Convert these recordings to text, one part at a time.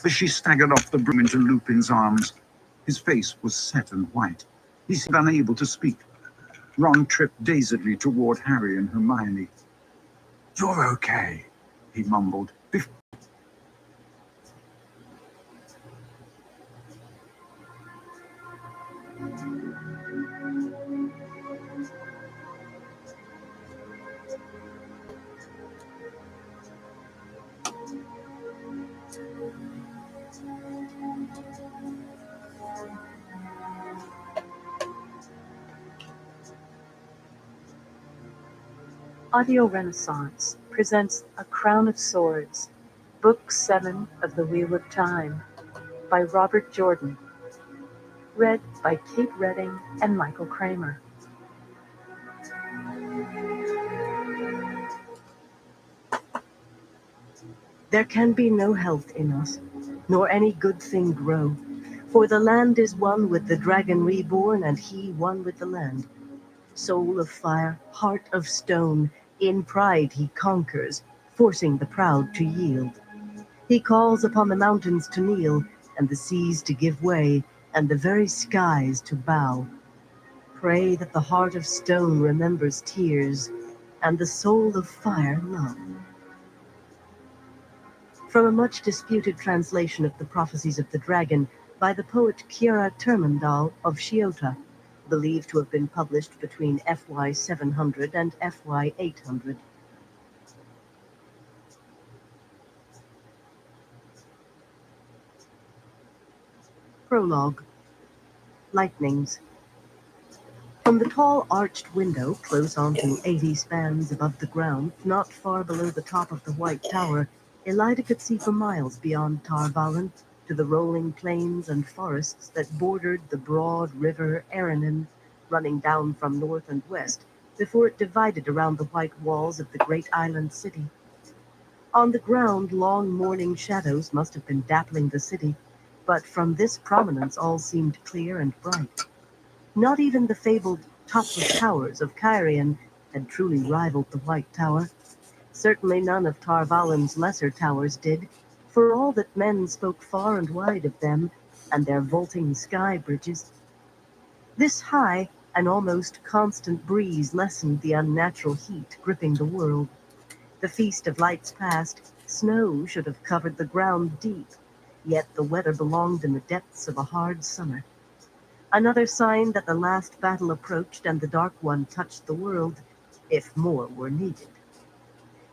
as she staggered off the broom into Lupin's arms. His face was set and white. He seemed unable to speak. Ron tripped dazedly toward Harry and Hermione. "You're okay," he mumbled. Audio Renaissance presents A Crown of Swords, Book 7 of The Wheel of Time, by Robert Jordan. Read by Kate Redding and Michael Kramer. There can be no health in us, nor any good thing grow, for the land is one with the dragon reborn, and he one with the land. Soul of fire, heart of stone, in pride he conquers, forcing the proud to yield. He calls upon the mountains to kneel, and the seas to give way, and the very skies to bow. Pray that the heart of stone remembers tears, and the soul of fire love. From a much disputed translation of the Prophecies of the Dragon by the poet Kiara Termendal of Shiota, believed to have been published between FY 700 and FY 800. Prologue. Lightnings. From the tall arched window, close onto 80 spans above the ground, not far below the top of the White Tower, Elida could see for miles beyond Tar Valon to the rolling plains and forests that bordered the broad river Aranon, running down from north and west before it divided around the white walls of the great island city. On the ground, long morning shadows must have been dappling the city, but from this prominence all seemed clear and bright. Not even the fabled topless towers of Cairhien had truly rivaled the White Tower. Certainly none of Tar Valon's lesser towers did, for all that men spoke far and wide of them and their vaulting sky bridges. This high, an almost constant breeze lessened the unnatural heat gripping the world. The Feast of Lights past, snow should have covered the ground deep, yet the weather belonged in the depths of a hard summer. Another sign that the last battle approached and the Dark One touched the world, if more were needed.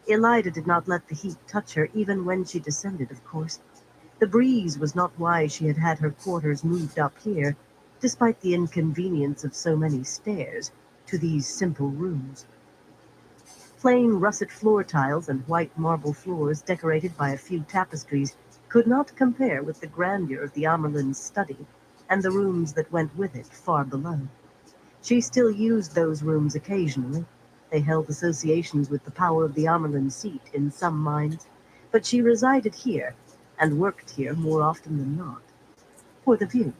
Elida did not let the heat touch her, even when she descended, of course. The breeze was not why she had had her quarters moved up here, despite the inconvenience of so many stairs, to these simple rooms. Plain russet floor tiles and white marble floors decorated by a few tapestries could not compare with the grandeur of the Amerlin's study and the rooms that went with it far below. She still used those rooms occasionally. They held associations with the power of the Amerlin seat in some minds, but she resided here and worked here more often than not. For the view.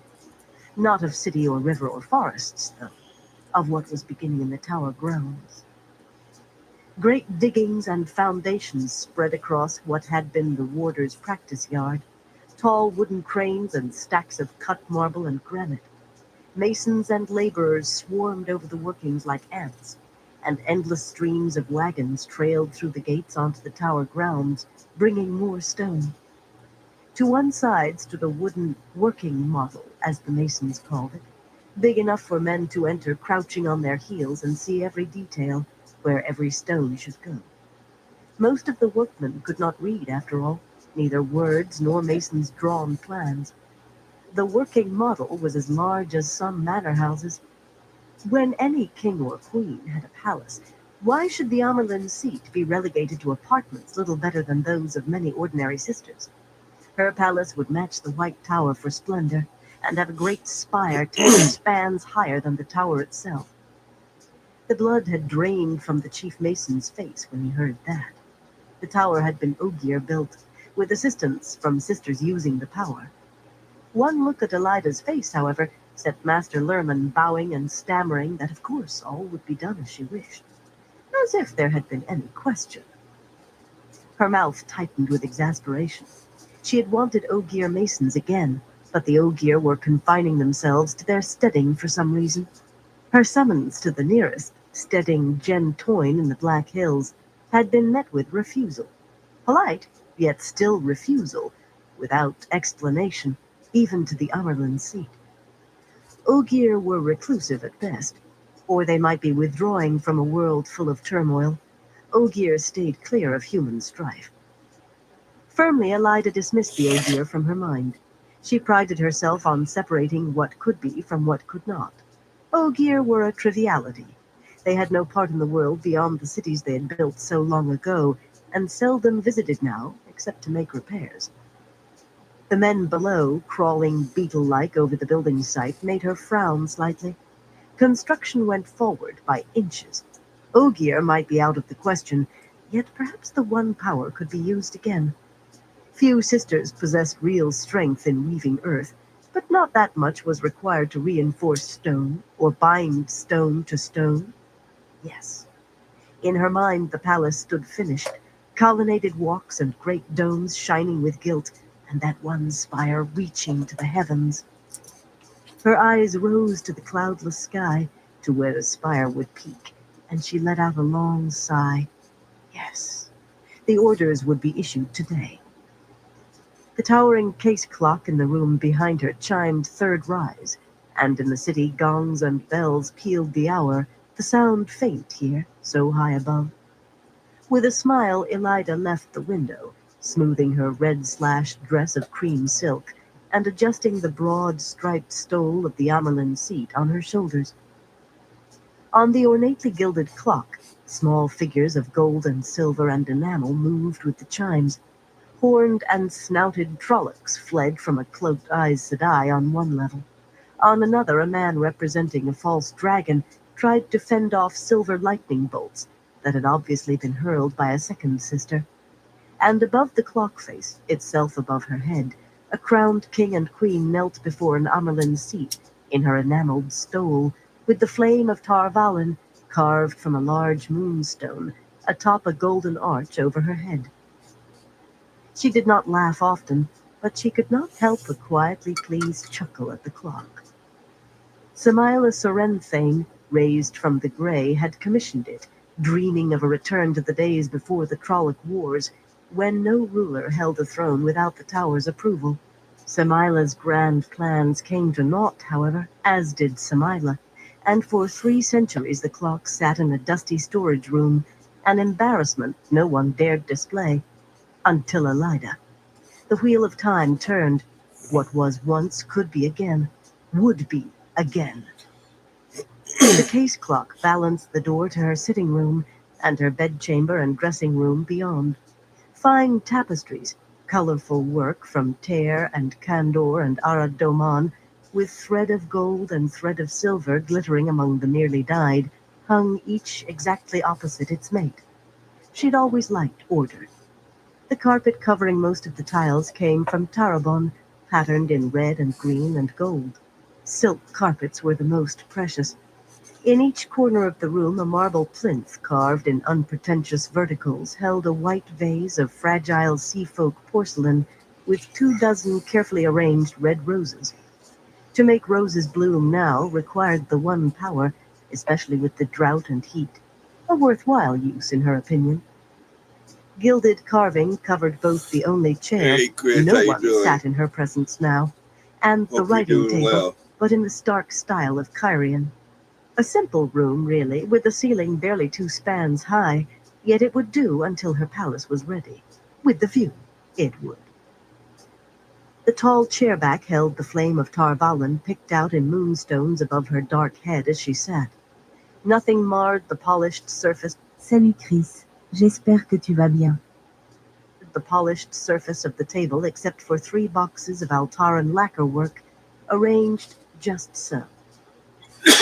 Not of city or river or forests, though. Of what was beginning in the tower grounds. Great diggings and foundations spread across what had been the warder's practice yard. Tall wooden cranes and stacks of cut marble and granite. Masons and laborers swarmed over the workings like ants, and endless streams of wagons trailed through the gates onto the tower grounds, bringing more stone. To one side stood a wooden working model, as the masons called it, big enough for men to enter crouching on their heels and see every detail, where every stone should go. Most of the workmen could not read, after all, neither words nor masons' drawn plans. The working model was as large as some manor houses. When any king or queen had a palace, why should the Amerlin seat be relegated to apartments little better than those of many ordinary sisters? Her palace would match the White Tower for splendor, and have a great spire 10 spans higher than the tower itself. The blood had drained from the chief mason's face when he heard that. The tower had been Ogier built, with assistance from sisters using the power. One look at Elida's face, however, set Master Lerman bowing and stammering that of course all would be done as she wished. As if there had been any question. Her mouth tightened with exasperation. She had wanted Ogier masons again, but the Ogier were confining themselves to their steading for some reason. Her summons to the nearest, steading Jen Toyne in the Black Hills, had been met with refusal. Polite, yet still refusal, without explanation, even to the Amerlin seat. Ogier were reclusive at best, or they might be withdrawing from a world full of turmoil. Ogier stayed clear of human strife. Firmly, Elida dismissed the Ogier from her mind. She prided herself on separating what could be from what could not. Ogier were a triviality. They had no part in the world beyond the cities they had built so long ago, and seldom visited now, except to make repairs. The men below, crawling beetle-like over the building site, made her frown slightly. Construction went forward by inches. Ogier might be out of the question, yet perhaps the one power could be used again. Few sisters possessed real strength in weaving earth, but not that much was required to reinforce stone or bind stone to stone. Yes. In her mind, the palace stood finished, colonnaded walks and great domes shining with gilt, and that one spire reaching to the heavens. Her eyes rose to the cloudless sky, to where the spire would peak, and she let out a long sigh. Yes, the orders would be issued today. The towering case clock in the room behind her chimed third rise, and in the city gongs and bells pealed the hour, the sound faint here, so high above. With a smile, Elida left the window, smoothing her red-slashed dress of cream silk, and adjusting the broad striped stole of the Amelin seat on her shoulders. On the ornately gilded clock, small figures of gold and silver and enamel moved with the chimes. Horned and snouted trollocs fled from a cloaked Aes Sedai on one level. On another, a man representing a false dragon tried to fend off silver lightning bolts that had obviously been hurled by a second sister. And above the clock face, itself above her head, a crowned king and queen knelt before an Amerlin seat in her enameled stole, with the flame of Tar Valon carved from a large moonstone atop a golden arch over her head. She did not laugh often, but she could not help a quietly pleased chuckle at the clock. Samila Sorenthane, raised from the gray, had commissioned it, dreaming of a return to the days before the Trolloc Wars, when no ruler held a throne without the tower's approval. Samila's grand plans came to naught, however, as did Samila, and for 3 centuries the clock sat in a dusty storage room, an embarrassment no one dared display. Until Elida. The wheel of time turned. What was once could be again, would be again. The case clock balanced the door to her sitting room and her bedchamber and dressing room beyond. Fine tapestries, colorful work from Ter and Candor and Arad Doman, with thread of gold and thread of silver glittering among the nearly dyed, hung each exactly opposite its mate. She'd always liked order. The carpet covering most of the tiles came from Tarabon, patterned in red and green and gold. Silk carpets were the most precious. In each corner of the room, a marble plinth carved in unpretentious verticals held a white vase of fragile sea-folk porcelain with 24 carefully arranged red roses. To make roses bloom now required the one power, especially with the drought and heat. A worthwhile use, in her opinion. Gilded carving covered both the only chair, Hey Chris, no how you one doing? sat in her presence now, and the Hope you're writing doing table, well. but in the stark style of Kyrian. A simple room, really, with a ceiling barely 2 spans high, yet it would do until her palace was ready. With the view, it would. The tall chairback held the flame of Tar Valon picked out in moonstones above her dark head as she sat. Nothing marred the polished surface. Salut Chris, j'espère que tu vas bien. The polished surface of the table except for 3 boxes of Altaran lacquer work, arranged just so.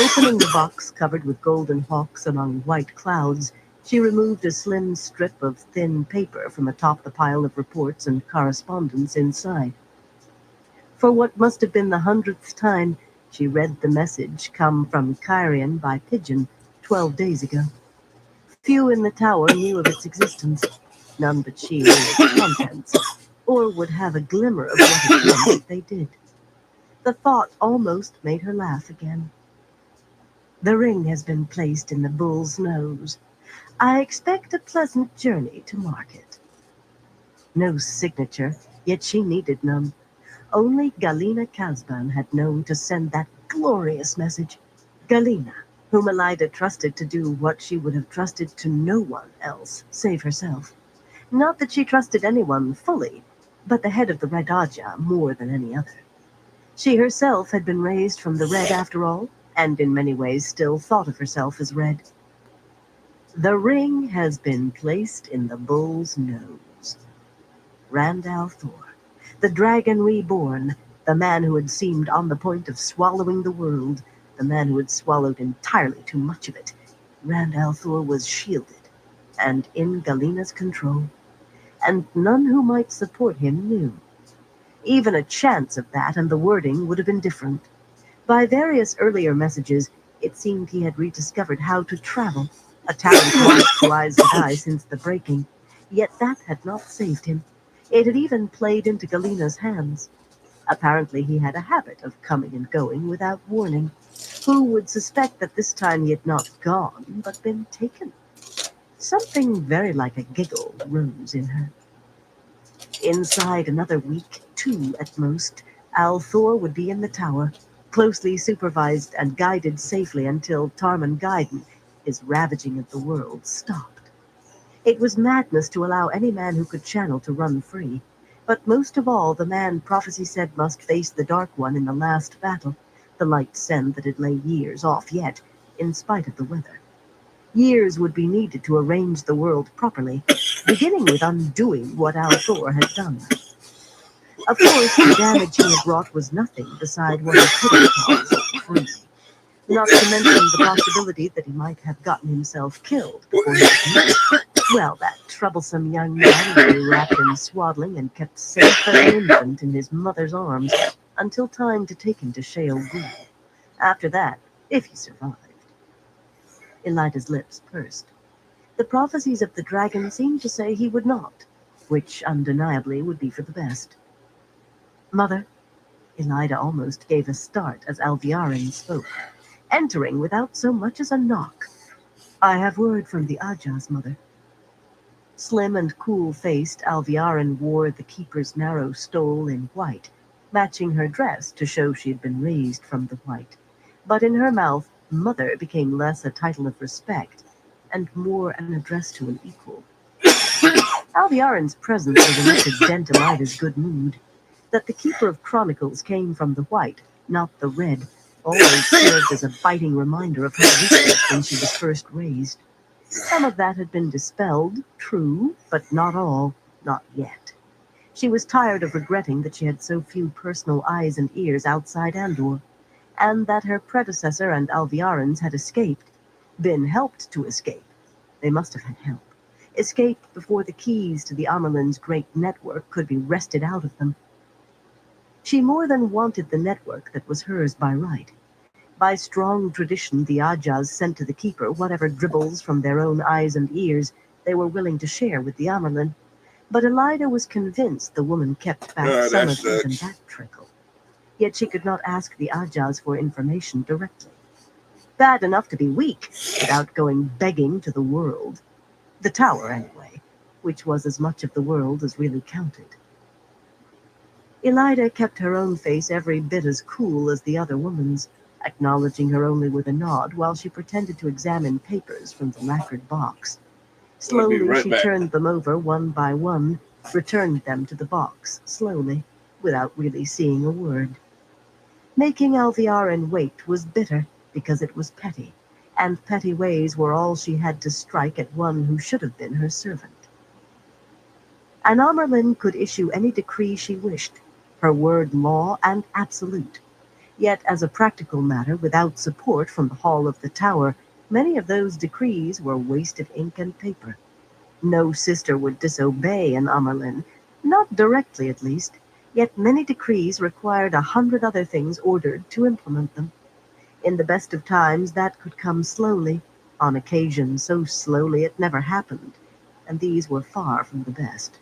Opening the box covered with golden hawks among white clouds, she removed a slim strip of thin paper from atop the pile of reports and correspondence inside. For what must have been the 100th time, she read the message come from Kyrian by pigeon 12 days ago. Few in the tower knew of its existence. None but she knew its contents. or would have a glimmer of what it meant if they did. The thought almost made her laugh again. The ring has been placed in the bull's nose. I expect a pleasant journey to market. No signature, yet she needed none. Only Galina Casban had known to send that glorious message. Galina, whom Elida trusted to do what she would have trusted to no one else, save herself. Not that she trusted anyone fully, but the head of the Red Aja more than any other. She herself had been raised from the Red after all, and in many ways still thought of herself as Red. The ring has been placed in the bull's nose. Randall Thor, the dragon reborn, the man who had seemed on the point of swallowing the world, the man who had swallowed entirely too much of it. Randall Thor was shielded and in Galina's control, and none who might support him knew. Even a chance of that and the wording would have been different. By various earlier messages, it seemed he had rediscovered how to travel, a talent lost to Eyes Eye since the breaking. Yet that had not saved him. It had even played into Galina's hands. Apparently he had a habit of coming and going without warning. Who would suspect that this time he had not gone, but been taken? Something very like a giggle rose in her. Inside another week, 2 at most, Althor would be in the tower, closely supervised and guided safely until Tarman Gaiden, his ravaging of the world, stopped. It was madness to allow any man who could channel to run free, but most of all the man prophecy said must face the Dark One in the last battle, the light send that it lay years off yet, in spite of the weather. Years would be needed to arrange the world properly, beginning with undoing what Althor had done. Of course, the damage he had wrought was nothing beside what he could have caused free. Not to mention the possibility that he might have gotten himself killed before he could. Well, that troublesome young man would be wrapped in swaddling and kept safe as an infant in his mother's arms until time to take him to Shale Ghul. After that, if he survived. Elida's lips pursed. The prophecies of the dragon seemed to say he would not, which undeniably would be for the best. Mother, Elida almost gave a start as Alviarin spoke, entering without so much as a knock. I have word from the Ajas, Mother. Slim and cool-faced, Alviarin wore the keeper's narrow stole in white, matching her dress to show she had been raised from the white. But in her mouth, Mother became less a title of respect and more an address to an equal. Alviarin's presence was enough to dent Elida's good mood. That the Keeper of Chronicles came from the white, not the red, always served as a biting reminder of her weakness when she was first raised. Some of that had been dispelled, true, but not all, not yet. She was tired of regretting that she had so few personal eyes and ears outside Andor, and that her predecessor and Alviarin's had escaped, been helped to escape. They must have had help. Escaped before the keys to the Amerlin's great network could be wrested out of them. She more than wanted the network that was hers by right. By strong tradition, the Ajas sent to the Keeper whatever dribbles from their own eyes and ears they were willing to share with the Amerlin. But Elida was convinced the woman kept back some of even that trickle. Yet she could not ask the Ajas for information directly. Bad enough to be weak, without going begging to the world. The tower, anyway, which was as much of the world as really counted. Elida kept her own face every bit as cool as the other woman's, acknowledging her only with a nod while she pretended to examine papers from the lacquered box. Slowly she turned them over one by one, returned them to the box, slowly, without really seeing a word. Making Alviarin wait was bitter, because it was petty, and petty ways were all she had to strike at one who should have been her servant. An Amerlin could issue any decree she wished, her word law and absolute. Yet, as a practical matter, without support from the hall of the tower, many of those decrees were wasted ink and paper. No sister would disobey an Amerlin, not directly at least, yet many decrees required 100 other things ordered to implement them. In the best of times, that could come slowly, on occasion so slowly it never happened, and these were far from the best.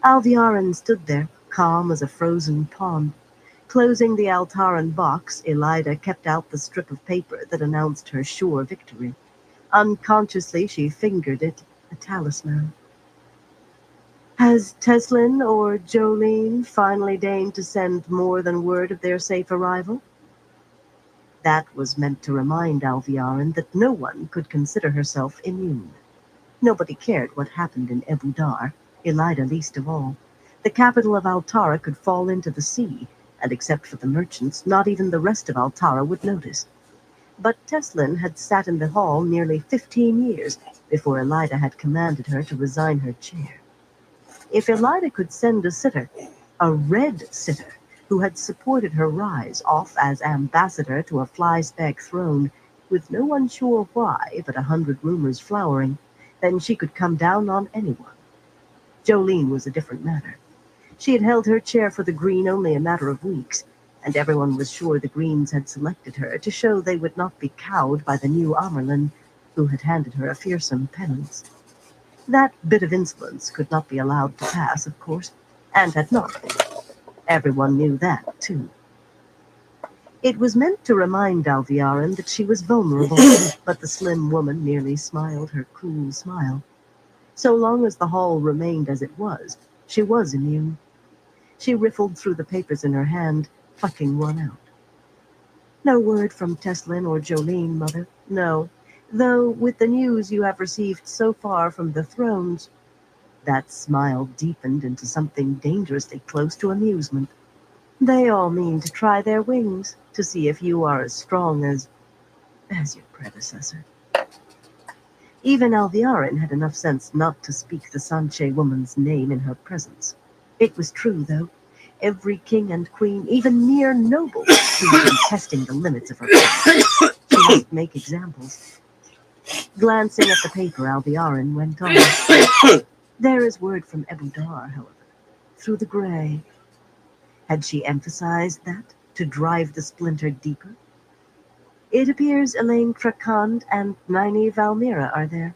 Alviarin stood there, calm as a frozen pond. Closing the Altaran box, Elida kept out the strip of paper that announced her sure victory. Unconsciously, she fingered it, a talisman. Has Teslin or Jolene finally deigned to send more than word of their safe arrival? That was meant to remind Alviarin that no one could consider herself immune. Nobody cared what happened in Ebu Dar, Elida least of all. The capital of Altara could fall into the sea, and except for the merchants, not even the rest of Altara would notice. But Teslin had sat in the hall nearly 15 years before Elida had commanded her to resign her chair. If Elida could send a sitter, a red sitter, who had supported her rise off as ambassador to a fly-speck throne, with no one sure why but 100 rumors flowering, then she could come down on anyone. Jolene was a different matter. She had held her chair for the Green only a matter of weeks, and everyone was sure the Greens had selected her to show they would not be cowed by the new Amerlin, who had handed her a fearsome penance. That bit of insolence could not be allowed to pass, of course, and had not been. Everyone knew that, too. It was meant to remind Alviarin that she was vulnerable, but the slim woman merely smiled her cool smile. So long as the hall remained as it was, she was immune. She riffled through the papers in her hand, plucking one out. No word from Teslin or Jolene, Mother, no. Though, with the news you have received so far from the thrones, that smile deepened into something dangerously close to amusement. They all mean to try their wings, to see if you are as strong as your predecessor. Even Alviarin had enough sense not to speak the Sanche woman's name in her presence. It was true, though. Every king and queen, even mere noble, seemed to be testing the limits of her power. She must make examples. Glancing at the paper, Alviarin went on. There is word from Ebu Dar, however, through the gray. Had she emphasized that to drive the splinter deeper? It appears Elaine Krakand and Nynaeve Valmira are there,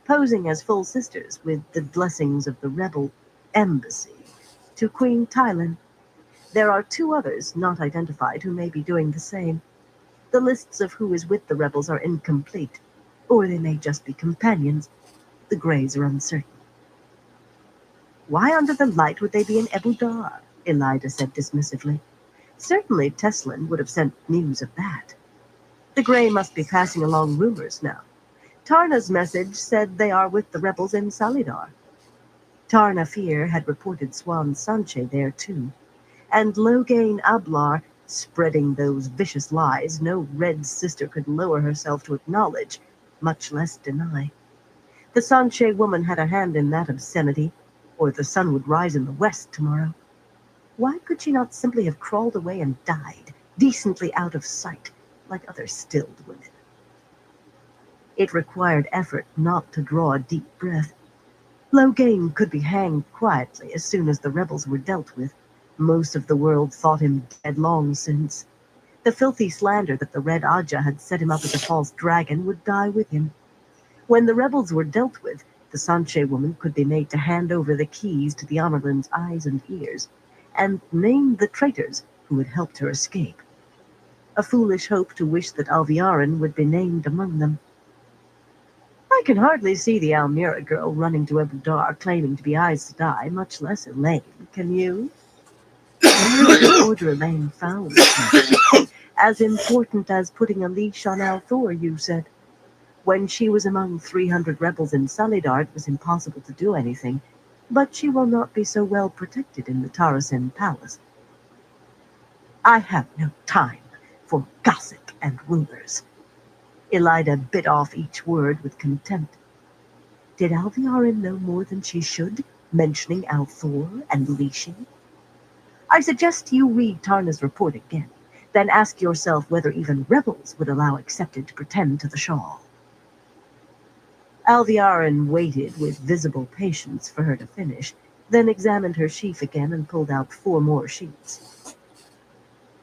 posing as full sisters with the blessings of the rebel embassy to Queen Tylan. There are 2 others not identified who may be doing the same. The lists of who is with the rebels are incomplete, or they may just be companions. The Greys are uncertain. Why under the light would they be in Ebu Dar? Elida said dismissively. Certainly Teslin would have sent news of that. The Grey must be passing along rumors now. Tarna's message said they are with the rebels in Salidar. Tarna Fear had reported Swan Sanche there too, and Loghain Ablar spreading those vicious lies no red sister could lower herself to acknowledge, much less deny. The Sanche woman had a hand in that obscenity, or the sun would rise in the west tomorrow. Why could she not simply have crawled away and died, decently out of sight, like other stilled women? It required effort not to draw a deep breath. Loghain could be hanged quietly as soon as the rebels were dealt with. Most of the world thought him dead long since. The filthy slander that the Red Aja had set him up as a false dragon would die with him. When the rebels were dealt with, the Sanche woman could be made to hand over the keys to the Amerlin's eyes and ears, and name the traitors who had helped her escape. A foolish hope to wish that Alviarin would be named among them. I can hardly see the Almira girl running to Ebu Dar claiming to be Aes Sedai, much less Elaine. Can you? The order Elaine found. As important as putting a leash on Althor, you said. When she was among 300 rebels in Salidar, it was impossible to do anything, but she will not be so well protected in the Tarasin Palace. I have no time for gossip and rumors. Elida bit off each word with contempt. Did Alviarin know more than she should, mentioning Althor and leashing? I suggest you read Tarna's report again, then ask yourself whether even rebels would allow Accepted to pretend to the shawl. Alviarin waited with visible patience for her to finish, then examined her sheaf again and pulled out 4 more sheets.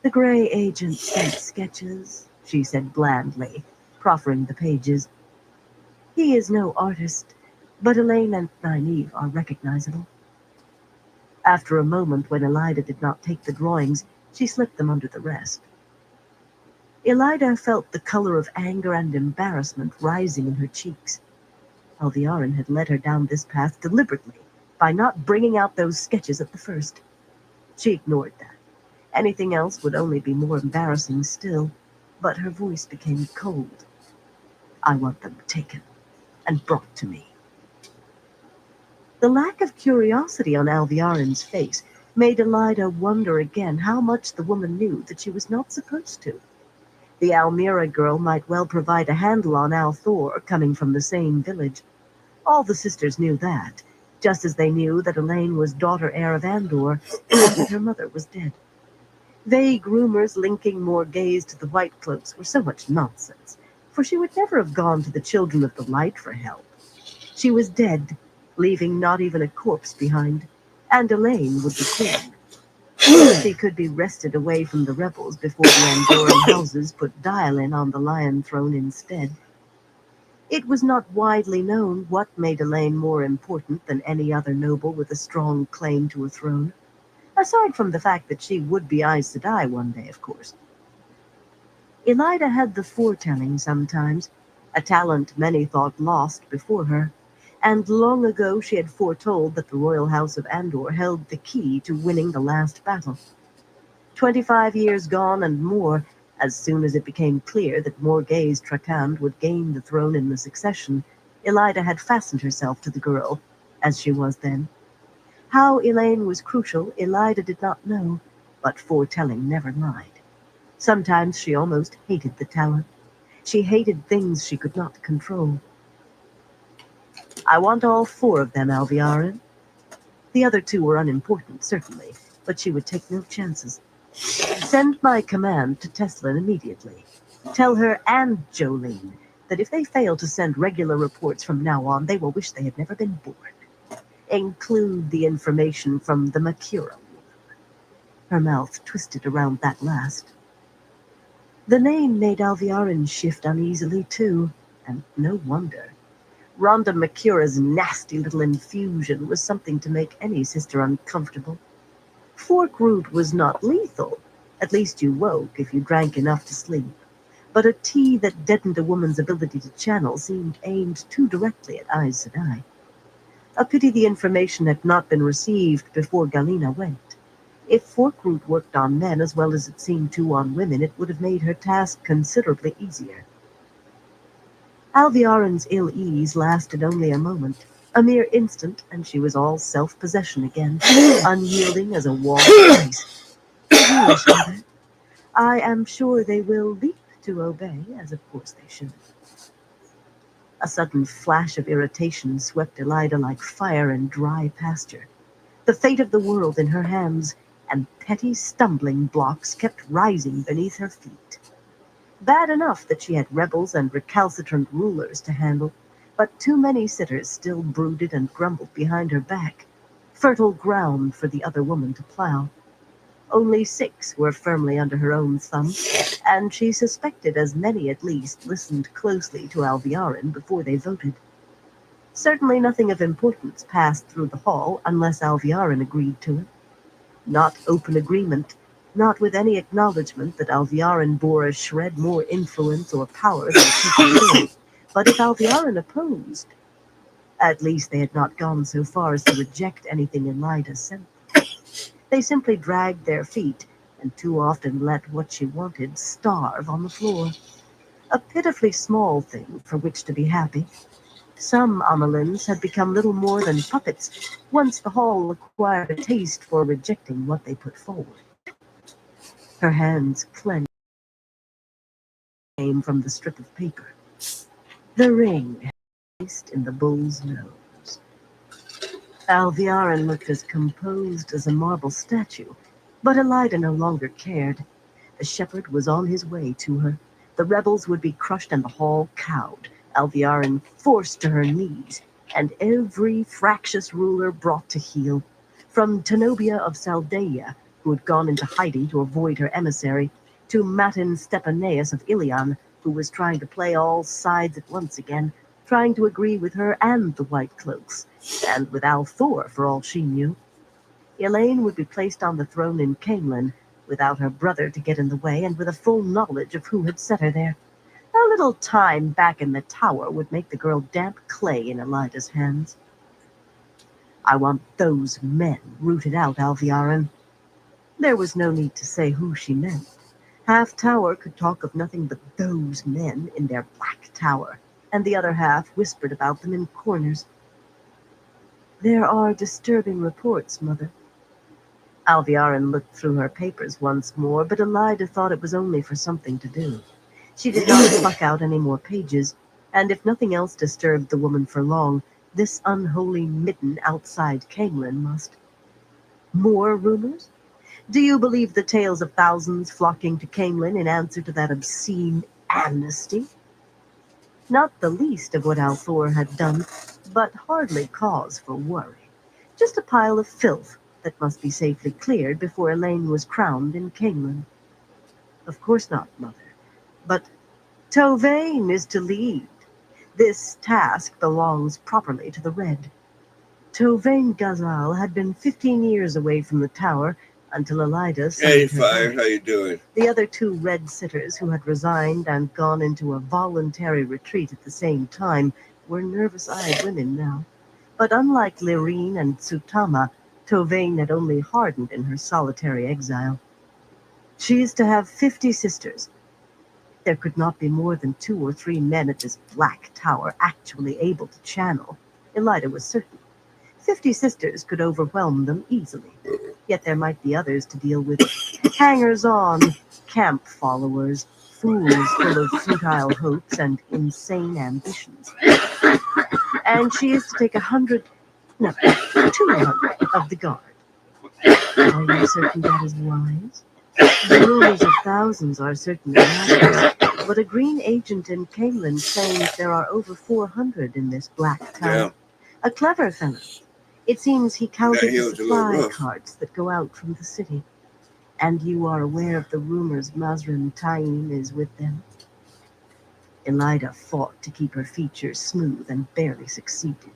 The Grey agent sent sketches, she said blandly, proffering the pages. He is no artist, but Elaine and Nynaeve are recognizable. After a moment when Elida did not take the drawings, she slipped them under the rest. Elida felt the color of anger and embarrassment rising in her cheeks. Alviarin had led her down this path deliberately by not bringing out those sketches at the first. She ignored that. Anything else would only be more embarrassing still, but her voice became cold. I want them taken and brought to me. The lack of curiosity on Alviarin's face made Elida wonder again how much the woman knew that she was not supposed to. The Almira girl might well provide a handle on Althor, coming from the same village. All the sisters knew that, just as they knew that Elaine was daughter heir of Andor, and that her mother was dead. Vague rumors linking Morgaze to the White Cloaks were so much nonsense, for she would never have gone to the Children of the Light for help. She was dead, leaving not even a corpse behind, and Elaine would be queen. She could be wrested away from the rebels before the Andoran houses put Dialin on the Lion Throne instead. It was not widely known what made Elaine more important than any other noble with a strong claim to a throne, aside from the fact that she would be Aes Sedai one day, of course. Elida had the foretelling sometimes, a talent many thought lost before her, and long ago she had foretold that the royal house of Andor held the key to winning the last battle. 25 years gone and more, as soon as it became clear that Morgaze Trakand would gain the throne in the succession, Elida had fastened herself to the girl, as she was then. How Elaine was crucial, Elida did not know, but foretelling never lied. Sometimes she almost hated the talent. She hated things she could not control. I want all 4 of them, Alviarin. The other 2 were unimportant, certainly, but she would take no chances. Send my command to Teslin immediately. Tell her and Jolene that if they fail to send regular reports from now on, they will wish they had never been born. Include the information from the Makura. Her mouth twisted around that last. The name made Alviarin shift uneasily, too, and no wonder. Rhonda Makura's nasty little infusion was something to make any sister uncomfortable. Fork root was not lethal. At least you woke if you drank enough to sleep. But a tea that deadened a woman's ability to channel seemed aimed too directly at Aes Sedai. A pity the information had not been received before Galina went. If Forkroot worked on men as well as it seemed to on women, it would have made her task considerably easier. Alviarin's ill-ease lasted only a moment, a mere instant, and she was all self-possession again, unyielding as a wall of ice. Foolish, Mother. I am sure they will leap to obey, as of course they should. A sudden flash of irritation swept Elida like fire in dry pasture. The fate of the world in her hands, and petty stumbling blocks kept rising beneath her feet. Bad enough that she had rebels and recalcitrant rulers to handle, but too many sitters still brooded and grumbled behind her back, fertile ground for the other woman to plow. Only 6 were firmly under her own thumb, and she suspected as many at least listened closely to Alviarin before they voted. Certainly nothing of importance passed through the hall unless Alviarin agreed to it. Not open agreement, not with any acknowledgement that Alviarin bore a shred more influence or power than people did. But if Alviarin opposed, at least they had not gone so far as to reject anything Elida sent. They simply dragged their feet, and too often let what she wanted starve on the floor. A pitifully small thing for which to be happy. Some Amelins had become little more than puppets once the hall acquired a taste for rejecting what they put forward. Her hands clenched came from the strip of paper. The ring placed in the bull's nose. Alviarin looked as composed as a marble statue, but Elida no longer cared. The shepherd was on his way to her. The rebels would be crushed and the hall cowed, Alviarin forced to her knees, and every fractious ruler brought to heel. From Tenobia of Saldaea, who had gone into hiding to avoid her emissary, to Matin Stepaneus of Ilion, who was trying to play all sides at once again, trying to agree with her and the White Cloaks, and with Althor for all she knew. Elaine would be placed on the throne in Camelin, without her brother to get in the way and with a full knowledge of who had set her there. A little time back in the tower would make the girl damp clay in Elida's hands. I want those men rooted out, Alviarin. There was no need to say who she meant. Half Tower could talk of nothing but those men in their black tower, and the other half whispered about them in corners. There are disturbing reports, Mother. Alviarin looked through her papers once more, but Elida thought it was only for something to do. She did not pluck out any more pages, and if nothing else disturbed the woman for long, this unholy midden outside Camelin must. More rumors? Do you believe the tales of thousands flocking to Camelin in answer to that obscene amnesty? Not the least of what Althor had done, but hardly cause for worry. Just a pile of filth that must be safely cleared before Elaine was crowned in Camelin. Of course not, Mother. But Tovane is to lead. This task belongs properly to the Red. Tovane Ghazal had been 15 years away from the tower until Elida Hey, summoned her Fire, back. how you doing? The other two Red sitters who had resigned and gone into a voluntary retreat at the same time were nervous-eyed women now. But unlike Lyrene and Tsutama, Tovane had only hardened in her solitary exile. She is to have 50 sisters. There could not be more than 2 or 3 men at this black tower actually able to channel. Elida was certain. 50 sisters could overwhelm them easily. Yet there might be others to deal with. Hangers-on, camp followers, fools full of futile hopes and insane ambitions. And she is to take 200 of the guard. Are you certain that is wise? The rumors of thousands are certainly matters, but a green agent in Camelin claims there are over 400 in this black town. Yeah. A clever fellow. It seems he counted he the was a little supply rough. carts that go out from the city. And you are aware of the rumors Mazrim Taim is with them? Elida fought to keep her features smooth and barely succeeded.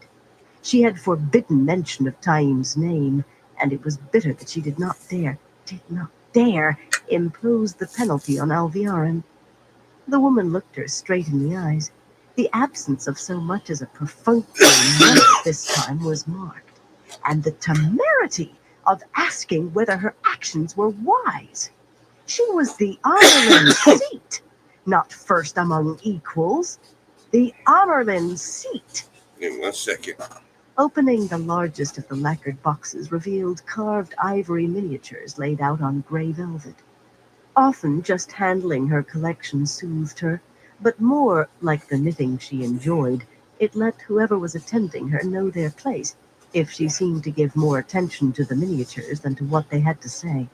She had forbidden mention of Taim's name, and it was bitter that she did not dare impose the penalty on Alviarin. The woman looked her straight in the eyes. The absence of so much as a perfunctory nod this time was marked, and the temerity of asking whether her actions were wise. She was the Amerlin seat, not first among equals. The Amerlin seat. Give me 1 second. Opening the largest of the lacquered boxes revealed carved ivory miniatures laid out on gray velvet. Often just handling her collection soothed her, but more like the knitting she enjoyed, it let whoever was attending her know their place, if she seemed to give more attention to the miniatures than to what they had to say.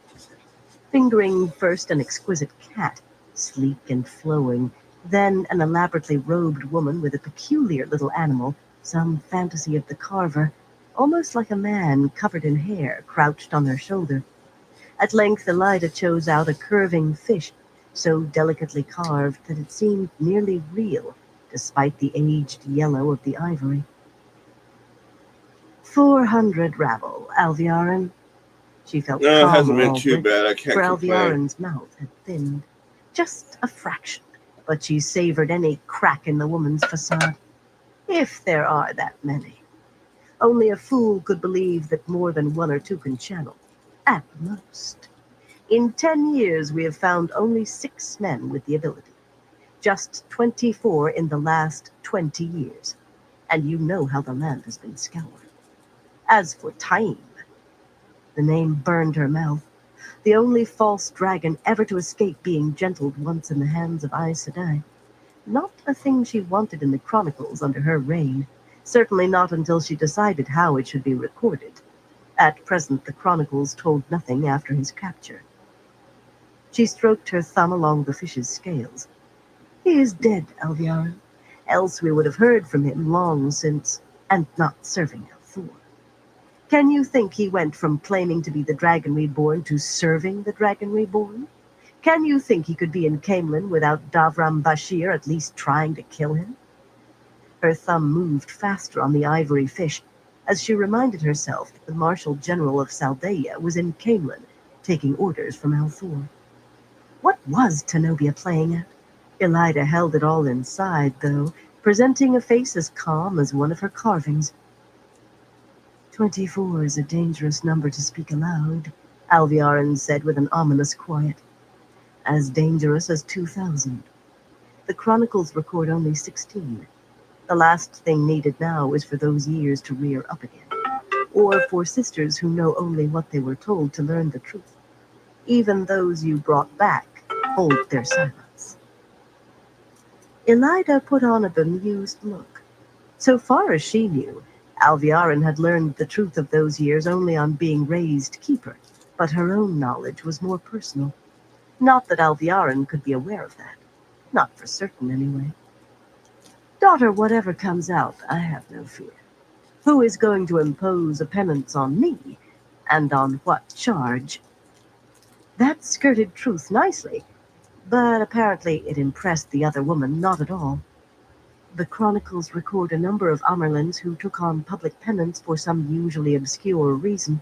Fingering first an exquisite cat, sleek and flowing, then an elaborately robed woman with a peculiar little animal, some fantasy of the carver, almost like a man covered in hair, crouched on her shoulder. At length Elida chose out a curving fish, so delicately carved that it seemed nearly real, despite the aged yellow of the ivory. 400 rabble, Alviarin. She felt No, it hasn't calmer been too already, bad. I can't for complain. Alviarin's mouth had thinned. Just a fraction, but she savored any crack in the woman's facade. If there are that many. Only a fool could believe that more than 1 or 2 can channel. At most. In 10 years, we have found only 6 men with the ability. Just 24 in the last 20 years. And you know how the land has been scoured. As for Taim, the name burned her mouth. The only false dragon ever to escape being gentled once in the hands of Aes Sedai. Not a thing she wanted in the chronicles under her reign. Certainly not until she decided how it should be recorded. At present, the chronicles told nothing after his capture. She stroked her thumb along the fish's scales. He is dead, Alviarin. Else we would have heard from him long since, and not serving Althor. Can you think he went from claiming to be the Dragon Reborn to serving the Dragon Reborn? Can you think he could be in Camelin without Davram Bashir at least trying to kill him? Her thumb moved faster on the ivory fish. as she reminded herself that the Marshal General of Saldaea was in Camelin, taking orders from Althor. What was Tenobia playing at? Elida held it all inside, though, presenting a face as calm as one of her carvings. 24 is a dangerous number to speak aloud, Alviarin said with an ominous quiet. As dangerous as 2,000. The chronicles record only 16. The last thing needed now is for those years to rear up again, or for sisters who know only what they were told to learn the truth. Even those you brought back hold their silence. Elida put on a bemused look. So far as she knew, Alviarin had learned the truth of those years only on being raised keeper, but her own knowledge was more personal. Not that Alviarin could be aware of that. Not for certain, anyway. Daughter, whatever comes out, I have no fear. Who is going to impose a penance on me, and on what charge? That skirted truth nicely, but apparently it impressed the other woman not at all. The chronicles record a number of Amerlins who took on public penance for some usually obscure reason,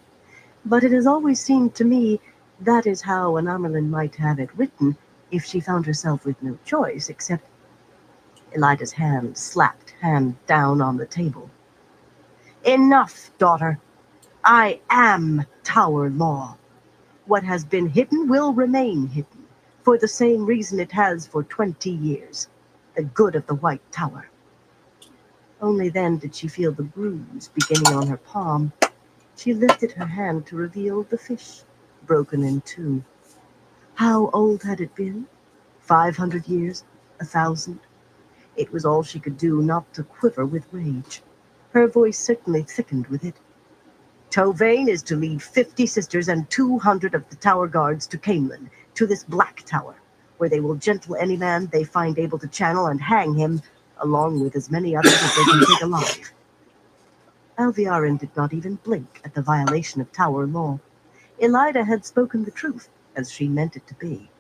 but it has always seemed to me that is how an Amerlin might have it written if she found herself with no choice except... Elida's hand slapped hand down on the table. Enough, daughter. I am Tower Law. What has been hidden will remain hidden, for the same reason it has for 20 years. The good of the White Tower. Only then did she feel the bruise beginning on her palm. She lifted her hand to reveal the fish, broken in two. How old had it been? 500 years? 1,000? It was all she could do not to quiver with rage. Her voice certainly thickened with it. Tovane is to lead 50 sisters and 200 of the tower guards to Camelin, to this black tower, where they will gentle any man they find able to channel and hang him, along with as many others as they can take alive. Alviarin did not even blink at the violation of tower law. Elida had spoken the truth, as she meant it to be.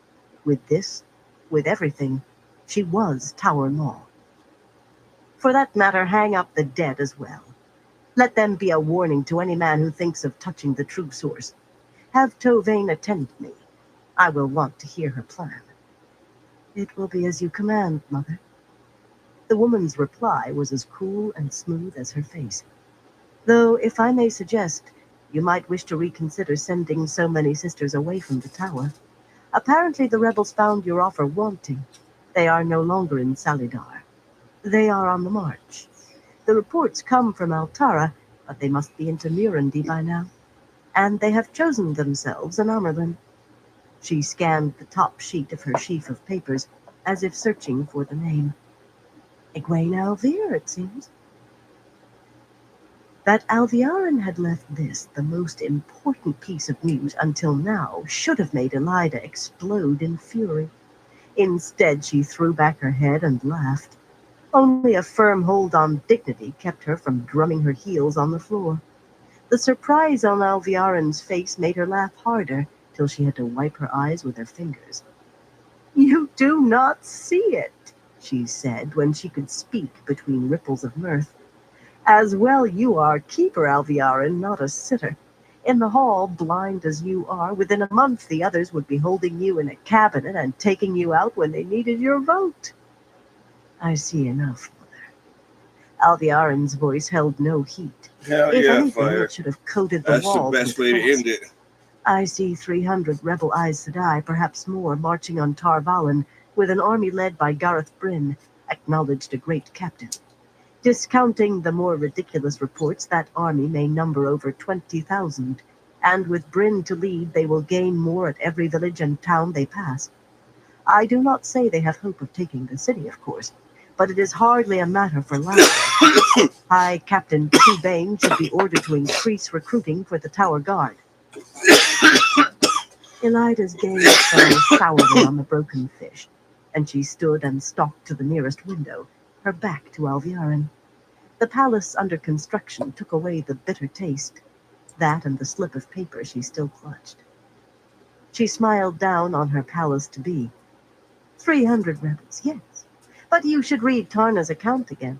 With this, with everything, she was tower law. For that matter, hang up the dead as well. Let them be a warning to any man who thinks of touching the true source. Have Tovane attend me. I will want to hear her plan. It will be as you command, Mother. The woman's reply was as cool and smooth as her face. Though, if I may suggest, you might wish to reconsider sending so many sisters away from the tower. Apparently the rebels found your offer wanting. They are no longer in Salidar. They are on the march. The reports come from Altara, but they must be into Murundi by now. And they have chosen themselves an Amerlin. She scanned the top sheet of her sheaf of papers, as if searching for the name. Egwene Alviar, it seems. That Alviarin had left this, the most important piece of news until now, should have made Elida explode in fury. Instead, she threw back her head and laughed. Only a firm hold on dignity kept her from drumming her heels on the floor. The surprise on Alviarin's face made her laugh harder, till she had to wipe her eyes with her fingers. You do not see it, she said, when she could speak between ripples of mirth. As well you are keeper, Alviarin, not a sitter. In the hall, blind as you are, within a month the others would be holding you in a cabinet and taking you out when they needed your vote. I see enough, Mother. Alviarin's voice held no heat. Hell If yeah, anything, fire. it should have coated the That's the walls best with way to frost. end it. I see 300 rebel Aes Sedai, perhaps more, marching on Tar Valon, with an army led by Gareth Bryn, acknowledged a great captain. Discounting the more ridiculous reports, that army may number over 20,000, and with Bryn to lead, they will gain more at every village and town they pass. I do not say they have hope of taking the city, of course, but it is hardly a matter for laughter. High Captain Tubane should be ordered to increase recruiting for the Tower Guard. Elida's gaze fell sourly on the broken fish, and she stood and stalked to the nearest window, her back to Alviarin. The palace under construction took away the bitter taste, that and the slip of paper she still clutched. She smiled down on her palace-to-be. 300 rebels, yes. But you should read Tarna's account again.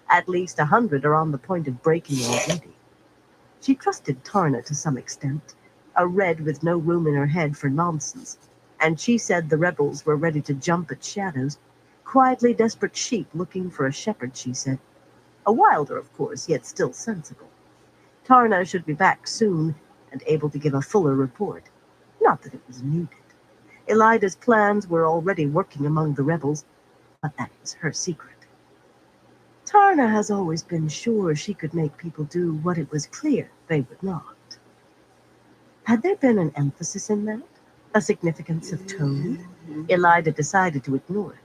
At least 100 are on the point of breaking already. She trusted Tarna to some extent, a red with no room in her head for nonsense, and she said the rebels were ready to jump at shadows, quietly desperate sheep looking for a shepherd, she said. A wilder, of course, yet still sensible. Tarna should be back soon and able to give a fuller report. Not that it was needed. Elida's plans were already working among the rebels, but that was her secret. Tarna has always been sure she could make people do what it was clear they would not. Had there been an emphasis in that? A significance of tone? Elida decided to ignore it.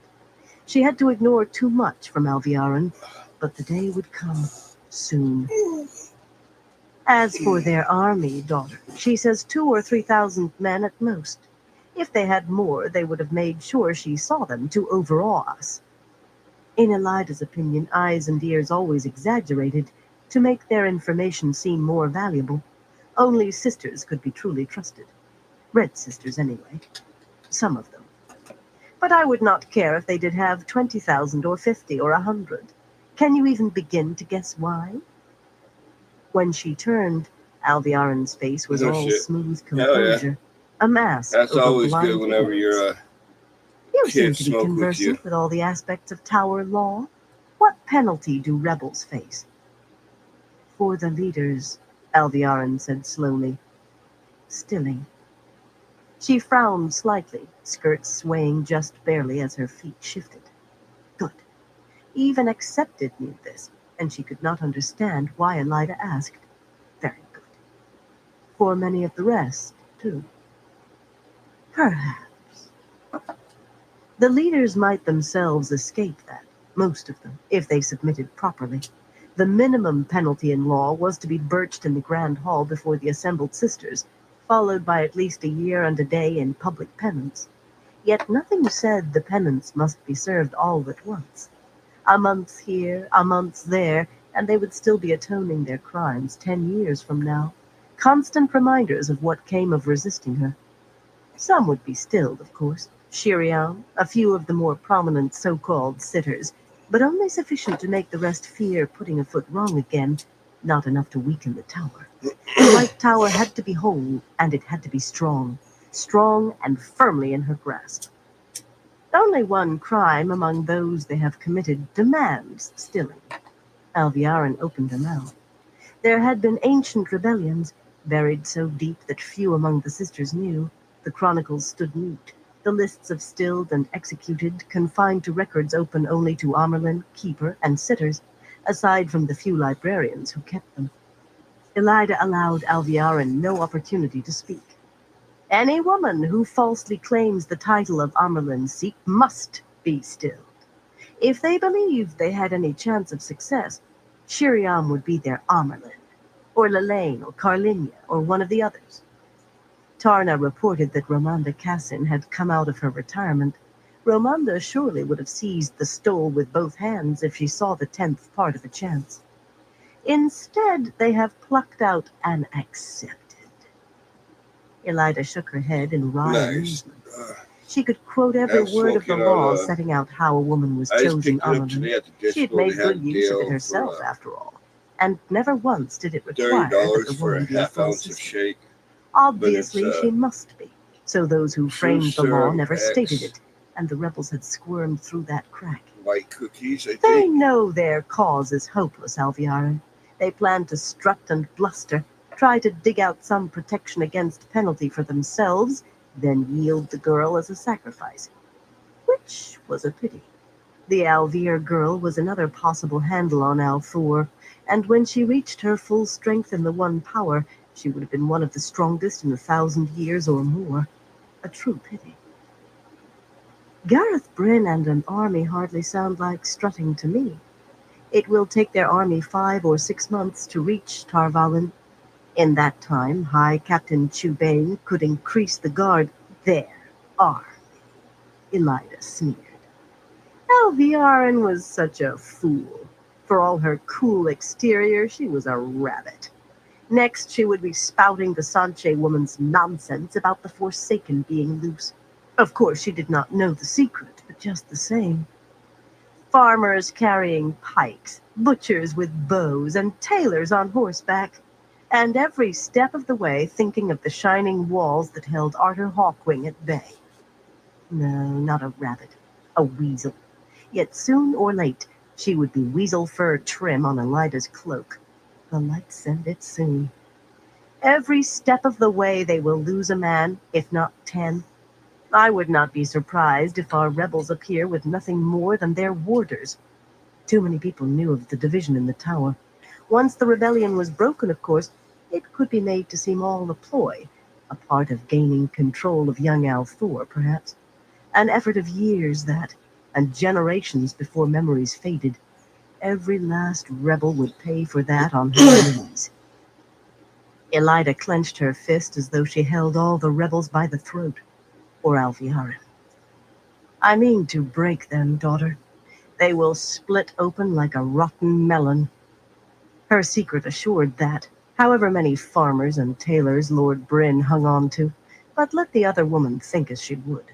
She had to ignore too much from Alviaran, but the day would come soon. As for their army, daughter, she says 2,000 or 3,000 men at most. If they had more, they would have made sure she saw them to overawe us. In Elida's opinion, eyes and ears always exaggerated to make their information seem more valuable. Only sisters could be truly trusted. Red sisters, anyway. Some of them. But I would not care if they did have 20,000 or 50 or 100. Can you even begin to guess why? When she turned, Alviaran's face was No all shit. smooth Hell yeah. composure, a mask That's over always good blind whenever ignorance. your You seem kids to be smoke with you. conversant with all the aspects of Tower law. What penalty do rebels face? For the leaders, Alviaran said slowly, stilling. She frowned slightly, skirts swaying just barely as her feet shifted. Good. Even Accepted knew this, and she could not understand why Elida asked. Very good. For many of the rest, too. Perhaps. The leaders might themselves escape that, most of them, if they submitted properly. The minimum penalty in law was to be birched in the Grand Hall before the assembled sisters, followed by at least a year and a day in public penance. Yet nothing said the penance must be served all at once. A month here, a month there, and they would still be atoning their crimes 10 years from now. Constant reminders of what came of resisting her. Some would be stilled, of course. Shiriam, a few of the more prominent so-called sitters, but only sufficient to make the rest fear putting a foot wrong again, not enough to weaken the tower. The White Tower had to be whole, and it had to be strong. Strong and firmly in her grasp. Only one crime among those they have committed demands stilling. Alviaran opened her mouth. There had been ancient rebellions, buried so deep that few among the sisters knew. The chronicles stood mute, the lists of stilled and executed confined to records open only to Amerlin, Keeper, and sitters, aside from the few librarians who kept them. Elida allowed Alviaran no opportunity to speak. Any woman who falsely claims the title of Amerlin's seat must be stilled. If they believed they had any chance of success, Shiriam would be their Amerlin, or Lelaine, or Carlinia, or one of the others. Tarna reported that Romanda Cassin had come out of her retirement. Romanda surely would have seized the stole with both hands if she saw the 10th part of a chance. Instead, they have plucked out an Accepted. Elida shook her head in wry Nice. amusement. She could quote every I'm word of the smoking law on, setting out how a woman was I just chosen picked it up Amerlin. today at the She had disco. made They had good a use of it deal herself, for after all, and never once did it require that $30 the for a woman be a half full ounce of sister. shake. Obviously, she must be. So those who True framed the law syrup never X. stated it, and the rebels had squirmed through that crack. White cookies, I They think. know their cause is hopeless, Alviaran. They plan to strut and bluster, try to dig out some protection against penalty for themselves, then yield the girl as a sacrifice. Which was a pity. The Alvir girl was another possible handle on Althor, and when she reached her full strength in the One Power, she would have been one of the strongest in 1,000 years or more. A true pity. Gareth Bryn and an army hardly sound like strutting to me. It will take their army 5 or 6 months to reach Tarvalin. In that time, High Captain Chubane could increase the guard. Their army, Elida sneered. Alviaran was such a fool. For all her cool exterior, she was a rabbit. Next, she would be spouting the Sanche woman's nonsense about the Forsaken being loose. Of course, she did not know the secret, but just the same. Farmers carrying pikes, butchers with bows, and tailors on horseback. and every step of the way thinking of the shining walls that held Arthur Hawkwing at bay. No, not a rabbit, a weasel. Yet soon or late, she would be weasel fur trim on Elida's cloak. The lights send it soon. Every step of the way they will lose a man, if not 10. I would not be surprised if our rebels appear with nothing more than their warders. Too many people knew of the division in the tower. Once the rebellion was broken, of course, it could be made to seem all a ploy, a part of gaining control of young Althor, perhaps. An effort of years, that, and generations before memories faded. Every last rebel would pay for that on her knees. Elida clenched her fist as though she held all the rebels by the throat, or Alviarin. I mean to break them, daughter. They will split open like a rotten melon. Her secret assured that, however many farmers and tailors Lord Bryn hung on to, but let the other woman think as she would.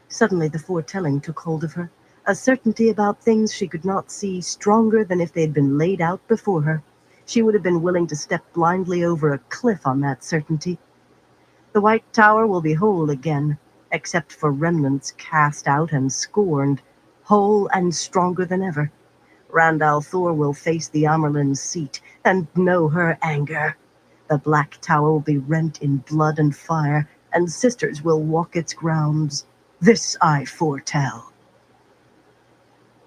Suddenly the foretelling took hold of her, a certainty about things she could not see stronger than if they had been laid out before her. She would have been willing to step blindly over a cliff on that certainty. The White Tower will be whole again, except for remnants cast out and scorned, whole and stronger than ever. Randall Thor will face the Amerlin's seat and know her anger. The Black Tower will be rent in blood and fire, and sisters will walk its grounds. This I foretell.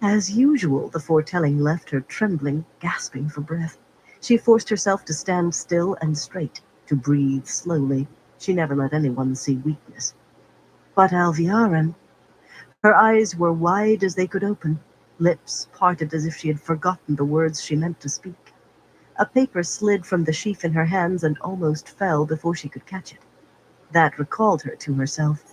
As usual, the foretelling left her trembling, gasping for breath. She forced herself to stand still and straight, to breathe slowly. She never let anyone see weakness. But Alviarin, her eyes were wide as they could open, lips parted as if she had forgotten the words she meant to speak. A paper slid from the sheaf in her hands and almost fell before she could catch it. That recalled her to herself.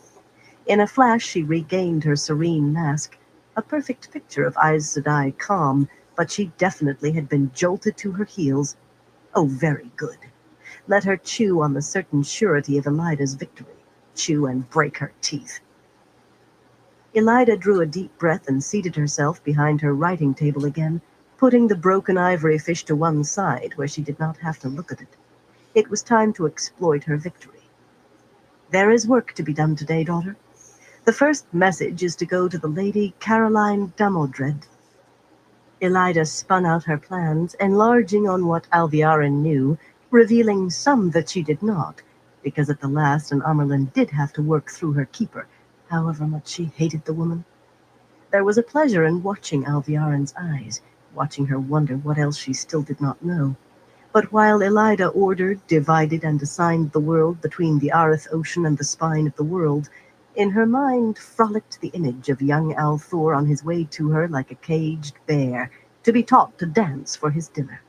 In a flash she regained her serene mask, a perfect picture of Aes Sedai calm, but she definitely had been jolted to her heels. Oh, very good. Let her chew on the certain surety of Elida's victory. Chew and break her teeth. Elida drew a deep breath and seated herself behind her writing table again, putting the broken ivory fish to one side where she did not have to look at it. It was time to exploit her victory. There is work to be done today, daughter. The first message is to go to the Lady Caroline Damodred. Elida spun out her plans, enlarging on what Alviarin knew, revealing some that she did not, because at the last an Amerlin did have to work through her keeper, however much she hated the woman. There was a pleasure in watching Alviarin's eyes, watching her wonder what else she still did not know. But while Elida ordered, divided, and assigned the world between the Arith Ocean and the spine of the world, in her mind frolicked the image of young Althor on his way to her like a caged bear, to be taught to dance for his dinner.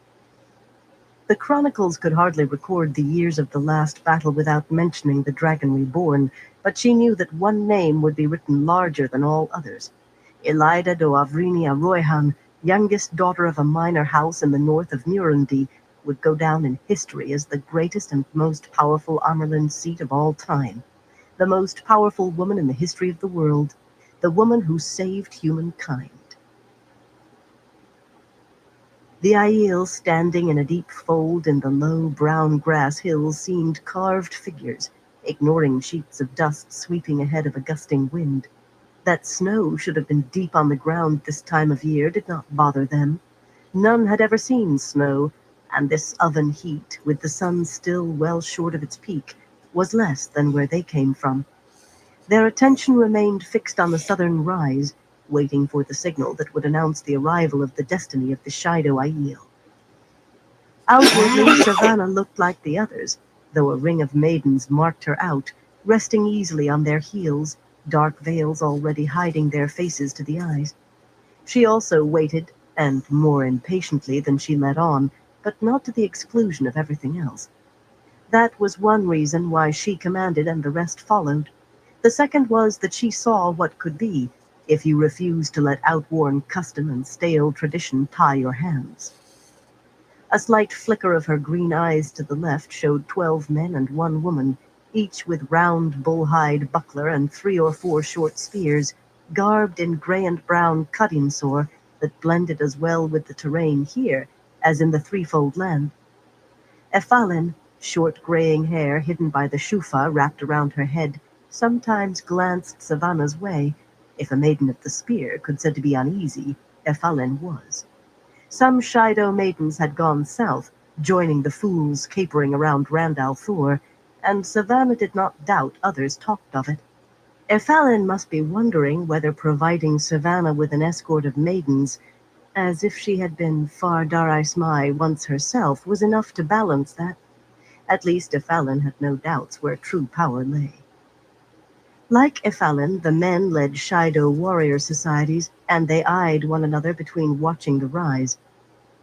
The chronicles could hardly record the years of the last battle without mentioning the dragon reborn, but she knew that one name would be written larger than all others. Elida do Avrinia Royhan, youngest daughter of a minor house in the north of Murundi, would go down in history as the greatest and most powerful Amerlin seat of all time. The most powerful woman in the history of the world. The woman who saved humankind. The Aiel standing in a deep fold in the low brown grass hills seemed carved figures, ignoring sheets of dust sweeping ahead of a gusting wind. That snow should have been deep on the ground this time of year did not bother them. None had ever seen snow, and this oven heat, with the sun still well short of its peak, was less than where they came from. Their attention remained fixed on the southern rise, waiting for the signal that would announce the arrival of the destiny of the Shido Aiel. Outwardly, Savannah looked like the others, though a ring of maidens marked her out, resting easily on their heels, dark veils already hiding their faces to the eyes. She also waited, and more impatiently than she let on, but not to the exclusion of everything else. That was one reason why she commanded and the rest followed. The second was that she saw what could be if you refused to let outworn custom and stale tradition tie your hands. A slight flicker of her green eyes to the left showed 12 men and 1 woman, each with round bull-hide buckler and 3 or 4 short spears, garbed in gray and brown cutting that blended as well with the terrain here as in the threefold land. Efalin, short graying hair hidden by the shufa wrapped around her head, sometimes glanced Savannah's way. If a maiden of the spear could said to be uneasy, Efalin was. Some Shido maidens had gone south, joining the fools capering around Randall Thor, and Savannah did not doubt others talked of it. Efalin must be wondering whether providing Savannah with an escort of maidens, as if she had been Far Darai once herself, was enough to balance that. At least Efalin had no doubts where true power lay. Like Efalin, the men led Shido warrior societies, and they eyed one another between watching the rise.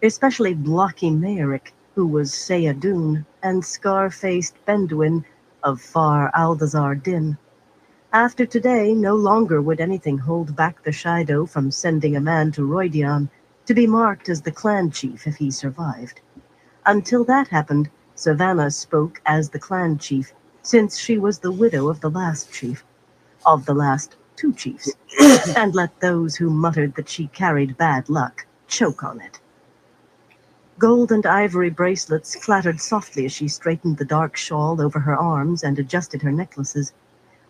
Especially blocky Maeric, who was Sayadun, and scar-faced Benduin of Far Aldazar Din. After today, no longer would anything hold back the Shido from sending a man to Roidian to be marked as the clan chief if he survived. Until that happened, Savannah spoke as the clan chief, since she was the widow of the last chief, of the last two chiefs, and let those who muttered that she carried bad luck choke on it. Gold and ivory bracelets clattered softly as she straightened the dark shawl over her arms and adjusted her necklaces.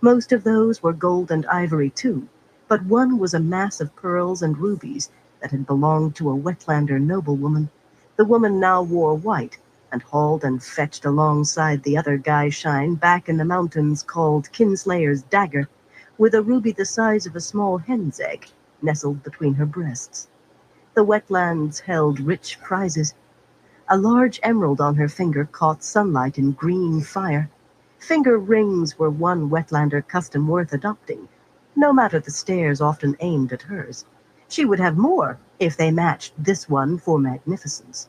Most of those were gold and ivory too, but one was a mass of pearls and rubies that had belonged to a Wetlander noblewoman. The woman now wore white, and hauled and fetched alongside the other guy shine back in the mountains called Kinslayer's Dagger, with a ruby the size of a small hen's egg nestled between her breasts. The wetlands held rich prizes. A large emerald on her finger caught sunlight in green fire. Finger rings were one Wetlander custom worth adopting, no matter the stares often aimed at hers. She would have more if they matched this one for magnificence.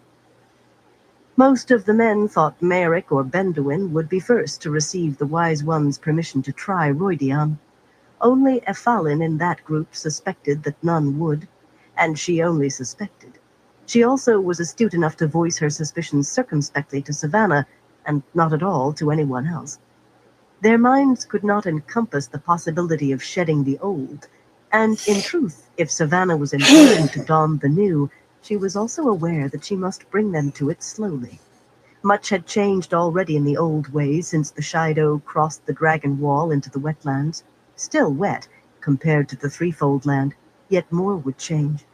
Most of the men thought Merrick or Benduin would be first to receive the Wise One's permission to try Roidian. Only Efalin in that group suspected that none would, and she only suspected. She also was astute enough to voice her suspicions circumspectly to Savannah, and not at all to anyone else. Their minds could not encompass the possibility of shedding the old, and in truth, if Savannah was inclined to don the new, she was also aware that she must bring them to it slowly. Much had changed already in the old ways since the Shido crossed the Dragon Wall into the wetlands. Still wet, compared to the Threefold Land, yet more would change.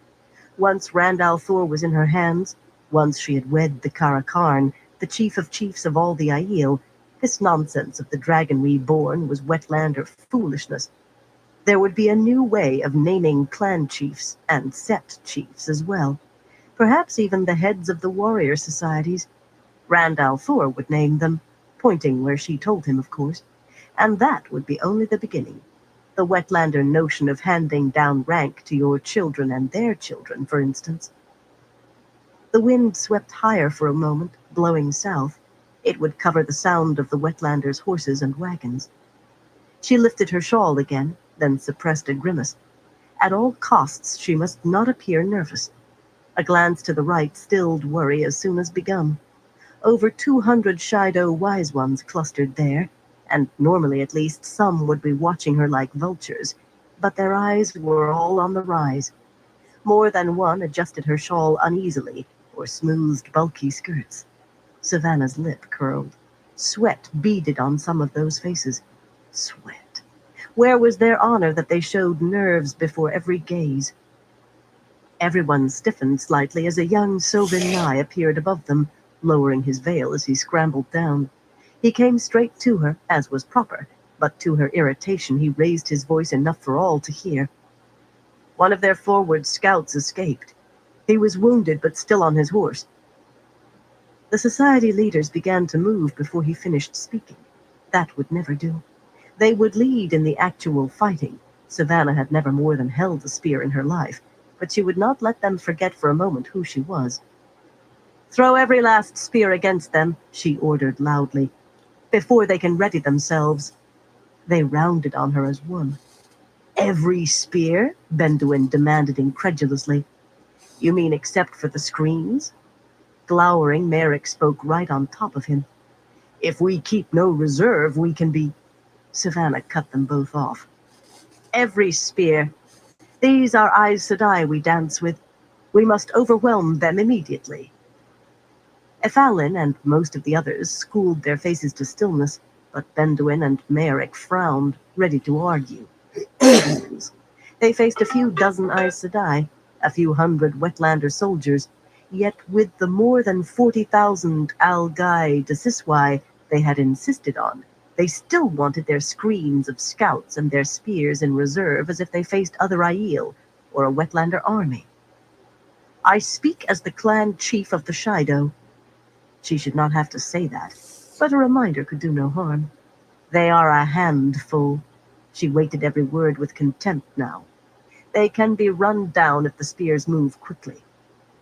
Once Randall Thor was in her hands, once she had wed the Karakarn, the chief of chiefs of all the Aiel, this nonsense of the dragon reborn was Wetlander foolishness. There would be a new way of naming clan chiefs and sept chiefs as well. Perhaps even the heads of the warrior societies. Randall Thor would name them, pointing where she told him, of course. And that would be only the beginning. The Wetlander notion of handing down rank to your children and their children, for instance. The wind swept higher for a moment, blowing south. It would cover the sound of the Wetlanders' horses and wagons. She lifted her shawl again, then suppressed a grimace. At all costs, she must not appear nervous. A glance to the right stilled worry as soon as begun. Over 200 Shido wise ones clustered there, and normally at least some would be watching her like vultures, but their eyes were all on the rise. More than one adjusted her shawl uneasily, or smoothed bulky skirts. Savannah's lip curled. Sweat beaded on some of those faces. Sweat. Where was their honor that they showed nerves before every gaze? Everyone stiffened slightly as a young Sovin Nye appeared above them, lowering his veil as he scrambled down. He came straight to her, as was proper, but to her irritation he raised his voice enough for all to hear. One of their forward scouts escaped. He was wounded but still on his horse. The society leaders began to move before he finished speaking. That would never do. They would lead in the actual fighting. Savannah had never more than held a spear in her life, but she would not let them forget for a moment who she was. Throw every last spear against them, she ordered loudly, before they can ready themselves. They rounded on her as one. Every spear? Benduin demanded incredulously. You mean except for the screens? Glowering, Merrick spoke right on top of him. If we keep no reserve, we can be... Savannah cut them both off. Every spear. These are Aes Sedai we dance with. We must overwhelm them immediately. Ephalin and most of the others schooled their faces to stillness, but Benduin and Merrick frowned, ready to argue. They faced a few dozen Aes Sedai, a few hundred Wetlander soldiers, yet with the more than 40,000 Algai Desiswai they had insisted on, they still wanted their screens of scouts and their spears in reserve as if they faced other Aiel or a Wetlander army. I speak as the clan chief of the Shido. She should not have to say that, but a reminder could do no harm. They are a handful. She weighted every word with contempt now. They can be run down if the spears move quickly.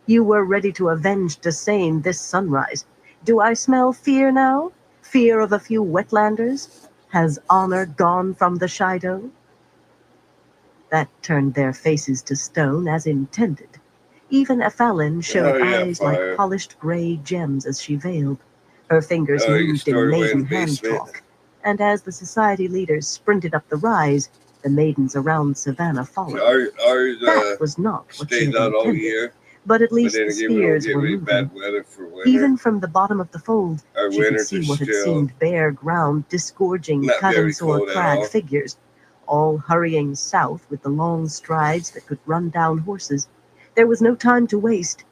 You were ready to avenge Desane this sunrise. Do I smell fear now? Fear of a few Wetlanders? Has honor gone from the Shido? That turned their faces to stone as intended. Even Ephalin showed eyes fire. like polished gray gems as she veiled. Her fingers You moved stored in away in maiden the hand basement. talk, and as the society leaders sprinted up the rise, the maidens around Savannah followed. Ours That was not what she stays had out all intended, year, but at but least then the again, we don't spears get were really moving. bad weather for winter. Even from the bottom of the fold, Our she could winters see are what had still seemed bare ground disgorging not very Cadansor cold at clad all. figures, all hurrying south with the long strides that could run down horses. There was no time to waste.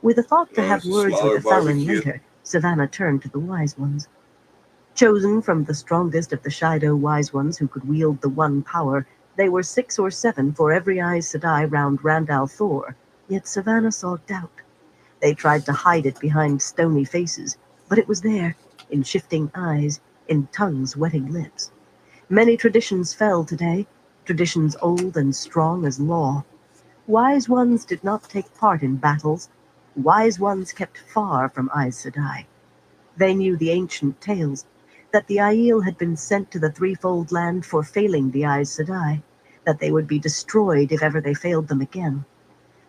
With a thought to have it's a words smaller with Ephalin barbecue. later, Savannah turned to the wise ones. Chosen from the strongest of the Shido wise ones who could wield the one power, they were 6 or 7 for every Aes Sedai round Randall Thor, yet Savannah saw doubt. They tried to hide it behind stony faces, but it was there, in shifting eyes, in tongues wetting lips. Many traditions fell today, traditions old and strong as law. Wise ones did not take part in battles. Wise ones kept far from Aes Sedai. They knew the ancient tales, that the Aiel had been sent to the threefold land for failing the Aes Sedai, that they would be destroyed if ever they failed them again.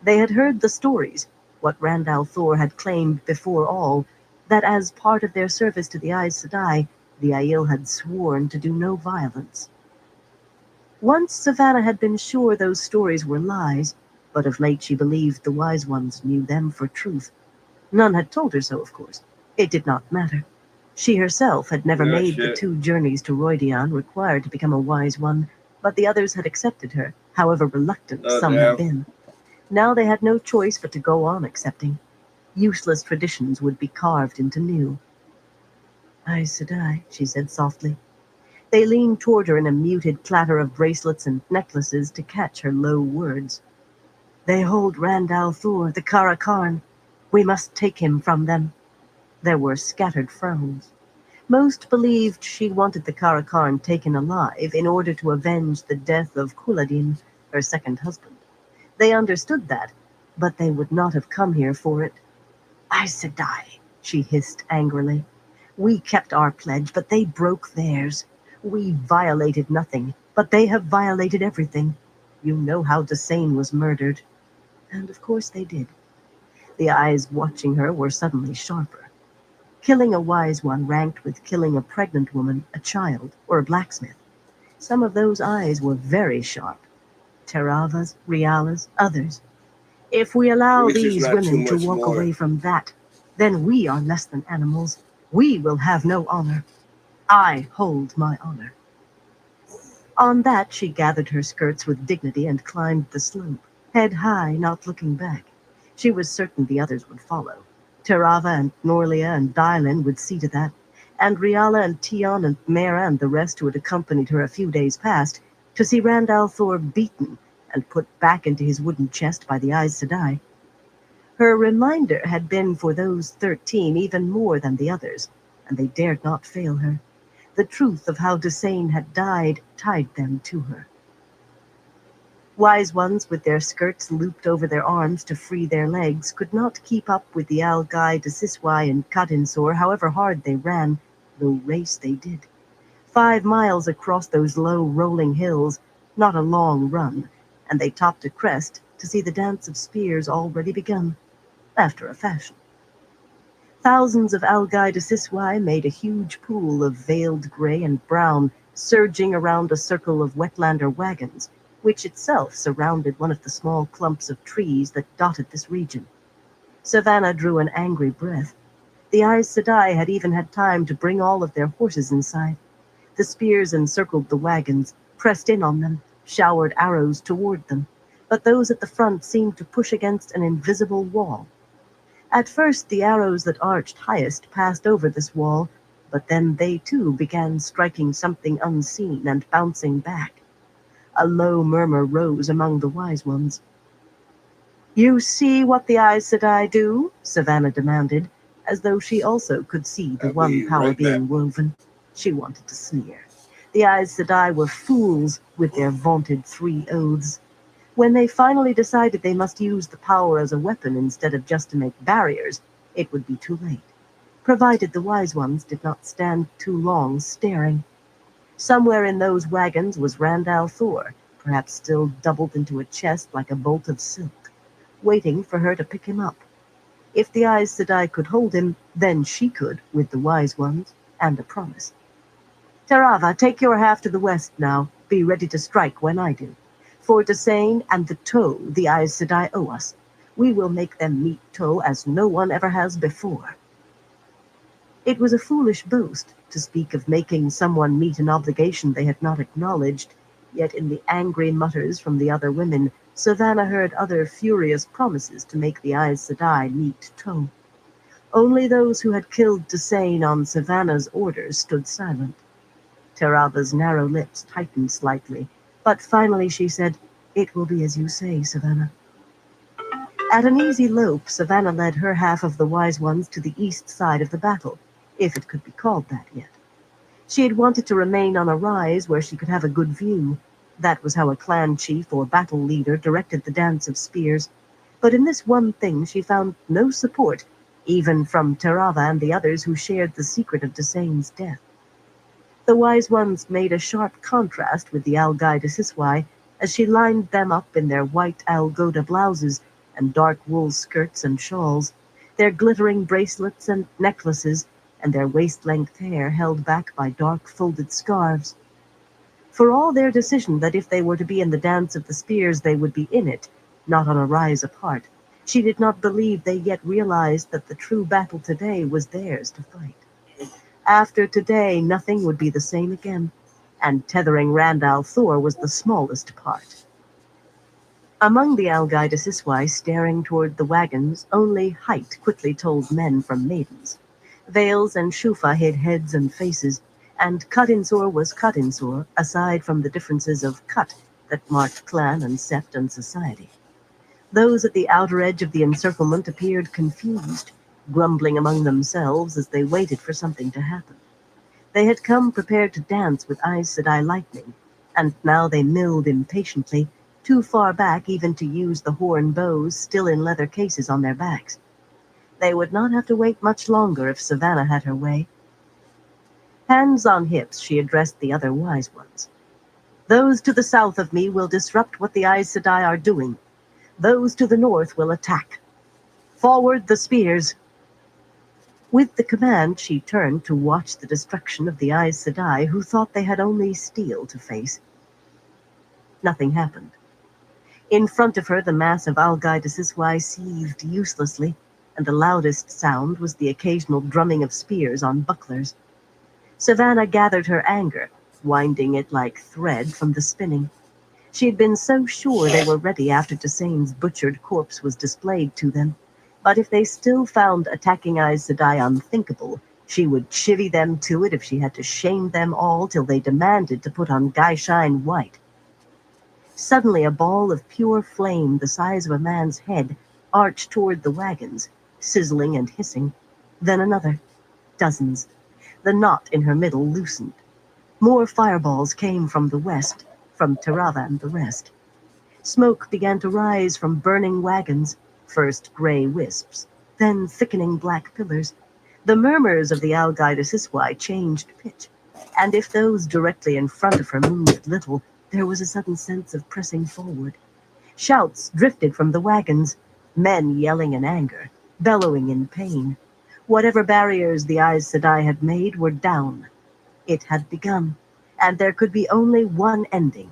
They had heard the stories, what Randall Thor had claimed before all, that as part of their service to the Aes Sedai, the Aiel had sworn to do no violence. Once Savannah had been sure those stories were lies, but of late she believed the wise ones knew them for truth. None had told her so, of course. It did not matter. She herself had never made the 2 journeys to Roidian required to become a wise one, but the others had accepted her, however reluctant some had been. Now they had no choice but to go on accepting. Useless traditions would be carved into new. Aes Sedai, she said softly. They leaned toward her in a muted clatter of bracelets and necklaces to catch her low words. They hold Randall Thor, the Kara Karn. We must take him from them. There were scattered frowns. Most believed she wanted the Kara Karn taken alive in order to avenge the death of Kuladin, her second husband. They understood that, but they would not have come here for it. Aes Sedai, she hissed angrily. We kept our pledge, but they broke theirs. We violated nothing, but they have violated everything. You know how Desane was murdered. And of course they did. The eyes watching her were suddenly sharper. Killing a wise one ranked with killing a pregnant woman, a child, or a blacksmith. Some of those eyes were very sharp. Terava's, Riala's, others. If we allow these women to walk away from that, then we are less than animals. We will have no honor. I hold my honor. On that, she gathered her skirts with dignity and climbed the slope, head high, not looking back. She was certain the others would follow. Terava and Norlia and Dylan would see to that, and Riala and Tion and Mera and the rest who had accompanied her a few days past to see Randall Thor beaten and put back into his wooden chest by the Aes Sedai. Her reminder had been for those 13 even more than the others, and they dared not fail her. The truth of how Desane had died tied them to her. Wise ones with their skirts looped over their arms to free their legs could not keep up with the Algai, Desiswai, and Cadansor however hard they ran, though race they did. 5 miles across those low rolling hills, not a long run, and they topped a crest to see the dance of spears already begun, after a fashion. Thousands of Algai Desiswai made a huge pool of veiled gray and brown, surging around a circle of Wetlander wagons, which itself surrounded one of the small clumps of trees that dotted this region. Savannah drew an angry breath. The Aes Sedai had even had time to bring all of their horses inside. The spears encircled the wagons, pressed in on them, showered arrows toward them, but those at the front seemed to push against an invisible wall. At first, the arrows that arched highest passed over this wall, but then they too began striking something unseen and bouncing back. A low murmur rose among the wise ones. "You see what the Aes Sedai do?" Savannah demanded, as though she also could see the one power being woven. She wanted to sneer. The Aes Sedai were fools with their vaunted 3 oaths. When they finally decided they must use the power as a weapon instead of just to make barriers, it would be too late, provided the wise ones did not stand too long staring. Somewhere in those wagons was Randall Thor, perhaps still doubled into a chest like a bolt of silk, waiting for her to pick him up. If the Aes Sedai could hold him, then she could, with the wise ones, and a promise. "Terava, take your half to the west now. Be ready to strike when I do. For Dessain and the Toe the Aes Sedai owe us. We will make them meet Toe as no one ever has before." It was a foolish boast to speak of making someone meet an obligation they had not acknowledged, yet in the angry mutters from the other women, Savannah heard other furious promises to make the Aes Sedai meet Toe. Only those who had killed Dessain on Savannah's orders stood silent. Terava's narrow lips tightened slightly, but finally she said, "It will be as you say, Savannah." At an easy lope, Savannah led her half of the wise ones to the east side of the battle, if it could be called that yet. She had wanted to remain on a rise where she could have a good view. That was how a clan chief or battle leader directed the dance of spears. But in this one thing she found no support, even from Terava and the others who shared the secret of Dessain's death. The wise ones made a sharp contrast with the Algai Siswai as she lined them up in their white algoda blouses and dark wool skirts and shawls, their glittering bracelets and necklaces, and their waist-length hair held back by dark folded scarves. For all their decision that if they were to be in the dance of the spears they would be in it, not on a rise apart, she did not believe they yet realized that the true battle today was theirs to fight. After today, nothing would be the same again, and tethering Randall Thor was the smallest part. Among the Algai Siswai staring toward the wagons, only height quickly told men from maidens. Veils and shufa hid heads and faces, and Cut-in-Sor was Cut-in-Sor, aside from the differences of cut that marked clan and sept and society. Those at the outer edge of the encirclement appeared confused, grumbling among themselves as they waited for something to happen. They had come prepared to dance with Aes Sedai lightning, and now they milled impatiently, too far back even to use the horn bows still in leather cases on their backs. They would not have to wait much longer if Savannah had her way. Hands on hips, she addressed the other wise ones. "Those to the south of me will disrupt what the Aes Sedai are doing. Those to the north will attack. Forward the spears!" With the command, she turned to watch the destruction of the Aes Sedai, who thought they had only steel to face. Nothing happened. In front of her, the mass of Algai Siswai seethed uselessly, and the loudest sound was the occasional drumming of spears on bucklers. Savannah gathered her anger, winding it like thread from the spinning. She had been so sure they were ready after Dessain's butchered corpse was displayed to them. But if they still found attacking Aes Sedai unthinkable, she would chivvy them to it if she had to shame them all till they demanded to put on Gaishine white. Suddenly a ball of pure flame the size of a man's head arched toward the wagons, sizzling and hissing. Then another. Dozens. The knot in her middle loosened. More fireballs came from the west, from Terava and the rest. Smoke began to rise from burning wagons, first gray wisps, then thickening black pillars. The murmurs of the Algai Siswai changed pitch, and if those directly in front of her moved little, there was a sudden sense of pressing forward. Shouts drifted from the wagons, men yelling in anger, bellowing in pain. Whatever barriers the Aes Sedai had made were down. It had begun, and there could be only one ending.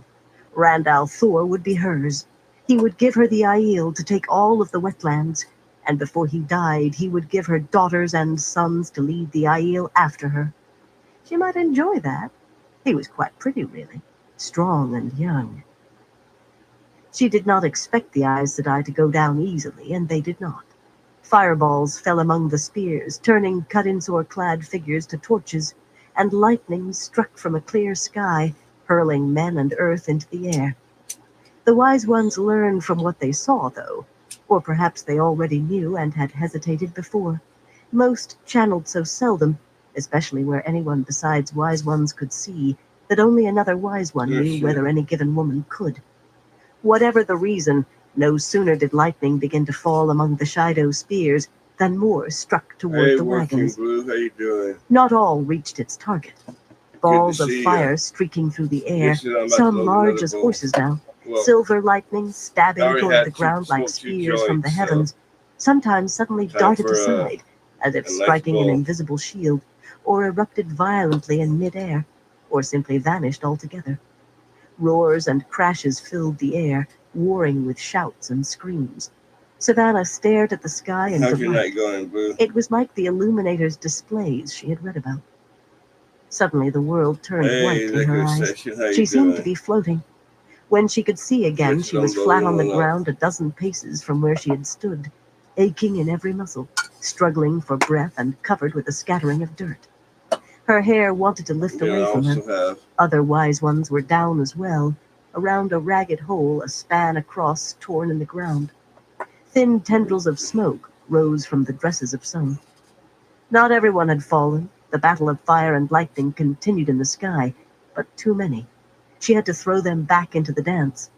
Randall Thor would be hers. He would give her the Aiel to take all of the wetlands, and before he died, he would give her daughters and sons to lead the Aiel after her. She might enjoy that. He was quite pretty, really, strong and young. She did not expect the Aes Sedai to go down easily, and they did not. Fireballs fell among the spears, turning cut-in-sword-clad figures to torches, and lightning struck from a clear sky, hurling men and earth into the air. The wise ones learned from what they saw, though, or perhaps they already knew and had hesitated before. Most channeled so seldom, especially where anyone besides wise ones could see, that only another wise one knew whether any given woman could. Whatever the reason, no sooner did lightning begin to fall among the Shido spears than more struck toward the wagons. Blue. How you doing? Not all reached its target. Balls of see fire ya. streaking through the air, Yes, I'm about to some load large another as boat. horses now, Well, silver lightning stabbing I already toward had the ground like smoked two spears from the joints, so heavens, sometimes suddenly time darted for, aside, as if a nice striking an bowl. invisible shield, or erupted violently in midair, or simply vanished altogether. Roars and crashes filled the air, warring with shouts and screams. Savannah stared at the sky in How's your delight. night going, Blue? It was like the Illuminator's displays she had read about. Suddenly the world turned white Hey, in her Liquor eyes. Session, how She you seemed to doing? be floating. When she could see again, Yes, she was I'm flat on the loading on up. ground a dozen paces from where she had stood, aching in every muscle, struggling for breath and covered with a scattering of dirt. Her hair wanted to lift Yeah, I away from her. also have. Other wise ones were down as well, around a ragged hole a span across torn in the ground. Thin tendrils of smoke rose from the dresses of some. Not everyone had fallen. The battle of fire and lightning continued in the sky, but too many. She had to throw them back into the dance.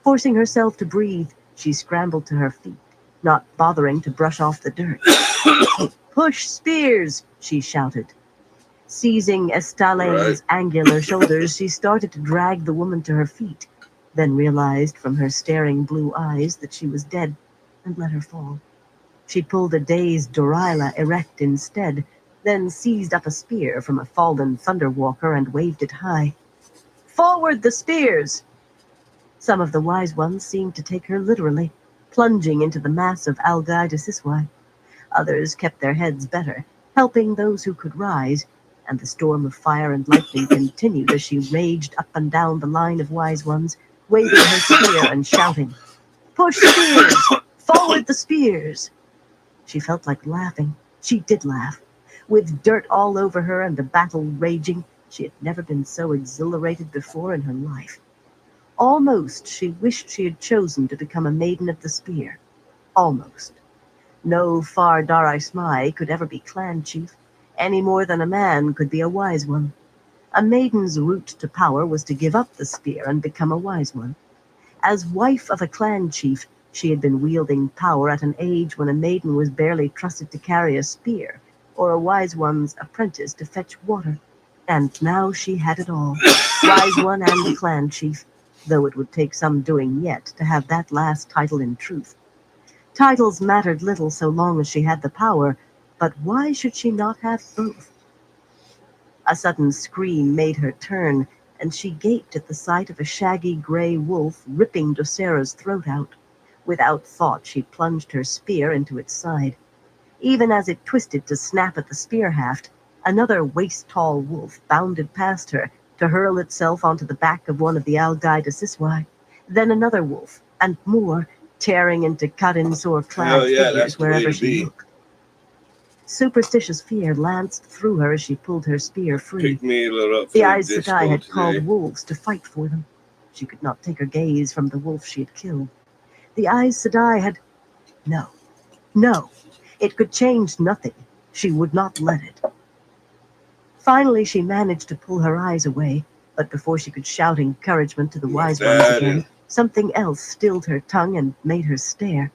Forcing herself to breathe, she scrambled to her feet, not bothering to brush off the dirt. "Push spears!" she shouted. Seizing Estalane's angular shoulders, she started to drag the woman to her feet, then realized from her staring blue eyes that she was dead, and let her fall. She pulled a dazed Dorila erect instead, then seized up a spear from a fallen thunderwalker and waved it high. "Forward the spears!" Some of the wise ones seemed to take her literally, plunging into the mass of Algai de Siswai. Others kept their heads better, helping those who could rise, and the storm of fire and lightning continued as she raged up and down the line of wise ones, waving her spear and shouting, "Push spears! Forward the spears!" She felt like laughing. She did laugh. With dirt all over her and the battle raging, she had never been so exhilarated before in her life. Almost she wished she had chosen to become a maiden of the spear. Almost. No Far Darai Smai could ever be clan chief, any more than a man could be a wise one. A maiden's route to power was to give up the spear and become a wise one. As wife of a clan chief, she had been wielding power at an age when a maiden was barely trusted to carry a spear, or a wise one's apprentice to fetch water. And now she had it all, wise one and clan chief, though it would take some doing yet to have that last title in truth. Titles mattered little so long as she had the power, but why should she not have both? A sudden scream made her turn, and she gaped at the sight of a shaggy gray wolf ripping Docera's throat out. Without thought, she plunged her spear into its side. Even as it twisted to snap at the spear haft, another waist-tall wolf bounded past her to hurl itself onto the back of one of the Algai de Siswai. Then another wolf, and more, tearing into cut-in-sword-clad figures wherever she looked. Superstitious fear lanced through her as she pulled her spear free. Pick me a little up The for Aes Sedai had today. called wolves to fight for them. She could not take her gaze from the wolf she had killed. The Aes Sedai had... No. No. It could change nothing. She would not let it. Finally, she managed to pull her eyes away, but before she could shout encouragement to the wise ones again, something else stilled her tongue and made her stare.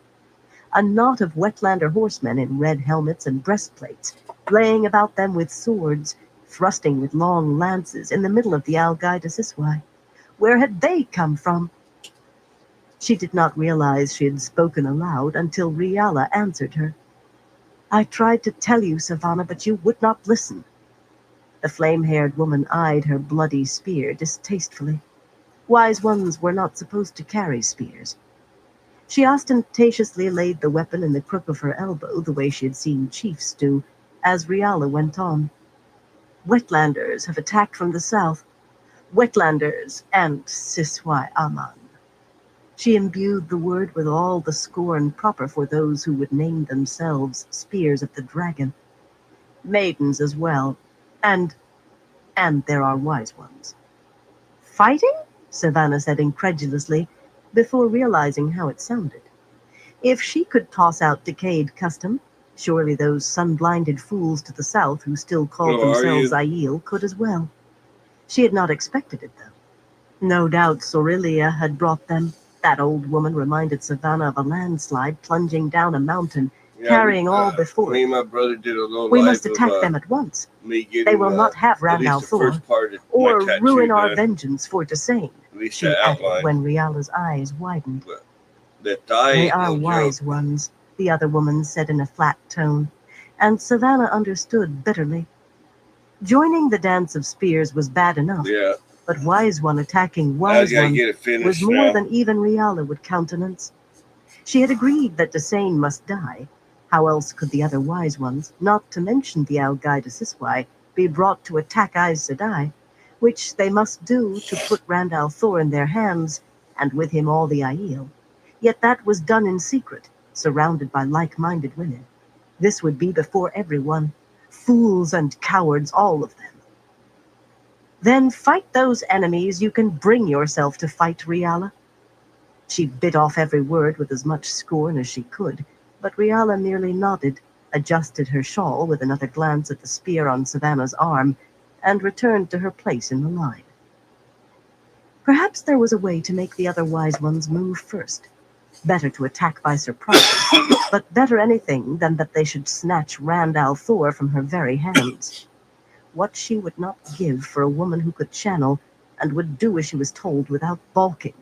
A knot of wetlander horsemen in red helmets and breastplates, laying about them with swords, thrusting with long lances in the middle of the Algai de Siswai. Where had they come from? She did not realize she had spoken aloud until Riala answered her. "I tried to tell you, Savannah, but you would not listen." The flame-haired woman eyed her bloody spear distastefully. Wise ones were not supposed to carry spears. She ostentatiously laid the weapon in the crook of her elbow, the way she had seen chiefs do, as Riala went on. Wetlanders have attacked from the south. Wetlanders and Siswai Aman. She imbued the word with all the scorn proper for those who would name themselves Spears of the Dragon. Maidens as well. And there are wise ones. Fighting? Savannah said incredulously, before realizing how it sounded. If she could toss out decayed custom, surely those sun-blinded fools to the south who still called themselves Aiel could as well. She had not expected it, though. No doubt Sorelia had brought them. That old woman reminded Savannah of a landslide plunging down a mountain, carrying all before Me it. and my brother did a little We live must attack of, them at once. me getting, They will not have at least Randall the Thor, first part of or my tattoo ruin our done, vengeance for Desane, at least she that added outline. when Riala's eyes widened. But the thigh They ain't are no wise joke. ones, the other woman said in a flat tone, and Savannah understood bitterly. Joining the dance of spears was bad enough, Yeah, but wise one attacking I wise gotta one get it was finished more now. than even Riala would countenance. She had agreed that Desane must die. How else could the other wise ones, not to mention the Algaida Siswai, be brought to attack Aes Sedai, which they must do to put Randall Thor in their hands, and with him all the Aiel. Yet that was done in secret, surrounded by like-minded women. This would be before everyone. Fools and cowards, all of them. Then fight those enemies you can bring yourself to fight, Riala. She bit off every word with as much scorn as she could, but Riala merely nodded, adjusted her shawl with another glance at the spear on Savannah's arm, and returned to her place in the line. Perhaps there was a way to make the other wise ones move first. Better to attack by surprise, but better anything than that they should snatch Randall Thor from her very hands. What she would not give for a woman who could channel and would do as she was told without balking.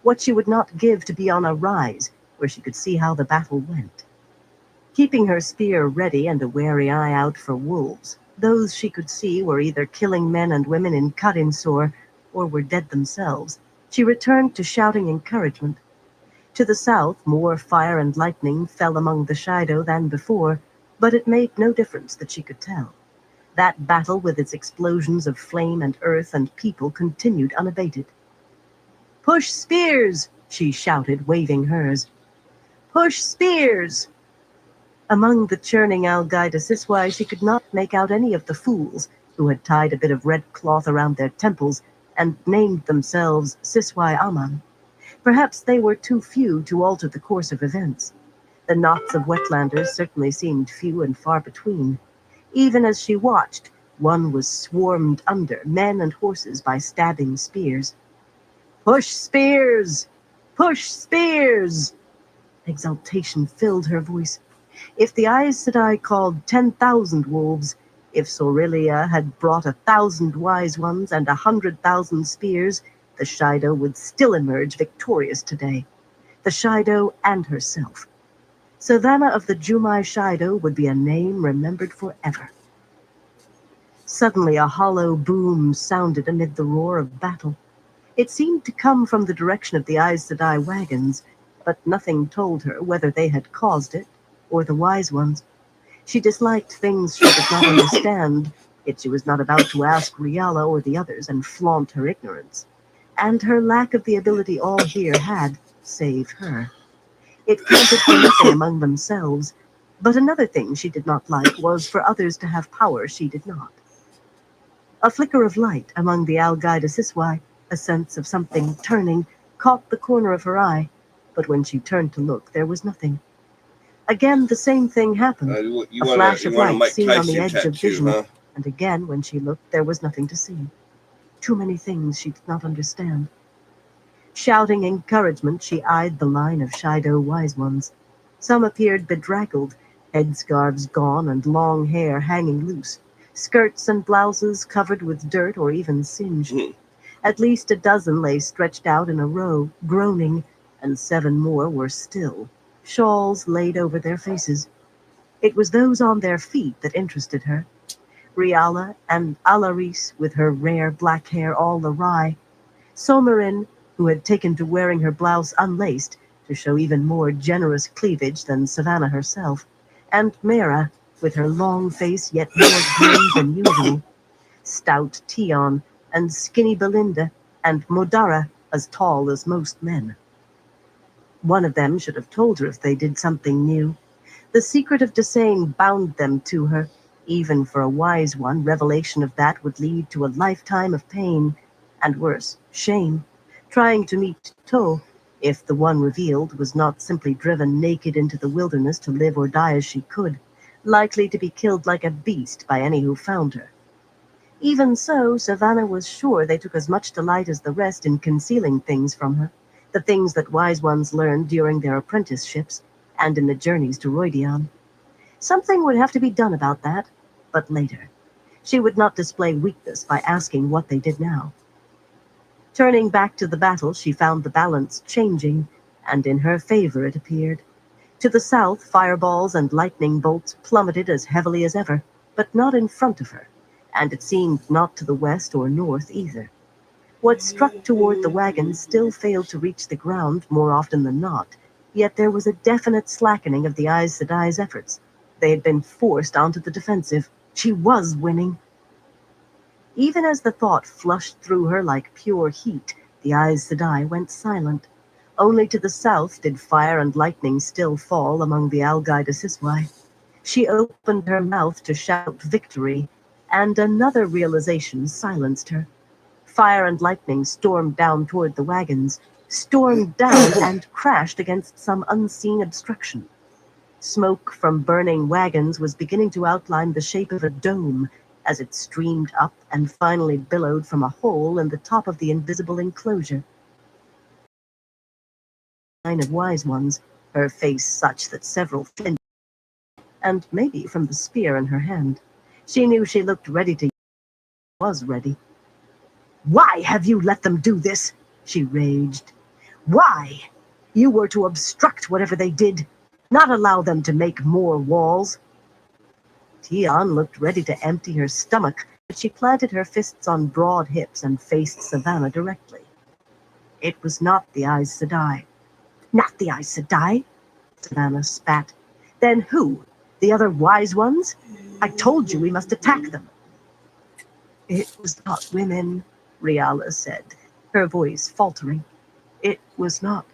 What she would not give to be on a rise where she could see how the battle went. Keeping her spear ready and a wary eye out for wolves, those she could see were either killing men and women in Kadinsor or were dead themselves, she returned to shouting encouragement. To the south, more fire and lightning fell among the shadow than before, but it made no difference that she could tell. That battle with its explosions of flame and earth and people continued unabated. "Push spears!" she shouted, waving hers. "Push spears!" Among the churning Algaida Siswai, she could not make out any of the fools who had tied a bit of red cloth around their temples and named themselves Siswai Aman. Perhaps they were too few to alter the course of events. The knots of wetlanders certainly seemed few and far between. Even as she watched, one was swarmed under, men and horses, by stabbing spears. "Push spears! Push spears!" Exultation filled her voice. If the Aes Sedai called 10,000 wolves, if Sorelia had brought 1,000 wise ones and 100,000 spears, the Shido would still emerge victorious today. The Shido and herself. Savannah of the Jumai Shido would be a name remembered forever. Suddenly a hollow boom sounded amid the roar of battle. It seemed to come from the direction of the Aes Sedai wagons, but nothing told her whether they had caused it or the wise ones. She disliked things she did not understand, yet she was not about to ask Riala or the others and flaunt her ignorance. And her lack of the ability all here had saved her. It counted for nothing among themselves, but another thing she did not like was for others to have power she did not. A flicker of light among the Algaida Siswai, a sense of something turning, caught the corner of her eye, but when she turned to look, there was nothing. Again, the same thing happened. A flash of light seen on the edge of vision, and again, when she looked, there was nothing to see. Too many things she did not understand. Shouting encouragement, she eyed the line of Shido wise ones. Some appeared bedraggled, headscarves gone and long hair hanging loose, skirts and blouses covered with dirt or even singed. At least a dozen lay stretched out in a row, groaning, and 7 more were still, shawls laid over their faces. It was those on their feet that interested her. Riala and Alaris, with her rare black hair all awry. Somarin, who had taken to wearing her blouse unlaced, to show even more generous cleavage than Savannah herself, and Mera, with her long face yet more grim than usual, stout Tion, and skinny Belinda, and Modara, as tall as most men. One of them should have told her if they did something new. The secret of Desane bound them to her. Even for a wise one, revelation of that would lead to a lifetime of pain, and worse, shame. Trying to meet To, if the one revealed was not simply driven naked into the wilderness to live or die as she could, likely to be killed like a beast by any who found her. Even so, Savannah was sure they took as much delight as the rest in concealing things from her, the things that wise ones learned during their apprenticeships and in the journeys to Roidion. Something would have to be done about that, but later. She would not display weakness by asking what they did now. Turning back to the battle, she found the balance changing, and in her favor it appeared. To the south, fireballs and lightning bolts plummeted as heavily as ever, but not in front of her, and it seemed not to the west or north either. What struck toward the wagons still failed to reach the ground more often than not, yet there was a definite slackening of the Aes Sedai's efforts. They had been forced onto the defensive. She was winning. Even as the thought flushed through her like pure heat, the Aes Sedai went silent. Only to the south did fire and lightning still fall among the Algai de Siswai. She opened her mouth to shout victory, and another realization silenced her. Fire and lightning stormed down toward the wagons, stormed down and crashed against some unseen obstruction. Smoke from burning wagons was beginning to outline the shape of a dome as it streamed up and finally billowed from a hole in the top of the invisible enclosure. Line of wise ones, her face such that several flinched, and maybe from the spear in her hand. She knew she looked ready to was ready. "Why have you let them do this?" she raged. "Why? You were to obstruct whatever they did, not allow them to make more walls." Tion looked ready to empty her stomach, but she planted her fists on broad hips and faced Savannah directly. It was not the Aes Sedai. "Not the Aes Sedai?" Savannah spat. "Then who? The other wise ones? I told you we must attack them." "It was not women," Riala said, her voice faltering. "It was not."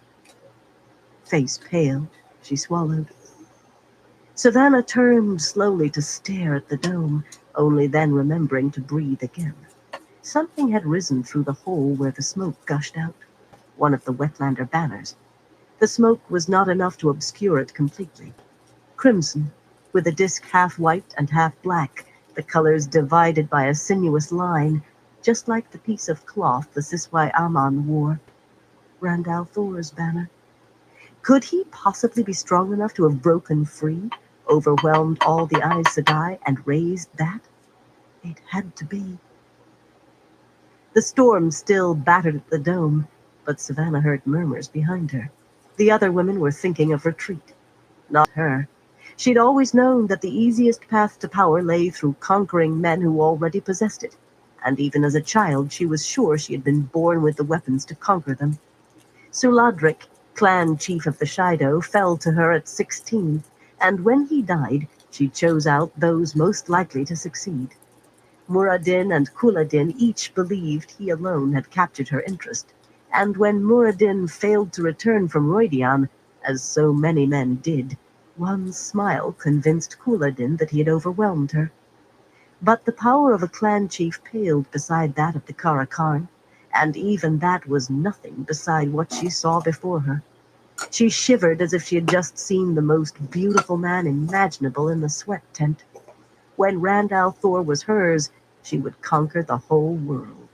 Face pale, she swallowed. Savannah turned slowly to stare at the dome, only then remembering to breathe again. Something had risen through the hole where the smoke gushed out. One of the Wetlander banners. The smoke was not enough to obscure it completely. Crimson, with a disk half white and half black, the colors divided by a sinuous line, just like the piece of cloth the Siswai Aman wore. Randall Thor's banner. Could he possibly be strong enough to have broken free, overwhelmed all the Aes Sedai, and raised that? It had to be. The storm still battered at the dome, but Savannah heard murmurs behind her. The other women were thinking of retreat. Not her. She'd always known that the easiest path to power lay through conquering men who already possessed it, and even as a child she was sure she had been born with the weapons to conquer them. Suladrik, clan chief of the Shido, fell to her at 16, and when he died, she chose out those most likely to succeed. Muradin and Kuladin each believed he alone had captured her interest, and when Muradin failed to return from Roidion, as so many men did, one smile convinced Kuladin that he had overwhelmed her. But the power of a clan chief paled beside that of the Karakarn, and even that was nothing beside what she saw before her. She shivered as if she had just seen the most beautiful man imaginable in the sweat tent. When Randall Thor was hers, she would conquer the whole world.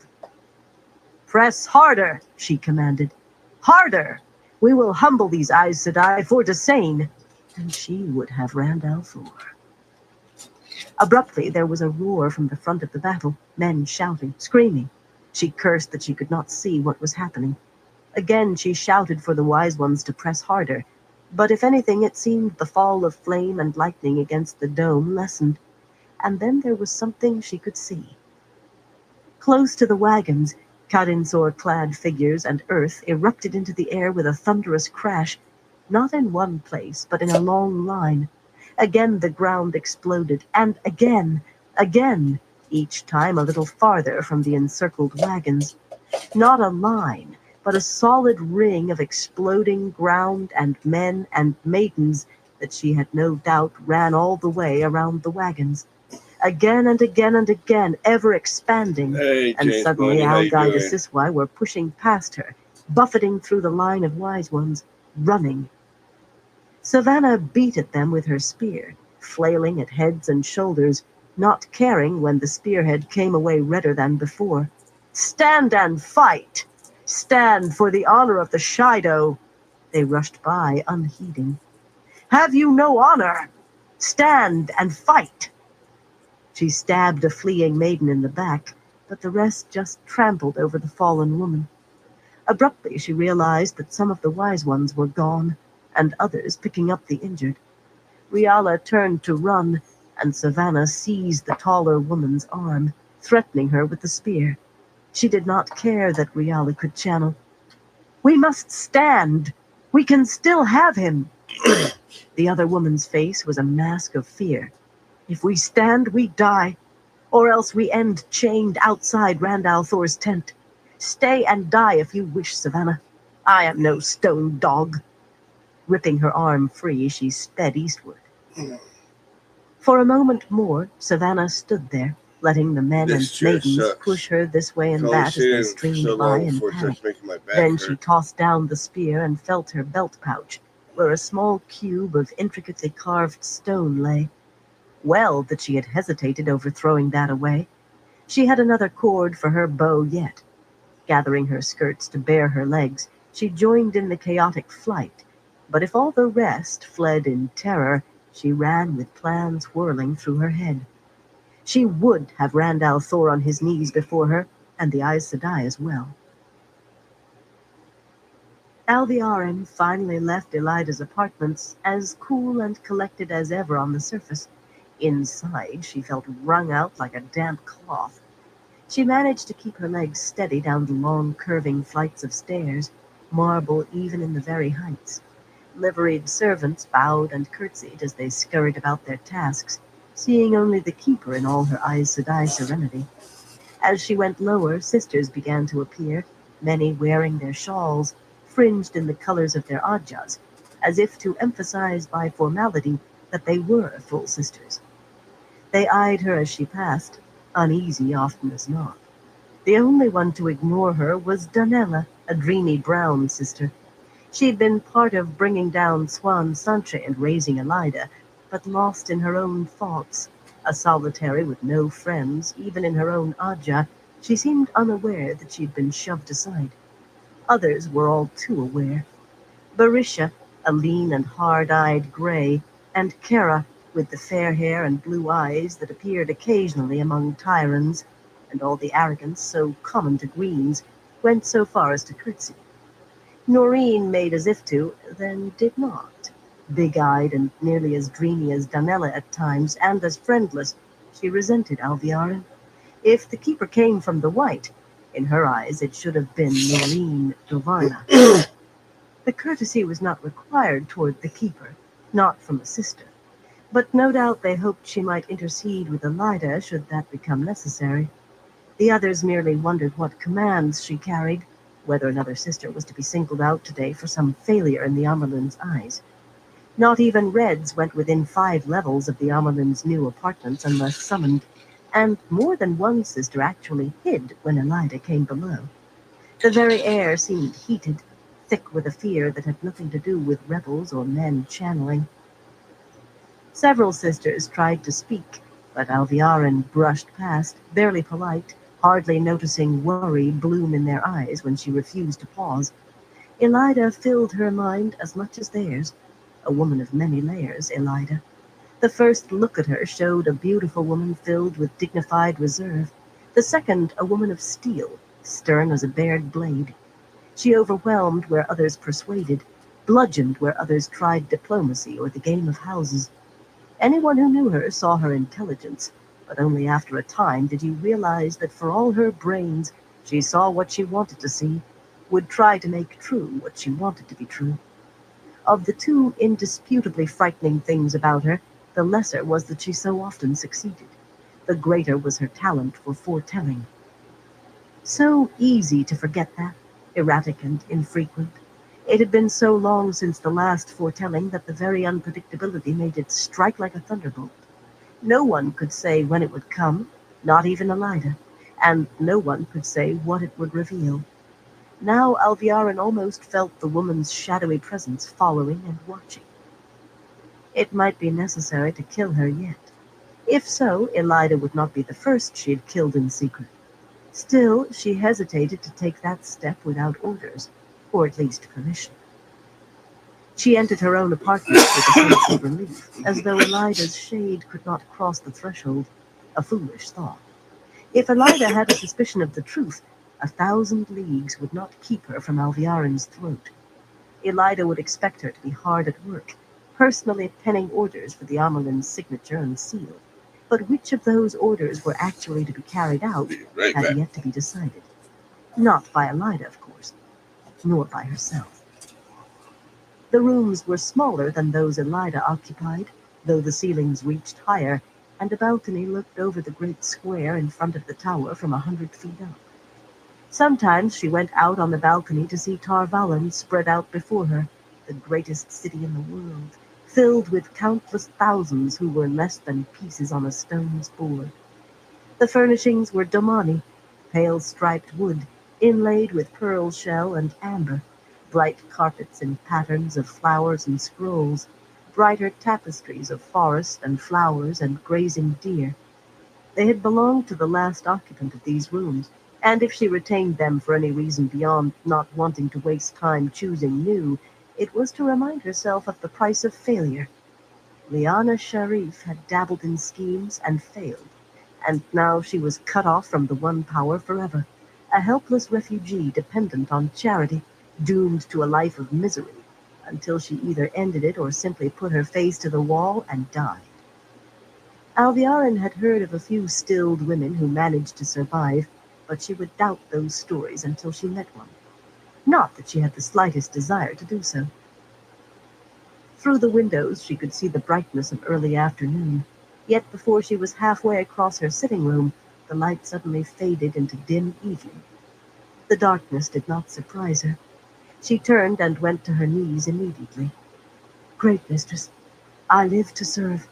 "Press harder," she commanded. "Harder! We will humble these Aes Sedai for Desane." And she would have Randall Thor. Abruptly, there was a roar from the front of the battle, men shouting, screaming. She cursed that she could not see what was happening. Again, she shouted for the wise ones to press harder, but if anything, it seemed the fall of flame and lightning against the dome lessened. And then there was something she could see. Close to the wagons, Kadinsor-clad figures and earth erupted into the air with a thunderous crash, not in one place, but in a long line. Again the ground exploded, and again, each time a little farther from the encircled wagons. Not a line, but a solid ring of exploding ground and men and maidens that she had no doubt ran all the way around the wagons. Again and again and again, ever expanding, Hey, and James suddenly Boney, how you Algai de doing? Siswai were pushing past her, buffeting through the line of wise ones, running. Savannah beat at them with her spear, flailing at heads and shoulders, not caring when the spearhead came away redder than before. Stand and fight! Stand for the honor of the Shido! They rushed by, unheeding. Have you no honor? Stand and fight! She stabbed a fleeing maiden in the back, but the rest just trampled over the fallen woman. Abruptly she realized that some of the wise ones were gone, and others picking up the injured. Riala turned to run, and Savannah seized the taller woman's arm, threatening her with the spear. She did not care that Riala could channel. We must stand! We can still have him! The other woman's face was a mask of fear. If we stand, we die, or else we end chained outside Randall Thor's tent. Stay and die if you wish, Savannah. I am no stone dog. Ripping her arm free, she sped eastward. For a moment more, Savannah stood there, letting the men and This chair maidens sucks. push her this way and It's only that as they sitting for streamed so by long in before it panic. starts making my back Then she hurt. tossed down the spear and felt her belt pouch, where a small cube of intricately carved stone lay. Well that she had hesitated over throwing that away. She had another cord for her bow yet. Gathering her skirts to bare her legs, she joined in the chaotic flight. But if all the rest fled in terror, she ran with plans whirling through her head. She would have Randall Thor on his knees before her, and the Aes Sedai as well. Alviarin finally left Elida's apartments, as cool and collected as ever on the surface. Inside, she felt wrung out like a damp cloth. She managed to keep her legs steady down the long, curving flights of stairs, marble even in the very heights. Liveried servants bowed and curtsied as they scurried about their tasks, seeing only the keeper in all her Aes Sedai serenity. As she went lower, sisters began to appear, many wearing their shawls, fringed in the colors of their adjas, as if to emphasize by formality that they were full sisters. They eyed her as she passed, uneasy often as not. The only one to ignore her was Donella, a dreamy brown sister. She'd been part of bringing down Swan Sanche and raising Elida, but lost in her own thoughts. A solitary with no friends, even in her own Aja, she seemed unaware that she'd been shoved aside. Others were all too aware. Barisha, a lean and hard-eyed gray, and Kara, with the fair hair and blue eyes that appeared occasionally among Tyrans, and all the arrogance so common to Greens, went so far as to curtsy. Noreen made as if to, then did not. Big-eyed and nearly as dreamy as Donella at times, and as friendless, she resented Alviarin. If the keeper came from the white, in her eyes it should have been Noreen Dovarna. The courtesy was not required toward the keeper, not from a sister. But no doubt they hoped she might intercede with Elida should that become necessary. The others merely wondered what commands she carried, whether another sister was to be singled out today for some failure in the Amerlin's eyes. Not even Reds went within 5 levels of the Amerlin's new apartments unless summoned, and more than one sister actually hid when Elida came below. The very air seemed heated, thick with a fear that had nothing to do with rebels or men channeling. Several sisters tried to speak, but Alviarin brushed past, barely polite, hardly noticing worry bloom in their eyes when she refused to pause. Elida filled her mind as much as theirs. A woman of many layers, Elida. The first look at her showed a beautiful woman filled with dignified reserve. The second, a woman of steel, stern as a bared blade. She overwhelmed where others persuaded, bludgeoned where others tried diplomacy or the game of houses. Anyone who knew her saw her intelligence, but only after a time did you realize that for all her brains, she saw what she wanted to see, would try to make true what she wanted to be true. Of the two indisputably frightening things about her, the lesser was that she so often succeeded. The greater was her talent for foretelling. So easy to forget that, erratic and infrequent. It had been so long since the last foretelling that the very unpredictability made it strike like a thunderbolt. No one could say when it would come, not even Elida, and no one could say what it would reveal. Now Alviarin almost felt the woman's shadowy presence following and watching. It might be necessary to kill her yet. If so, Elida would not be the first she had killed in secret. Still, she hesitated to take that step without orders, or at least permission. She entered her own apartment with a sense of relief, as though Elida's shade could not cross the threshold. A foolish thought. If Elida had a suspicion of the truth, 1,000 leagues would not keep her from Alviarin's throat. Elida would expect her to be hard at work, personally penning orders for the Amelin's signature and seal. But which of those orders were actually to be carried out Right had back. yet to be decided. Not by Elida, of course, nor by herself. The rooms were smaller than those Elida occupied, though the ceilings reached higher, and a balcony looked over the great square in front of the tower from 100 feet up. Sometimes she went out on the balcony to see Tar Valon spread out before her, the greatest city in the world, filled with countless thousands who were less than pieces on a stone's board. The furnishings were domani, pale striped wood, inlaid with pearl shell and amber, bright carpets in patterns of flowers and scrolls, brighter tapestries of forest and flowers and grazing deer. They had belonged to the last occupant of these rooms, and if she retained them for any reason beyond not wanting to waste time choosing new, it was to remind herself of the price of failure. Liana Sharif had dabbled in schemes and failed, and now she was cut off from the one power forever, a helpless refugee dependent on charity, doomed to a life of misery, until she either ended it or simply put her face to the wall and died. Alviarin had heard of a few stilled women who managed to survive, but she would doubt those stories until she met one. Not that she had the slightest desire to do so. Through the windows she could see the brightness of early afternoon, yet before she was halfway across her sitting room, the light suddenly faded into dim evening. The darkness did not surprise her. She turned and went to her knees immediately. "Great mistress, I live to serve."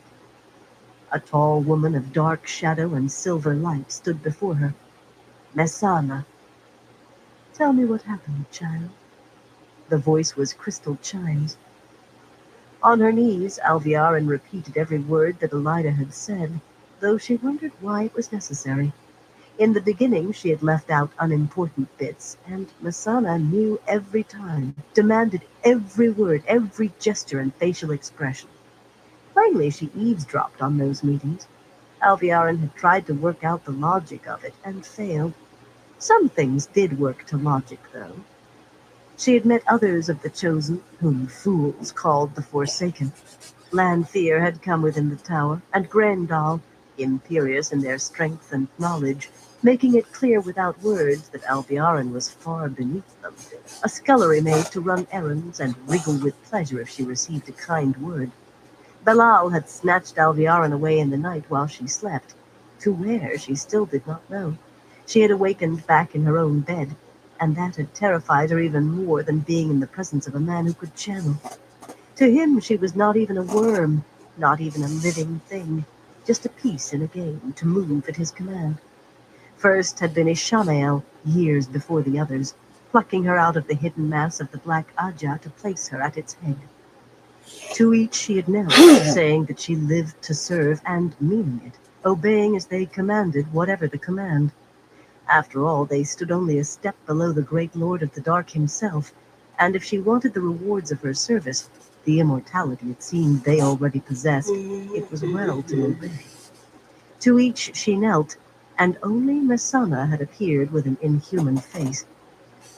A tall woman of dark shadow and silver light stood before her. "Messana." "Tell me what happened, child." The voice was crystal chimes. On her knees, Alviarin repeated every word that Elida had said, though she wondered why it was necessary. In the beginning, she had left out unimportant bits, and Messana knew every time, demanded every word, every gesture and facial expression. Plainly, she eavesdropped on those meetings. Alviarin had tried to work out the logic of it, and failed. Some things did work to logic, though. She had met others of the Chosen, whom fools called the Forsaken. Lanfear had come within the tower, and Grendal, imperious in their strength and knowledge, making it clear without words that Alviarin was far beneath them, a scullery maid to run errands and wriggle with pleasure if she received a kind word. Belal had snatched Alviarin away in the night while she slept. To where, she still did not know. She had awakened back in her own bed, and that had terrified her even more than being in the presence of a man who could channel. To him she was not even a worm, not even a living thing, just a piece in a game to move at his command. First had been Ishamael, years before the others, plucking her out of the hidden mass of the Black Aja to place her at its head. To each she had knelt, saying that she lived to serve and meaning it, obeying as they commanded whatever the command. After all, they stood only a step below the great Lord of the Dark himself, and if she wanted the rewards of her service, the immortality it seemed they already possessed, it was well to obey. To each she knelt, and only Messana had appeared with an inhuman face.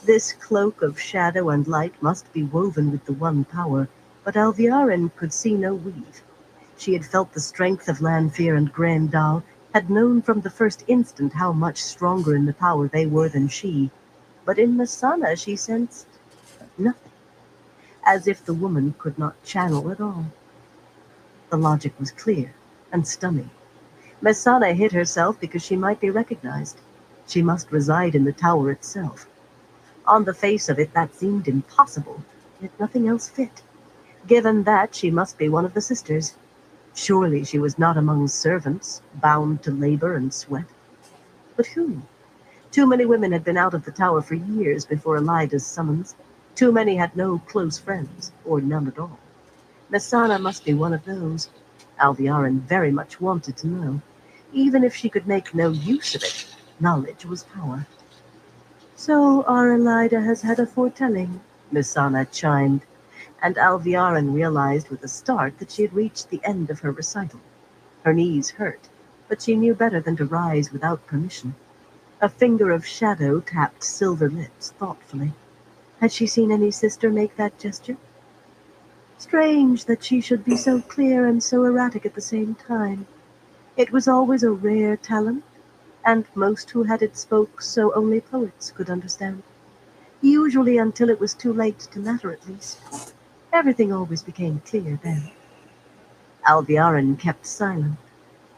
This cloak of shadow and light must be woven with the one power, but Alviarin could see no weave. She had felt the strength of Lanfear and Grandal, had known from the first instant how much stronger in the power they were than she, but in Messana she sensed nothing. as if the woman could not channel at all. The logic was clear and stunning. Messana hid herself because she might be recognized. She must reside in the tower itself. On the face of it, that seemed impossible, yet nothing else fit. Given that, she must be one of the sisters. Surely she was not among servants, bound to labor and sweat. But who? Too many women had been out of the tower for years before Elida's summons. Too many had no close friends, or none at all. Messana must be one of those. Alviarin very much wanted to know. Even if she could make no use of it, knowledge was power. So our Elida has had a foretelling, Messana chimed, and Alviarin realized with a start that she had reached the end of her recital. Her knees hurt, but she knew better than to rise without permission. A finger of shadow tapped silver lips thoughtfully. Had she seen any sister make that gesture? Strange that she should be so clear and so erratic at the same time. It was always a rare talent, and most who had it spoke so only poets could understand. Usually until it was too late to matter at least. Everything always became clear then. Alviarin kept silent.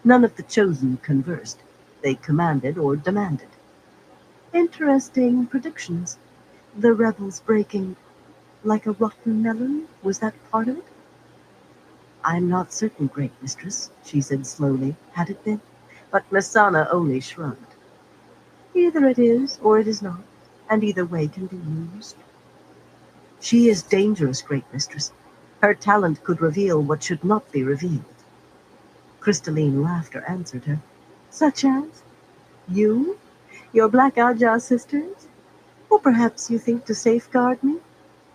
None of the chosen conversed. They commanded or demanded. Interesting predictions. The rebels breaking like a rotten melon, was that part of it? I'm not certain, great mistress, she said slowly, had it been. But Messana only shrugged. Either it is or it is not, and either way can be used. She is dangerous, great mistress. Her talent could reveal what should not be revealed. Crystalline laughter answered her. Such as? You? Your Black Aja sisters? Or perhaps you think to safeguard me?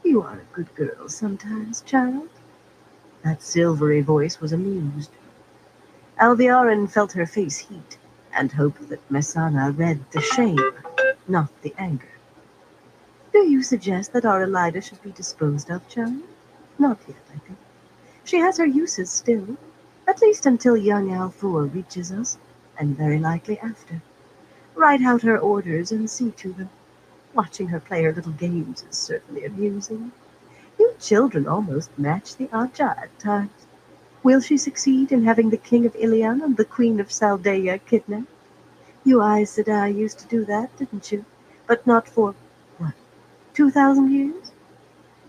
You are a good girl sometimes, child. That silvery voice was amused. Alviarin felt her face heat, and hoped that Messana read the shame, not the anger. Do you suggest that our Elida should be disposed of, child? Not yet, I think. She has her uses still, at least until young Althor reaches us, and very likely after. Write out her orders and see to them. Watching her play her little games is certainly amusing. You children almost match the Aja at times. Will she succeed in having the king of Ilion and the queen of Saldeia kidnapped? You Aes Sedai used to do that, didn't you? But not for, what, 2,000 years?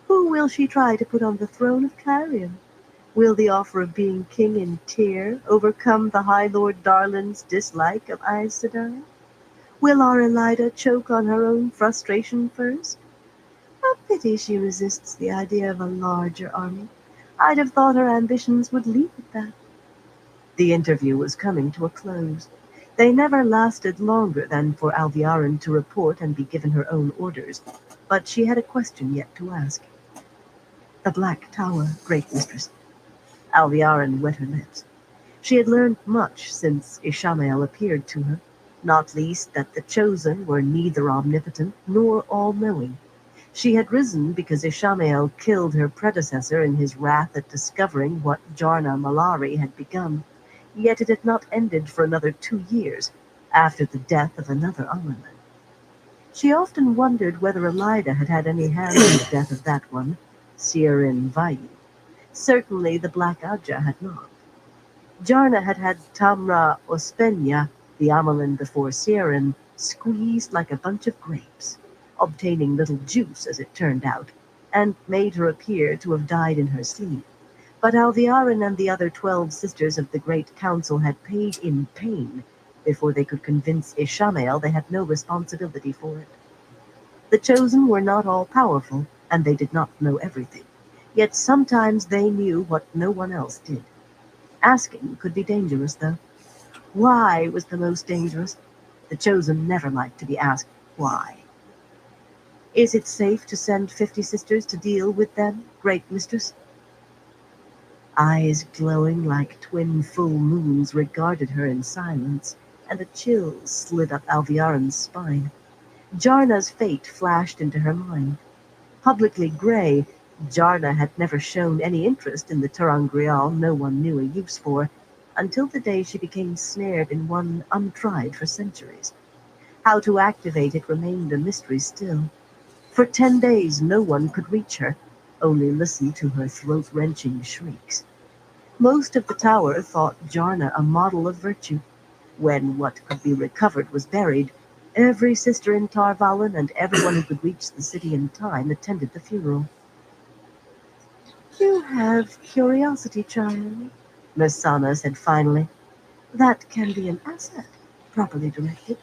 Who will she try to put on the throne of Clarion? Will the offer of being king in Tyr overcome the High Lord Darlin's dislike of Aes Sedai? Will our Elida choke on her own frustration first? A pity she resists the idea of a larger army. I'd have thought her ambitions would leap at that. The interview was coming to a close. They never lasted longer than for Alviarin to report and be given her own orders, but she had a question yet to ask. The Black Tower, great mistress. Alviarin wet her lips. She had learned much since Ishamael appeared to her, not least that the Chosen were neither omnipotent nor all-knowing. She had risen because Ishamael killed her predecessor in his wrath at discovering what Jarna Malari had begun, yet it had not ended for another 2 years, after the death of another Amalan. She often wondered whether Elida had had any hand in the death of that one, Sirin Vayu. Certainly the Black Aja had not. Jarna had had Tamra Ospenya, the Amalan before Sirin, squeezed like a bunch of grapes, obtaining little juice as it turned out, and made her appear to have died in her sleep. But Alviarin and the other 12 sisters of the Great Council had paid in pain before they could convince Ishamael they had no responsibility for it. The Chosen were not all powerful, and they did not know everything. Yet sometimes they knew what no one else did. Asking could be dangerous, though. Why was the most dangerous? The Chosen never liked to be asked why. Is it safe to send 50 sisters to deal with them, great mistress? Eyes glowing like twin full moons regarded her in silence, and a chill slid up Alviarin's spine. Jarna's fate flashed into her mind. Publicly gray, Jarna had never shown any interest in the ter'angreal no one knew a use for, until the day she became snared in one untried for centuries. How to activate it remained a mystery still. For 10 days no one could reach her, only listen to her throat-wrenching shrieks. Most of the tower thought Jarna a model of virtue. When what could be recovered was buried, every sister in Tarvalin and everyone who could reach the city in time attended the funeral. You have curiosity, child, Miss Sana said finally. That can be an asset, properly directed.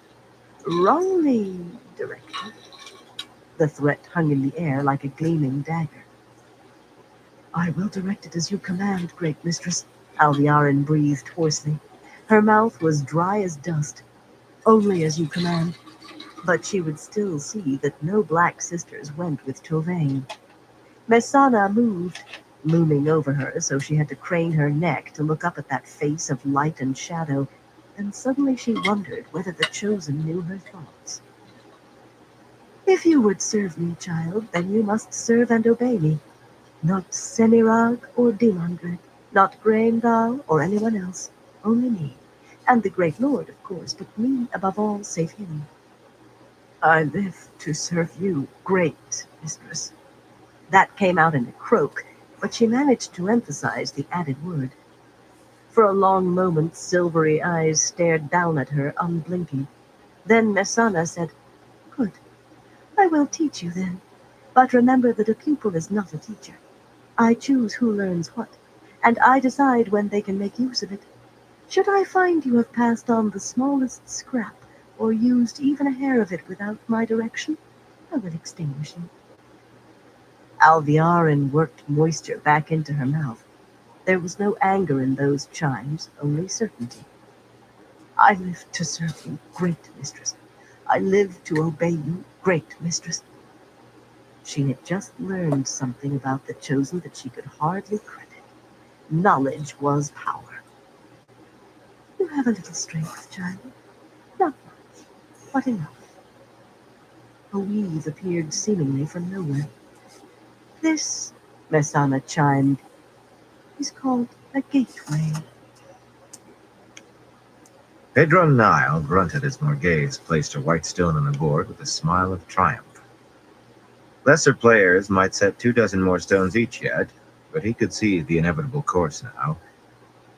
Wrongly directed. The threat hung in the air like a gleaming dagger. I will direct it as you command, great mistress, Alviarin breathed hoarsely. Her mouth was dry as dust. Only as you command. But she would still see that no black sisters went with Tovann. Messana moved, looming over her, so she had to crane her neck to look up at that face of light and shadow, and suddenly she wondered whether the Chosen knew her thoughts. If you would serve me, child, then you must serve and obey me. Not Semirag or Dimandred, not Graendal or anyone else, only me. And the Great Lord, of course, but me above all, save him. I live to serve you, great mistress. That came out in a croak, but she managed to emphasize the added word. For a long moment, silvery eyes stared down at her, unblinking. Then Messana said, Good. I will teach you then. But remember that a pupil is not a teacher. I choose who learns what, and I decide when they can make use of it. Should I find you have passed on the smallest scrap, or used even a hair of it without my direction, I will extinguish you. Alviarin worked moisture back into her mouth. There was no anger in those chimes, only certainty. I live to serve you, great mistress. I live to obey you, great mistress. She had just learned something about the Chosen that she could hardly credit. Knowledge was power. You have a little strength, child. Not much, but enough. A weave appeared seemingly from nowhere. This, Messana chimed, is called a gateway. Pedron Nile grunted as Morghese placed a white stone on the board with a smile of triumph. Lesser players might set 24 more stones each yet, but he could see the inevitable course now,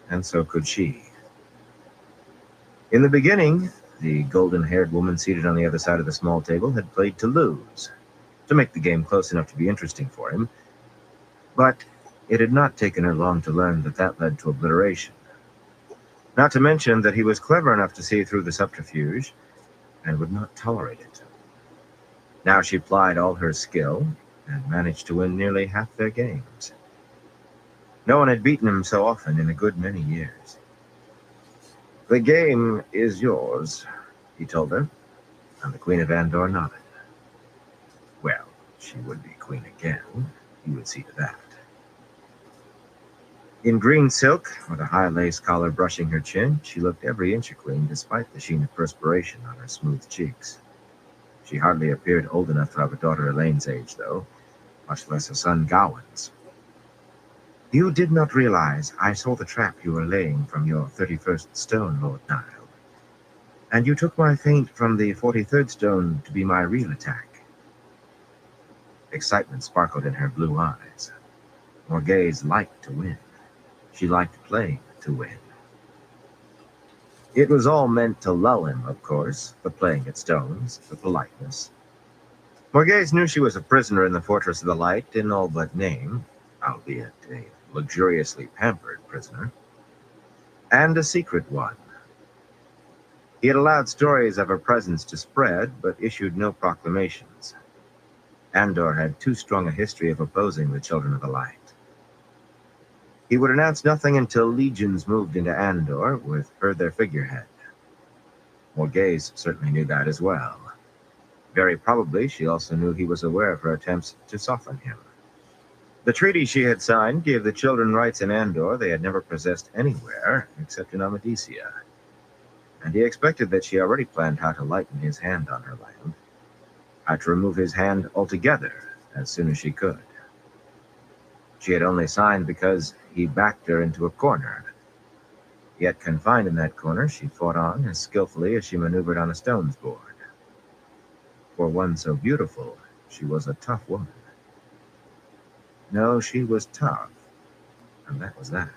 and so could she. In the beginning, the golden-haired woman seated on the other side of the small table had played to lose, to make the game close enough to be interesting for him, but it had not taken her long to learn that that led to obliteration. Not to mention that he was clever enough to see through the subterfuge and would not tolerate it. Now she applied all her skill and managed to win nearly half their games. No one had beaten him so often in a good many years. The game is yours, he told her, and the Queen of Andor nodded. Well, she would be queen again. He would see to that. In green silk, with a high lace collar brushing her chin, she looked every inch a queen despite the sheen of perspiration on her smooth cheeks. She hardly appeared old enough to have a daughter Elaine's age, though, much less a son Gawain's. You did not realize I saw the trap you were laying from your 31st stone, Lord Nile, and you took my feint from the 43rd stone to be my real attack. Excitement sparkled in her blue eyes. Morghese liked to win. She liked playing to win. It was all meant to lull him, of course, the playing at stones, the politeness. Morghese knew she was a prisoner in the Fortress of the Light in all but name, albeit a luxuriously pampered prisoner, and a secret one. He had allowed stories of her presence to spread, but issued no proclamations. Andor had too strong a history of opposing the Children of the Light. He would announce nothing until legions moved into Andor, with her their figurehead. Morghese certainly knew that as well. Very probably she also knew he was aware of her attempts to soften him. The treaty she had signed gave the children rights in Andor they had never possessed anywhere except in Amadisia, and he expected that she already planned how to lighten his hand on her land, how to remove his hand altogether as soon as she could. She had only signed because he backed her into a corner. Yet confined in that corner, she fought on as skillfully as she maneuvered on a stone's board. For one so beautiful, she was a tough woman. No, she was tough, and that was that.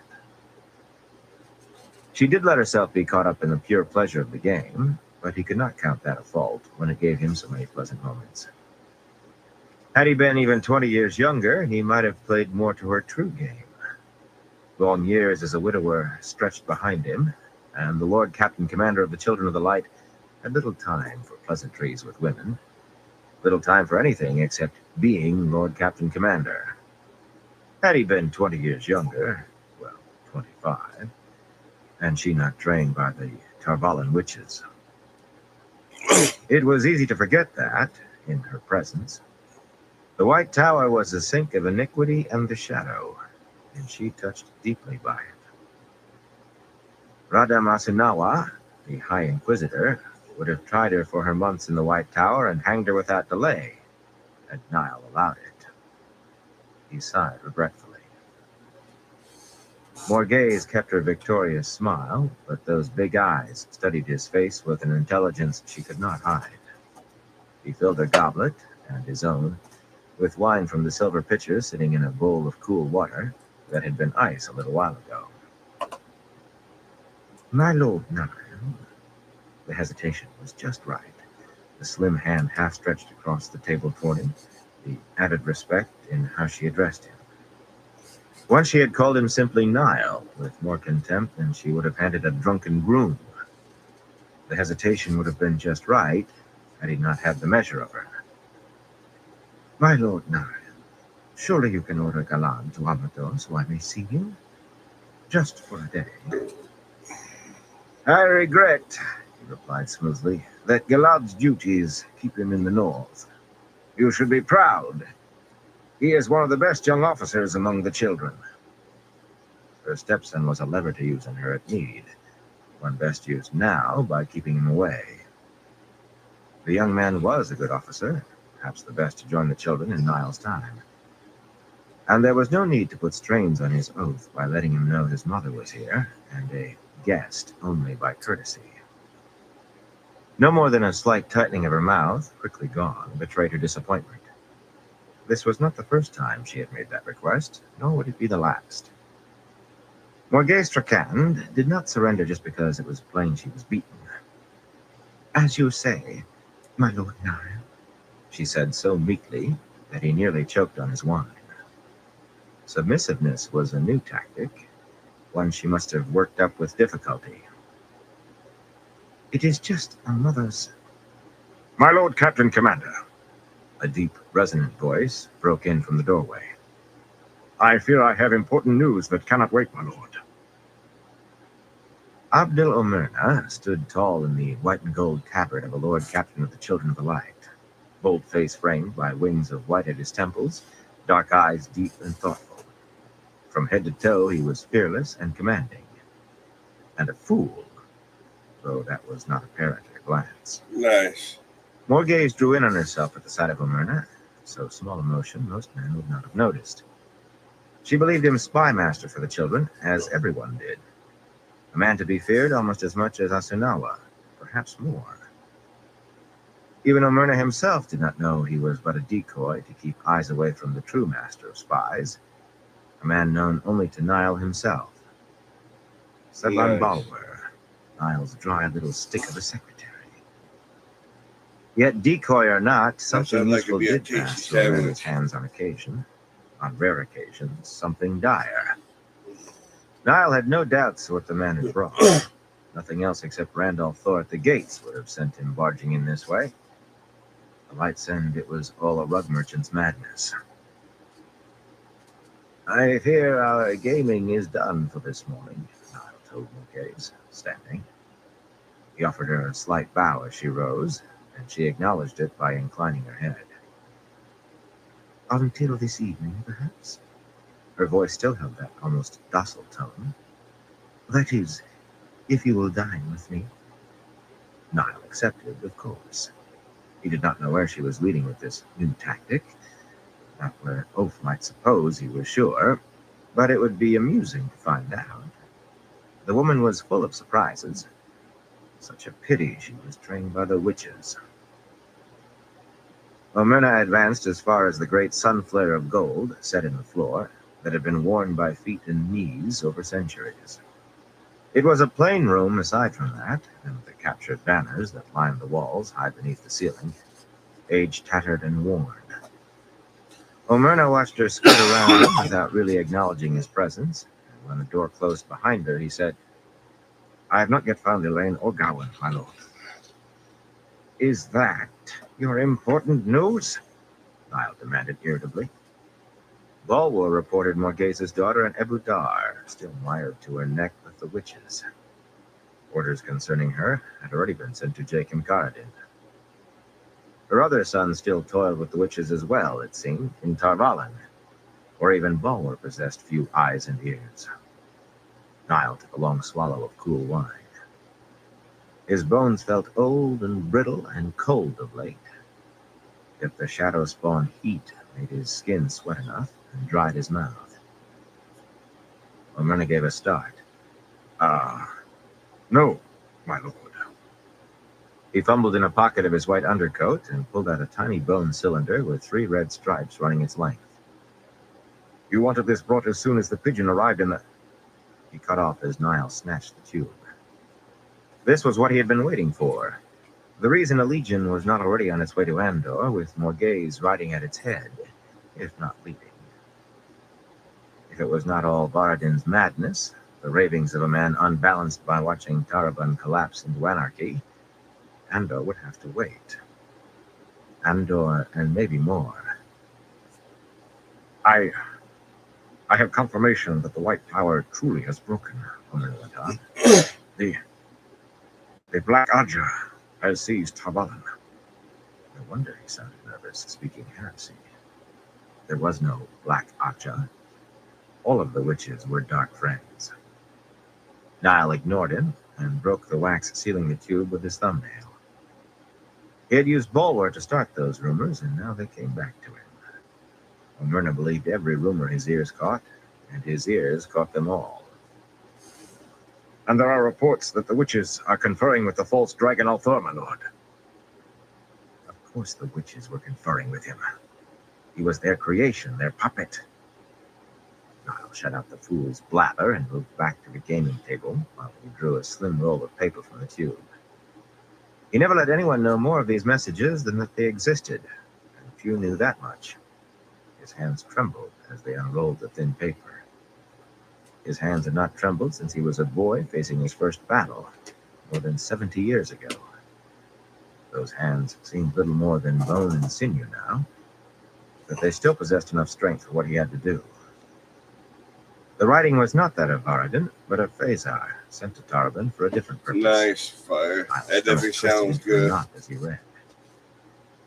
She did let herself be caught up in the pure pleasure of the game, but he could not count that a fault when it gave him so many pleasant moments. Had he been even 20 years younger, he might have played more to her true game. Long years as a widower stretched behind him, and the Lord Captain Commander of the Children of the Light had little time for pleasantries with women, little time for anything except being Lord Captain Commander. Had he been 20 years younger, well, 25, and she not trained by the Tarvalin witches. It was easy to forget that, in her presence. The White Tower was a sink of iniquity and the shadow, and she touched deeply by it. Radha Masunawa, the High Inquisitor, would have tried her for her months in the White Tower and hanged her without delay, had Niall allowed it. He sighed regretfully. Morghese kept her victorious smile, but those big eyes studied his face with an intelligence she could not hide. He filled her goblet, and his own, with wine from the silver pitcher sitting in a bowl of cool water that had been ice a little while ago. My lord Niall. The hesitation was just right. The slim hand half stretched across the table toward him, the added respect in how she addressed him. Once she had called him simply Niall, with more contempt than she would have handed a drunken groom. The hesitation would have been just right, had he not had the measure of her. My lord Niall, surely you can order Galan to Amador so I may see him? Just for a day. I regret, he replied smoothly, that Galad's duties keep him in the north. You should be proud. He is one of the best young officers among the children. Her stepson was a lever to use on her at need, one best used now by keeping him away. The young man was a good officer, perhaps the best to join the children in Niall's time. And there was no need to put strains on his oath by letting him know his mother was here, and a guest only by courtesy. No more than a slight tightening of her mouth, quickly gone, betrayed her disappointment. This was not the first time she had made that request, nor would it be the last. Morghese Strachan did not surrender just because it was plain she was beaten. As you say, my lord Niall, she said so meekly that he nearly choked on his wine. Submissiveness was a new tactic, one she must have worked up with difficulty. It is just a mother's... My lord Captain Commander, a deep, resonant voice broke in from the doorway. I fear I have important news that cannot wait, my lord. Abdel Omerna stood tall in the white and gold tabard of a lord captain of the Children of the Light, bold face framed by wings of white at his temples, dark eyes deep and thoughtful. From head to toe he was fearless and commanding, and a fool, though that was not apparent at a glance. Nice. Morghese drew in on herself at the sight of Omerna. So small a motion most men would not have noticed. She believed him spy master for the children, as everyone did. A man to be feared almost as much as Asunawa, perhaps more. Even Omerna himself did not know he was but a decoy to keep eyes away from the true master of spies, a man known only to Niall himself. Seban Balwer, Niall's dry little stick of a secretary. Yet, decoy or not, something useful did pass through Omerna's hands on occasion. On rare occasions, something dire. Niall had no doubts what the man had brought. Nothing else except Randolph Thor at the gates would have sent him barging in this way. The lights end, it was all a rug merchant's madness. I fear our gaming is done for this morning, Niall told Morghese, standing. He offered her a slight bow as she rose, and she acknowledged it by inclining her head. Until this evening, perhaps? Her voice still held that almost docile tone. That is, if you will dine with me. Niall accepted, of course. He did not know where she was leading with this new tactic, not where Oath might suppose he was sure, but it would be amusing to find out. The woman was full of surprises. Such a pity she was trained by the witches. Omerna advanced as far as the great sun flare of gold set in the floor that had been worn by feet and knees over centuries. It was a plain room aside from that, and the captured banners that lined the walls high beneath the ceiling, age-tattered and worn. Omerna watched her skirt around him without really acknowledging his presence, and when the door closed behind her, he said, "I have not yet found Elaine or Gawain, my lord." "Is that your important news?" Niall demanded irritably. Balwar reported Morghase's daughter and Ebu Dar, still mired to her neck with the witches. Orders concerning her had already been sent to Jacob Karadin. Her other son still toiled with the witches as well, it seemed, in Tarvalin, where even Balwar possessed few eyes and ears. Niall took a long swallow of cool wine. His bones felt old and brittle and cold of late. Yet the shadow-spawned heat made his skin sweat enough and dried his mouth. Omerna gave a start. No, my lord." He fumbled in a pocket of his white undercoat and pulled out a tiny bone cylinder with 3 red stripes running its length. "You wanted this brought as soon as the pigeon arrived in the—" He cut off as Niall snatched the tube. This was what he had been waiting for. The reason a legion was not already on its way to Andor, with Morghese riding at its head, if not leading. If it was not all Varadin's madness, the ravings of a man unbalanced by watching Tarabon collapse into anarchy, Andor would have to wait. Andor and maybe more. I have confirmation that the White Tower truly has broken," Omerna went on. The Black Aja has seized Tarvalin." No wonder he sounded nervous, speaking heresy. There was no Black Aja. All of the witches were dark friends. Niall ignored him and broke the wax sealing the tube with his thumbnail. He had used Balwar to start those rumors, and now they came back to him. Omerna believed every rumor his ears caught, and his ears caught them all. "And there are reports that the witches are conferring with the false dragon Althor, my lord." Of course the witches were conferring with him. He was their creation, their puppet. Niall shut out the fool's blather and moved back to the gaming table while he drew a slim roll of paper from the tube. He never let anyone know more of these messages than that they existed, and few knew that much. His hands trembled as they unrolled the thin paper. His hands had not trembled since he was a boy facing his first battle, more than 70 years ago. Those hands seemed little more than bone and sinew now, but they still possessed enough strength for what he had to do. The writing was not that of Varadin, but of Phasar, sent to Tarabon for a different purpose. Nice fire. Niall's That definitely stomach twisted sounds into a good. knot as he read.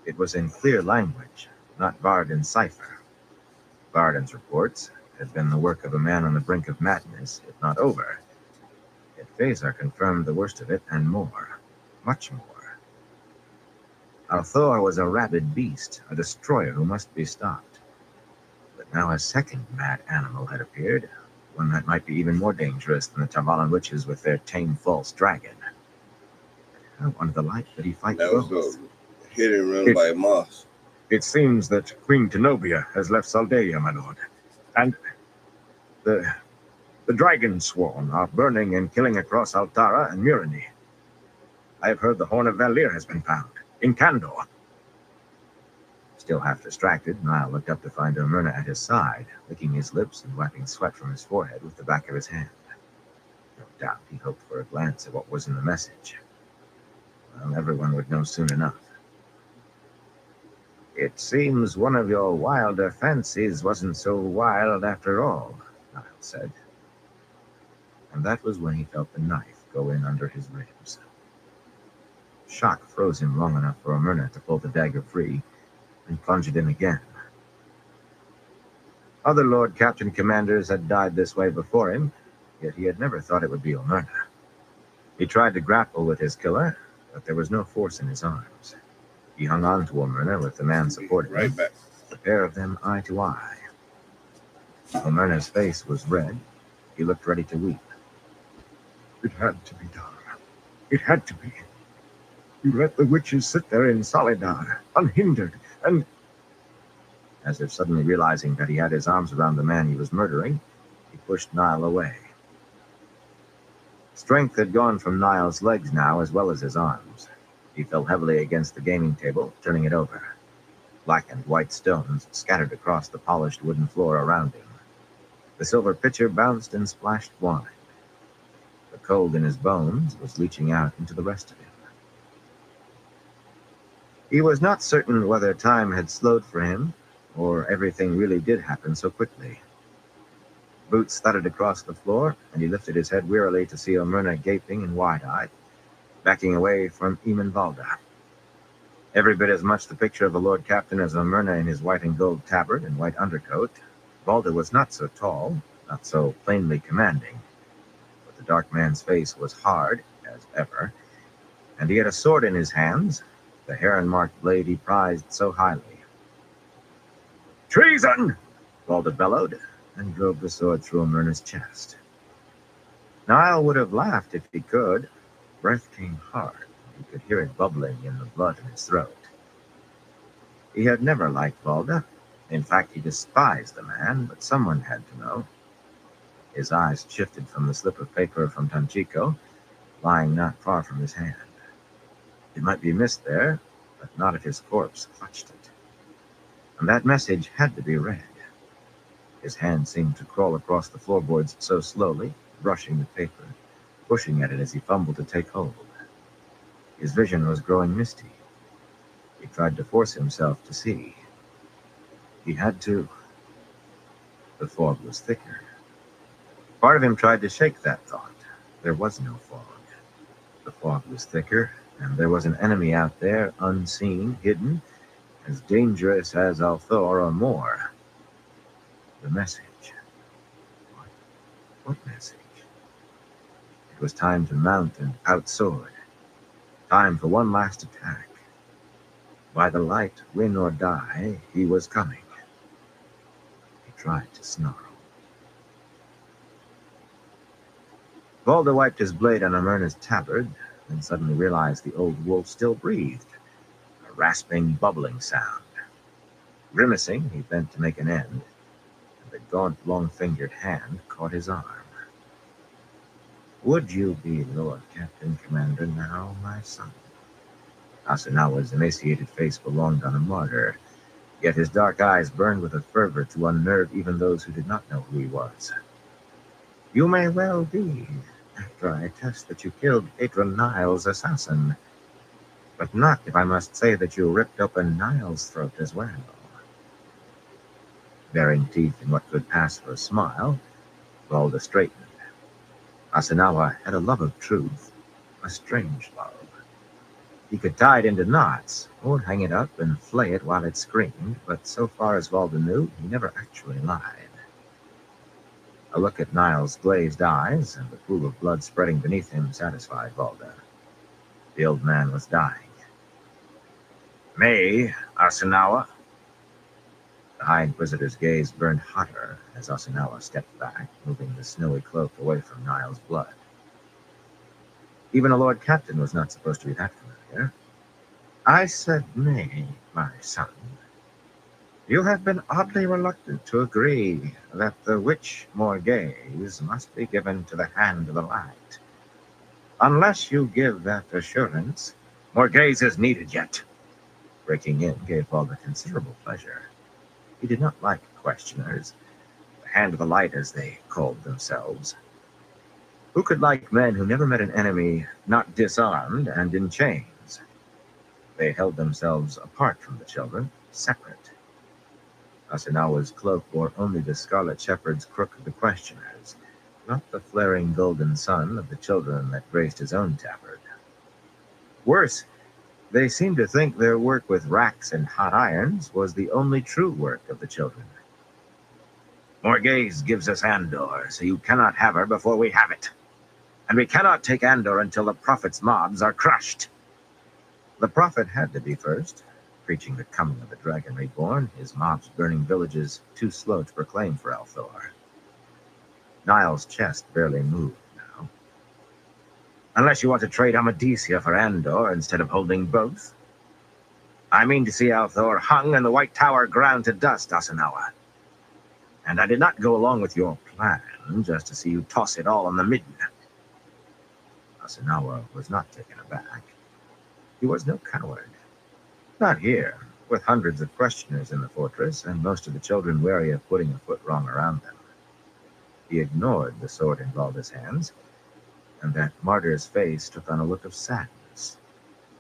It was in clear language, not Varadin's cipher. Varadin's reports had been the work of a man on the brink of madness, if not over. Yet Phasar confirmed the worst of it and more, much more. Althor was a rabid beast, a destroyer who must be stopped. But now a second mad animal had appeared, one that might be even more dangerous than the Tarvalin witches with their tame false dragon. How under the light did he fight That both? was a hit and run by Moss. It seems that Queen Tenobia has left Saldaia, my lord. And the dragon swarm are burning and killing across Altara and Murani. I have heard the Horn of Valir has been found, in Kandor. Still half distracted, Niall looked up to find Omerna at his side, licking his lips and wiping sweat from his forehead with the back of his hand. No doubt he hoped for a glance at what was in the message. Well, everyone would know soon enough. It seems one of your wilder fancies wasn't so wild after all, Niall said. And that was when he felt the knife go in under his ribs. Shock froze him long enough for Omerna to pull the dagger free and plunge it in again. Other Lord Captain Commanders had died this way before him, yet he had never thought it would be Omerna. He tried to grapple with his killer, but there was no force in his arms. He hung on to Omerna with the man supporting him, Back. the pair of them eye to eye. Omerna's face was red. He looked ready to weep. It had to be done. It had to be. You let the witches sit there in Solidar, unhindered, And as if suddenly realizing that he had his arms around the man he was murdering, he pushed Niall away. Strength had gone from Niall's legs now, as well as his arms. He fell heavily against the gaming table, turning it over. Black and white stones scattered across the polished wooden floor around him. The silver pitcher bounced and splashed wine. The cold in his bones was leaching out into the rest of him. He was not certain whether time had slowed for him, or everything really did happen so quickly. Boots thudded across the floor, and he lifted his head wearily to see Omerna gaping and wide-eyed, backing away from Eamon Valda. Every bit as much the picture of the Lord Captain as Omerna in his white and gold tabard and white undercoat. Valda was not so tall, not so plainly commanding, but the dark man's face was hard, as ever, and he had a sword in his hands, the heron-marked blade he prized so highly. "Treason!" Valda bellowed, and drove the sword through Omerna's chest. Niall would have laughed if he could. Breath came hard. He could hear it bubbling in the blood in his throat. He had never liked Valda. In fact, he despised the man, but someone had to know. His eyes shifted from the slip of paper from Tanchico, lying not far from his hand. It might be missed there, but not if his corpse clutched it. And that message had to be read. His hand seemed to crawl across the floorboards so slowly, brushing the paper, pushing at it as he fumbled to take hold. His vision was growing misty. He tried to force himself to see. He had to. The fog was thicker. Part of him tried to shake that thought. There was no fog. The fog was thicker, and there was an enemy out there, unseen, hidden, as dangerous as Althor or more. The message. What message? It was time to mount and outsword. Time for one last attack. By the light, win or die, he was coming. He tried to snarl. Valda wiped his blade on Omerna's tabard, then suddenly realized the old wolf still breathed. A rasping, bubbling sound. Grimacing, he bent to make an end, and the gaunt, long-fingered hand caught his arm. "Would you be Lord Captain Commander now, my son?" Asunawa's emaciated face belonged on a martyr, yet his dark eyes burned with a fervor to unnerve even those who did not know who he was. "You may well be, after I attest that you killed Patron Niall's assassin, but not if I must say that you ripped open Niall's throat as well." Baring teeth in what could pass for a smile, Valda straightened. Asunawa had a love of truth, a strange love. He could tie it into knots, or hang it up and flay it while it screamed, but so far as Valda knew, he never actually lied. A look at Niall's glazed eyes and the pool of blood spreading beneath him satisfied Valda. The old man was dying. "Me, Asunawa?" The High Inquisitor's gaze burned hotter as Asunawa stepped back, moving the snowy cloak away from Niall's blood. Even a Lord Captain was not supposed to be that familiar. "I said nay, my son. You have been oddly reluctant to agree that the witch Morgaze must be given to the hand of the light. Unless you give that assurance, Morgaze is needed yet." Breaking in gave Valda considerable pleasure. He did not like questioners, the hand of the light as they called themselves. Who could like men who never met an enemy not disarmed and in chains? They held themselves apart from the children, separate. Asunawa's cloak bore only the scarlet shepherd's crook of the questioners, not the flaring golden sun of the children that graced his own tabard. Worse, they seemed to think their work with racks and hot irons was the only true work of the children. "Morgaze gives us Andor, so you cannot have her before we have it. And we cannot take Andor until the Prophet's mobs are crushed." The Prophet had to be first, preaching the coming of the Dragon Reborn, his mobs burning villages too slow to proclaim for Althor. Niall's chest barely moved now. "Unless you want to trade Amadisia for Andor instead of holding both." I mean to see Althor hung and the White Tower ground to dust, Asanawa. And I did not go along with your plan just to see you toss it all on the midden. Asanawa was not taken aback. He was no coward. Not here, with hundreds of questioners in the fortress and most of the children wary of putting a foot wrong around them. He ignored the sword in Valda's hands, and that martyr's face took on a look of sadness.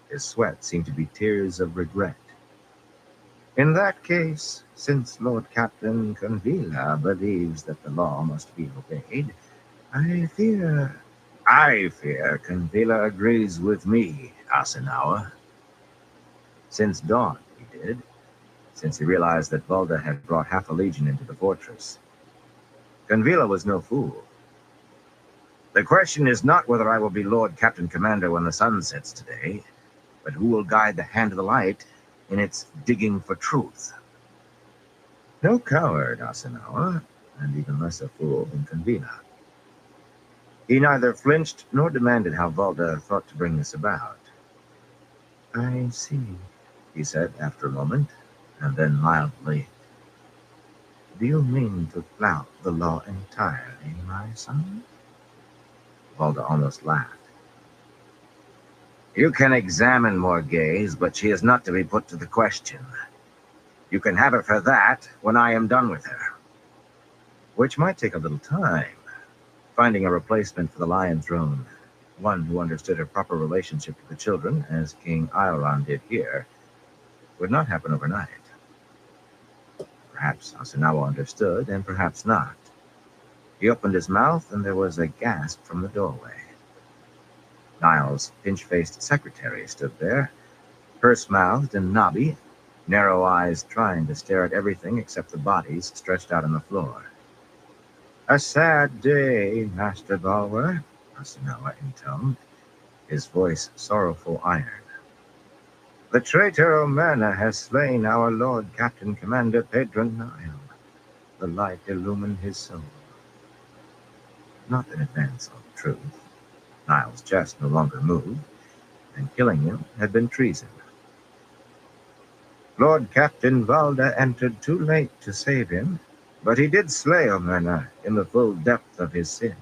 His sweat seemed to be tears of regret. In that case, since Lord Captain Convila believes that the law must be obeyed, I fear Convila agrees with me, Asanawa. Since dawn, he did, since he realized that Valda had brought half a legion into the fortress. Convila was no fool. The question is not whether I will be Lord Captain Commander when the sun sets today, but who will guide the Hand of the Light in its digging for truth. No coward, Asanawa, and even less a fool than Convila. He neither flinched nor demanded how Valda thought to bring this about. I see, he said after a moment, and then mildly, do you mean to flout the law entirely, my son? Valda almost laughed. You can examine Morghese, but she is not to be put to the question. You can have her for that when I am done with her. Which might take a little time. Finding a replacement for the Lion Throne, one who understood her proper relationship to the children, as King Aoran did here, would not happen overnight. Perhaps Asanawa understood, and perhaps not. He opened his mouth, and there was a gasp from the doorway. Niles' pinch-faced secretary stood there, purse-mouthed and knobby, narrow eyes trying to stare at everything except the bodies stretched out on the floor. A sad day, Master Balwer, Asanawa intoned, his voice sorrowful iron. The traitor Omerna has slain our Lord Captain Commander Pedro Nile. The light illumined his soul. Not in advance of truth. Niles' chest no longer moved, and killing him had been treason. Lord Captain Valda entered too late to save him, but he did slay Omerna in the full depth of his sin.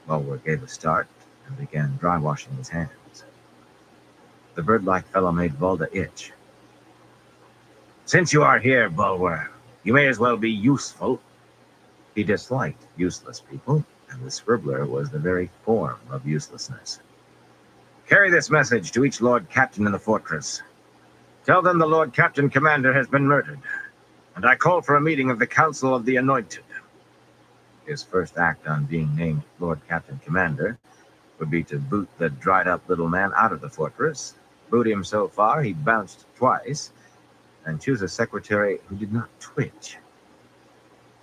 Bulwer gave a start and began dry-washing his hands. The bird-like fellow made Valda itch. Since you are here, Bulwer, you may as well be useful. He disliked useless people, and the scribbler was the very form of uselessness. Carry this message to each Lord Captain in the fortress. Tell them the Lord Captain Commander has been murdered, and I call for a meeting of the Council of the Anointed. His first act on being named Lord Captain Commander would be to boot the dried-up little man out of the fortress, boot him so far he bounced twice, and choose a secretary who did not twitch.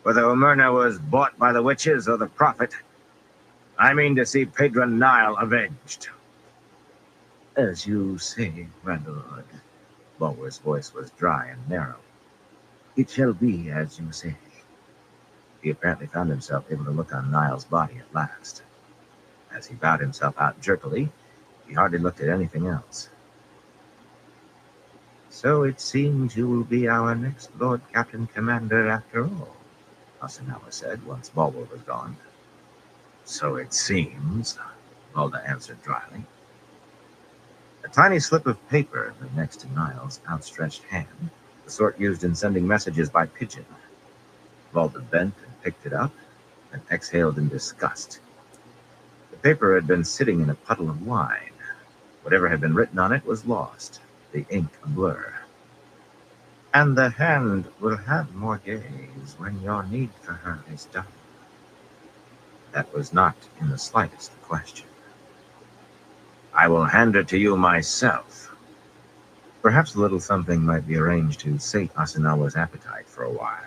Whether Omerna was bought by the witches or the prophet, I mean to see Pedro Nile avenged. As you say, my lord. Bulwer's voice was dry and narrow. It shall be as you say. He apparently found himself able to look on Nile's body at last. As he bowed himself out jerkily, he hardly looked at anything else. So it seems you will be our next Lord Captain Commander after all, Asanawa said once Bulwer was gone. So it seems, Valda answered dryly. A tiny slip of paper lay next to Niles' outstretched hand, the sort used in sending messages by pigeon. Valda bent and picked it up, and exhaled in disgust. The paper had been sitting in a puddle of wine. Whatever had been written on it was lost, the ink a blur. And the hand will have more gaze when your need for her is done. That was not in the slightest the question. I will hand her to you myself. Perhaps a little something might be arranged to sate Asanawa's appetite for a while.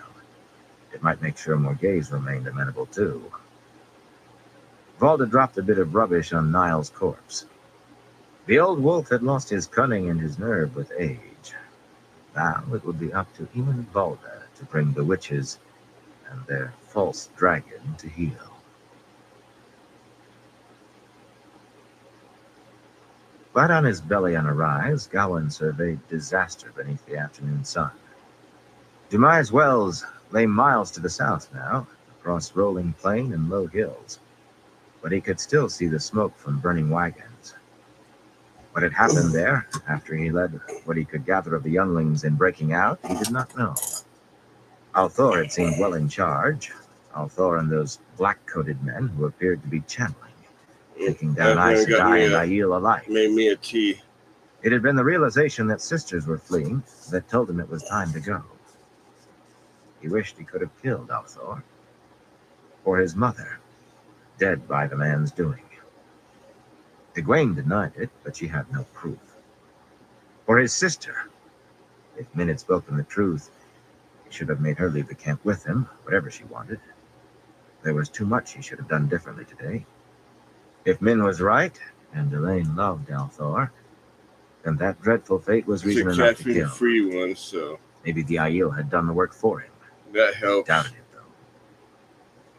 It might make sure Morghese remained amenable too. Valda dropped a bit of rubbish on Niles' corpse. The old wolf had lost his cunning and his nerve with age. Now it would be up to even Valda to bring the witches and their false dragon to heel. Flat on his belly on a rise, Gawain surveyed disaster beneath the afternoon sun. Dumais Wells lay miles to the south now, across rolling plain and low hills, but he could still see the smoke from burning wagons. What had happened there, after he led what he could gather of the younglings in breaking out, he did not know. Althor had seemed well in charge, Althor and those black-coated men who appeared to be channeling, taking down Aes Sedai and Aiel alike. Made me a tea. It had been the realization that sisters were fleeing that told him it was time to go. He wished he could have killed Althor, or his mother, dead by the man's doing. Egwene denied it, but she had no proof. Or his sister. If Min had spoken the truth, he should have made her leave the camp with him, whatever she wanted. There was too much he should have done differently today. If Min was right, and Elaine loved Althor, then that dreadful fate was reason enough to the kill. free one, so Maybe the Aiel had done the work for him. that helps. Doubted it, though.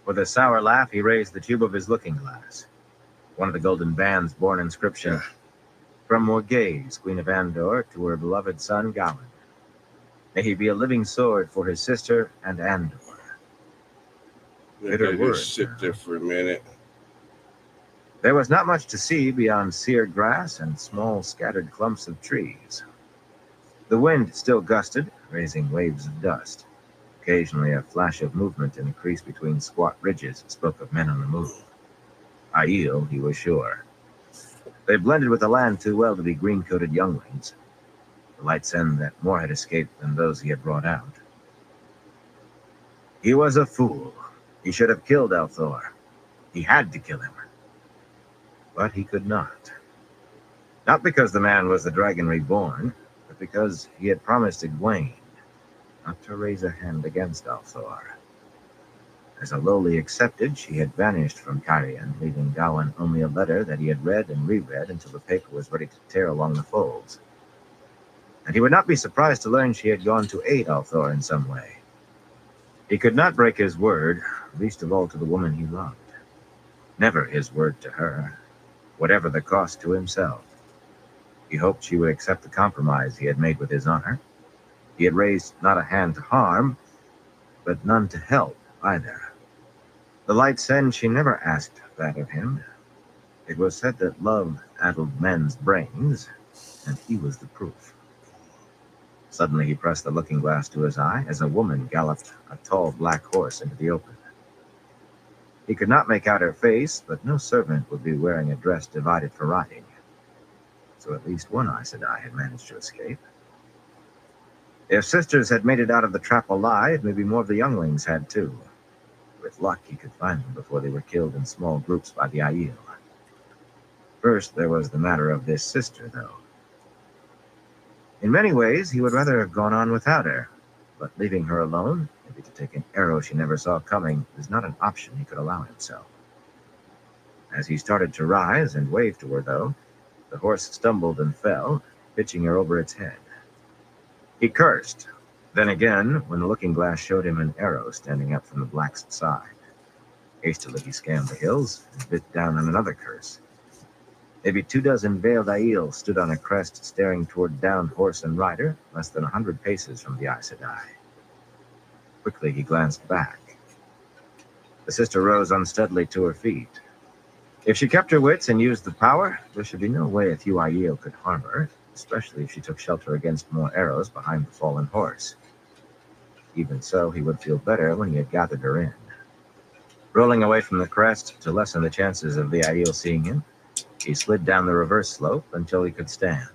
With a sour laugh, he raised the tube of his looking glass. One of the golden bands bore an inscription, "From Morghese, Queen of Andor, to her beloved son Gawain. May he be a living sword for his sister and Andor." Bitter Just words. sit there for a minute. There was not much to see beyond sere grass and small scattered clumps of trees. The wind still gusted, raising waves of dust. Occasionally a flash of movement in the crease between squat ridges spoke of men on the move. Aiel, he was sure. They blended with the land too well to be green-coated younglings. The light said that more had escaped than those he had brought out. He was a fool. He should have killed Althor. He had to kill him. But he could not. Not because the man was the dragon reborn, but because he had promised Egwene not to raise a hand against Althor. As a lowly accepted, she had vanished from Carrion, leaving Gawain only a letter that he had read and reread until the paper was ready to tear along the folds. And he would not be surprised to learn she had gone to aid Althor in some way. He could not break his word, least of all to the woman he loved. Never his word to her, whatever the cost to himself. He hoped she would accept the compromise he had made with his honor. He had raised not a hand to harm, but none to help either. The light said she never asked that of him. It was said that love addled men's brains, and he was the proof. Suddenly he pressed the looking glass to his eye as a woman galloped a tall black horse into the open. He could not make out her face, but no servant would be wearing a dress divided for riding. So at least one Aes Sedai had managed to escape. If sisters had made it out of the trap alive, maybe more of the younglings had too. With luck, he could find them before they were killed in small groups by the Aiel. First, there was the matter of this sister, though. In many ways, he would rather have gone on without her, but leaving her alone, maybe to take an arrow she never saw coming, was not an option he could allow himself. As he started to rise and wave to her, though, the horse stumbled and fell, pitching her over its head. He cursed. Then again, when the looking glass showed him an arrow standing up from the black's side. Hastily he scanned the hills and bit down on another curse. Maybe 24 veiled Aiel stood on a crest staring toward downed horse and rider, less than 100 paces from the Aes Sedai. Quickly he glanced back. The sister rose unsteadily to her feet. If she kept her wits and used the power, there should be no way a few Aiel could harm her, especially if she took shelter against more arrows behind the fallen horse. Even so, he would feel better when he had gathered her in. Rolling away from the crest to lessen the chances of the Aiel seeing him, he slid down the reverse slope until he could stand.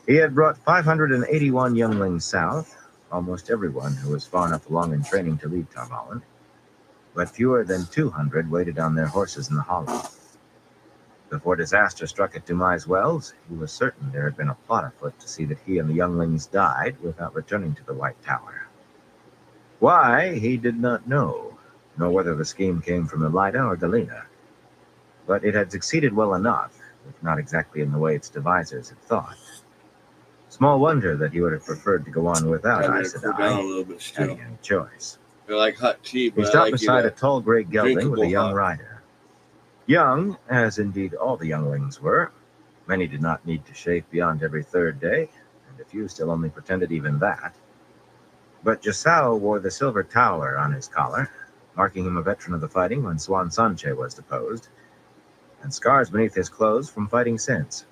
He had brought 581 younglings south, almost everyone who was far enough along in training to lead Tar Valon, but fewer than 200 waited on their horses in the hollow. Before disaster struck at Dumais Wells, he was certain there had been a plot afoot to see that he and the younglings died without returning to the White Tower. Why, he did not know, nor whether the scheme came from Elida or Galena. But it had succeeded well enough, if not exactly in the way its devisers had thought. Small wonder that he would have preferred to go on without Aes Cool down a Sedai, little bit had still. he any choice. I like hot tea, He but I stopped like beside a it tall gray gelding with a drinkable young hot. rider. Young, as indeed all the younglings were, many did not need to shave beyond every third day, and a few still only pretended even that. But Jasao wore the silver tower on his collar, marking him a veteran of the fighting when Swan Sanche was deposed, and scars beneath his clothes from fighting since.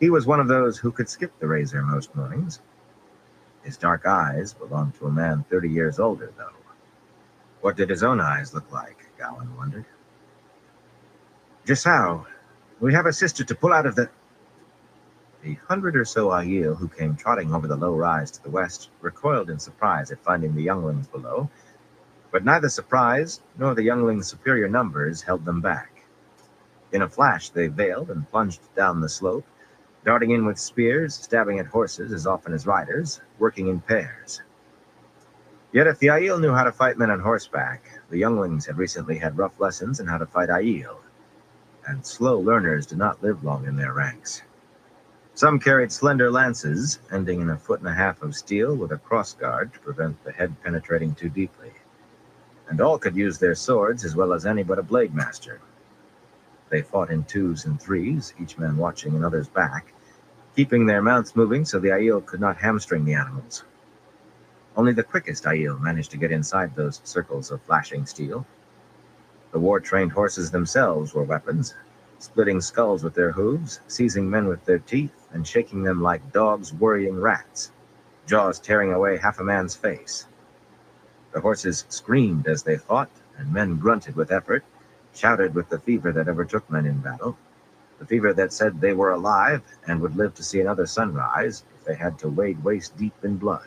He was one of those who could skip the razor most mornings. His dark eyes belonged to a man 30 years older, though. What did his own eyes look like, Gowan wondered. Jasao, we have a sister to pull out of the... The 100 or so Aiel who came trotting over the low rise to the west recoiled in surprise at finding the younglings below, but neither surprise nor the younglings' superior numbers held them back. In a flash, they veiled and plunged down the slope, darting in with spears, stabbing at horses as often as riders, working in pairs. Yet if the Aiel knew how to fight men on horseback, the younglings had recently had rough lessons in how to fight Aiel, and slow learners do not live long in their ranks. Some carried slender lances, ending in 1.5 feet of steel with a crossguard to prevent the head penetrating too deeply. And all could use their swords as well as any but a blade master. They fought in 2s and 3s, each man watching another's back, keeping their mounts moving so the Aiel could not hamstring the animals. Only the quickest Aiel managed to get inside those circles of flashing steel. The war-trained horses themselves were weapons, splitting skulls with their hooves, seizing men with their teeth, and shaking them like dogs worrying rats, jaws tearing away half a man's face. The horses screamed as they fought, and men grunted with effort, shouted with the fever that overtook men in battle, the fever that said they were alive and would live to see another sunrise if they had to wade waist deep in blood.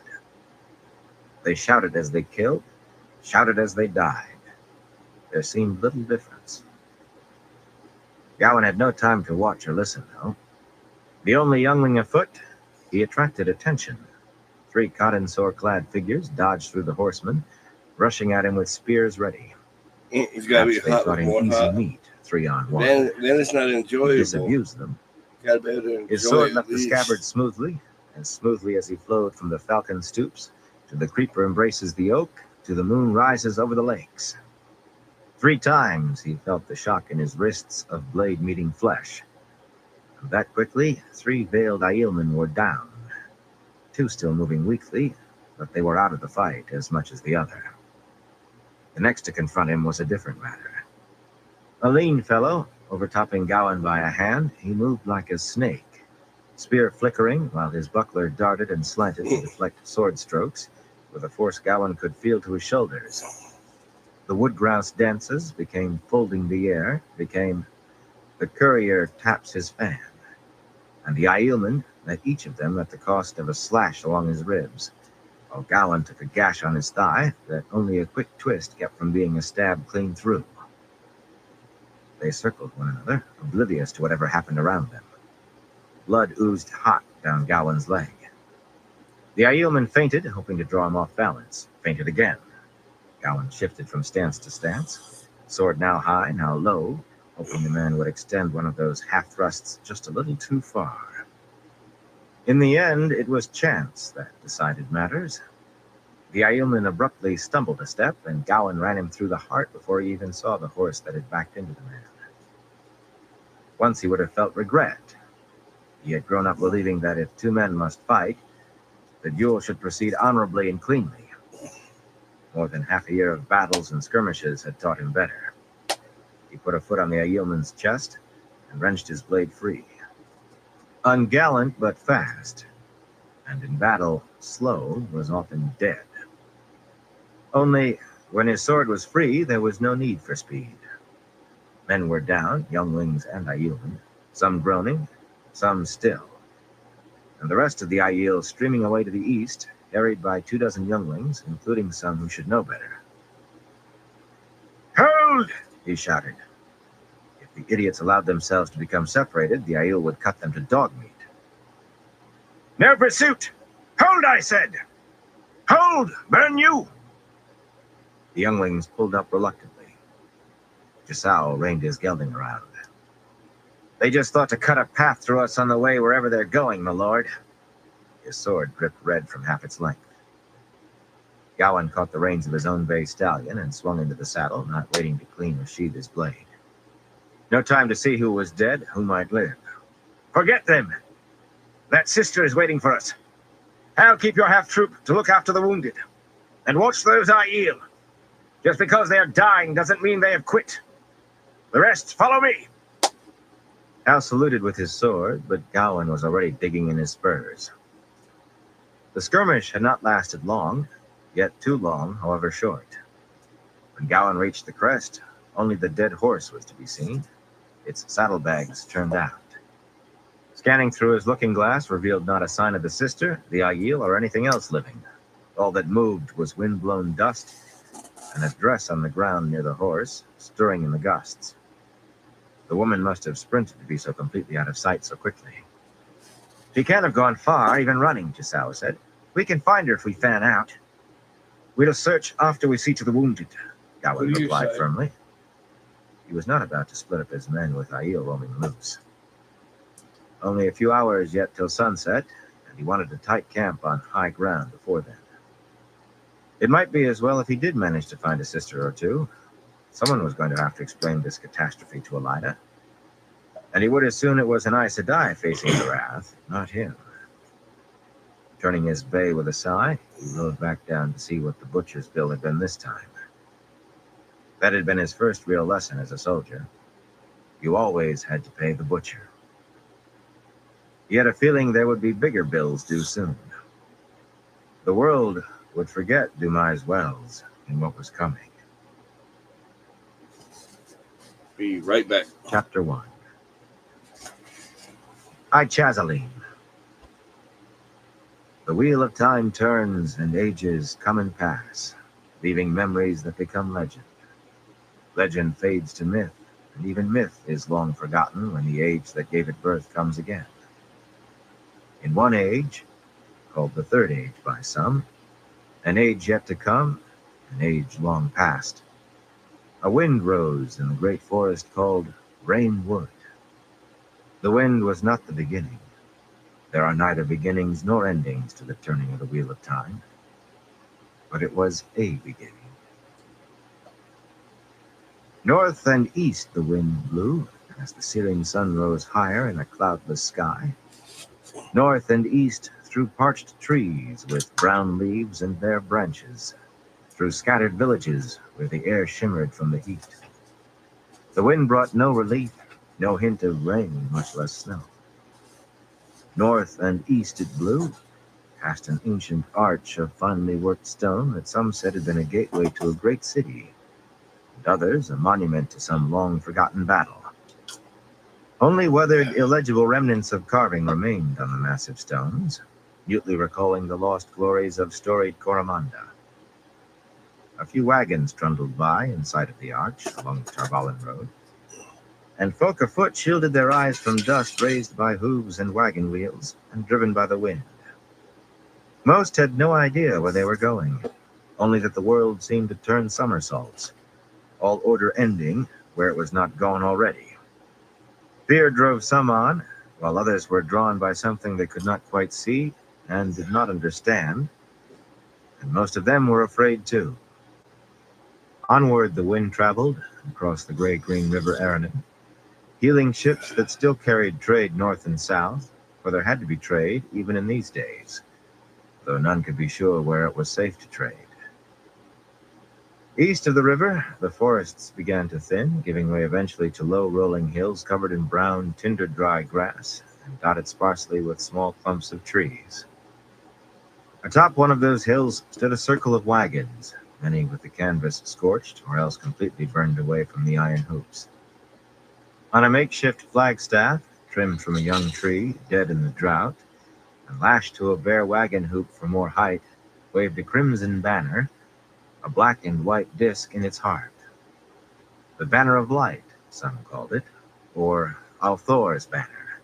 They shouted as they killed, shouted as they died. There seemed little difference. Gowan had no time to watch or listen, though. The only youngling afoot, he attracted attention. 3 cotton-sore-clad figures dodged through the horsemen, rushing at him with spears ready. It's got to be Perhaps they hot thought with him more easy hot. meat, 3-on-1. Then it's not He enjoyable. disabused them. Got to be able to enjoy His sword it left at the least. scabbard as smoothly as he flowed from the falcon stoops, to the creeper embraces the oak, to the moon rises over the lakes. 3 times he felt the shock in his wrists of blade meeting flesh. And that quickly, 3 veiled Aielmen were down. 2 still moving weakly, but they were out of the fight as much as the other. The next to confront him was a different matter. A lean fellow, overtopping Gowan by a hand, he moved like a snake, spear flickering while his buckler darted and slanted to deflect sword strokes with a force Gowan could feel to his shoulders. The wood grouse dances became folding the air, became the courier taps his fan, and the Aielman met each of them at the cost of a slash along his ribs, while Gowan took a gash on his thigh that only a quick twist kept from being a stab clean through. They circled one another, oblivious to whatever happened around them. Blood oozed hot down Gowan's leg. The Aielman feinted, hoping to draw him off balance, feinted again. Gowan shifted from stance to stance, sword now high, now low, hoping the man would extend one of those half-thrusts just a little too far. In the end, it was chance that decided matters. The Aielman abruptly stumbled a step, and Gowan ran him through the heart before he even saw the horse that had backed into the man. Once he would have felt regret. He had grown up believing that if 2 men must fight, the duel should proceed honorably and cleanly. More than half a year of battles and skirmishes had taught him better. He put a foot on the Aielman's chest and wrenched his blade free. Ungallant but fast, and in battle, slow was often dead. Only, when his sword was free, there was no need for speed. Men were down, younglings and Aielmen, some groaning, some still, and the rest of the Aiel streaming away to the east, carried by 24 younglings, including some who should know better. "Hold!" he shouted. If the idiots allowed themselves to become separated, the Aiel would cut them to dog meat. "No pursuit! Hold, I said! Hold, burn you!" The younglings pulled up reluctantly. Jasao reined his gelding around. "They just thought to cut a path through us on the way wherever they're going, my lord." His sword dripped red from half its length. Gowan caught the reins of his own bay stallion and swung into the saddle, not waiting to clean or sheathe his blade. No time to see who was dead, who might live. Forget them. That sister is waiting for us. Hal, keep your half-troop to look after the wounded. And watch those Aiel. Just because they are dying doesn't mean they have quit. The rest, follow me. Hal saluted with his sword, but Gawain was already digging in his spurs. The skirmish had not lasted long, yet too long, however short. When Gawain reached the crest, only the dead horse was to be seen, its saddlebags turned out. Scanning through his looking-glass revealed not a sign of the sister, the Aiel, or anything else living. All that moved was wind-blown dust and a dress on the ground near the horse, stirring in the gusts. The woman must have sprinted to be so completely out of sight so quickly. She can't have gone far, even running, Chisawa said. We can find her if we fan out. We'll search after we see to the wounded, Gawain Who do you replied say? firmly. He was not about to split up his men with Aiel roaming loose. Only a few hours yet till sunset, and he wanted a tight camp on high ground before then. It might be as well if he did manage to find a sister or two. Someone was going to have to explain this catastrophe to Elida. And he would as soon it was an Aes Sedai facing the wrath, not him. Turning his bay with a sigh, he rode back down to see what the butcher's bill had been this time. That had been his first real lesson as a soldier. You always had to pay the butcher. He had a feeling there would be bigger bills due soon. The world would forget Dumai's wells and what was coming. Be right back. Chapter 1. I Chazaleen. The wheel of time turns and ages come and pass, leaving memories that become legend. Legend fades to myth, and even myth is long forgotten when the age that gave it birth comes again. In one age, called the Third Age by some, an age yet to come, an age long past, a wind rose in the great forest called Rainwood. The wind was not the beginning. There are neither beginnings nor endings to the turning of the wheel of time, but it was a beginning. North and east the wind blew as the searing sun rose higher in a cloudless sky. North and east through parched trees with brown leaves and bare branches, through scattered villages where the air shimmered from the heat. The wind brought no relief, no hint of rain, much less snow. North and east it blew, past an ancient arch of finely worked stone that some said had been a gateway to a great city, and others a monument to some long-forgotten battle. Only weathered, illegible remnants of carving remained on the massive stones, mutely recalling the lost glories of storied Coromanda. A few wagons trundled by in sight of the arch along the Tarvalin Road, and folk afoot shielded their eyes from dust raised by hooves and wagon wheels and driven by the wind. Most had no idea where they were going, only that the world seemed to turn somersaults, all order ending where it was not gone already. Fear drove some on, while others were drawn by something they could not quite see and did not understand, and most of them were afraid too. Onward the wind traveled, across the gray-green river Aranon, heeling ships that still carried trade north and south, for there had to be trade even in these days, though none could be sure where it was safe to trade. East of the river, the forests began to thin, giving way eventually to low rolling hills covered in brown, tinder-dry grass and dotted sparsely with small clumps of trees. Atop one of those hills stood a circle of wagons, many with the canvas scorched or else completely burned away from the iron hoops. On a makeshift flagstaff, trimmed from a young tree, dead in the drought, and lashed to a bare wagon hoop for more height, waved a crimson banner, a black and white disk in its heart. The Banner of Light, some called it, or Althor's Banner.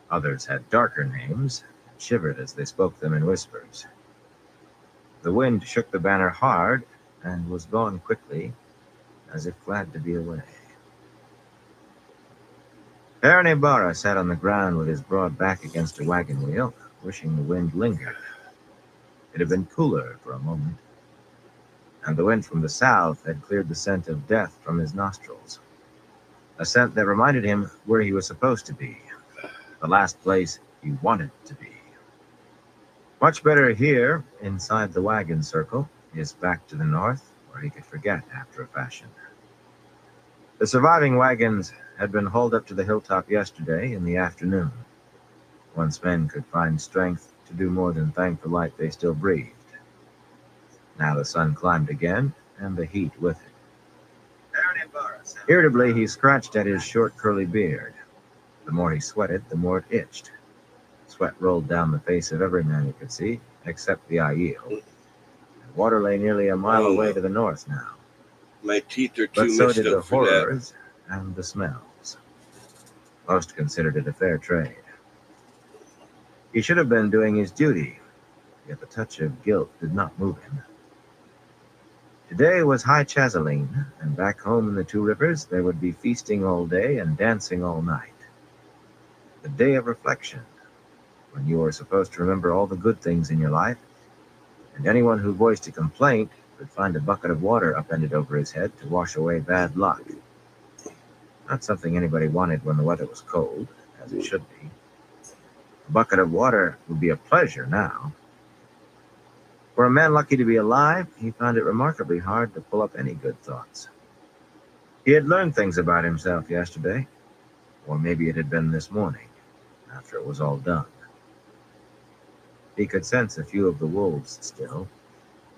Others had darker names, and shivered as they spoke them in whispers. The wind shook the banner hard, and was gone quickly, as if glad to be away. Aaron Ibarra sat on the ground with his broad back against a wagon wheel, wishing the wind lingered. It had been cooler for a moment, and the wind from the south had cleared the scent of death from his nostrils. a scent that reminded him where he was supposed to be, the last place he wanted to be. Much better here, inside the wagon circle, his back to the north, where he could forget after a fashion. The surviving wagons had been hauled up to the hilltop yesterday in the afternoon, once men could find strength to do more than thank the light they still breathed. Now the sun climbed again, and the heat with it. Irritably, he scratched at his short curly beard. The more he sweated, the more it itched. Sweat rolled down the face of every man he could see, except the Aiel. And water lay nearly a mile away to the north now. My teeth are But too so messed did the up for that. horrors and the smells. Most considered it a fair trade. He should have been doing his duty, yet the touch of guilt did not move him. Today was High Chazeline, and back home in the Two Rivers there would be feasting all day and dancing all night. The day of reflection, when you are supposed to remember all the good things in your life, and anyone who voiced a complaint could find a bucket of water upended over his head to wash away bad luck. Not something anybody wanted when the weather was cold, as it should be. A bucket of water would be a pleasure now. For a man lucky to be alive, he found it remarkably hard to pull up any good thoughts. He had learned things about himself yesterday, or maybe it had been this morning, after it was all done. He could sense a few of the wolves still,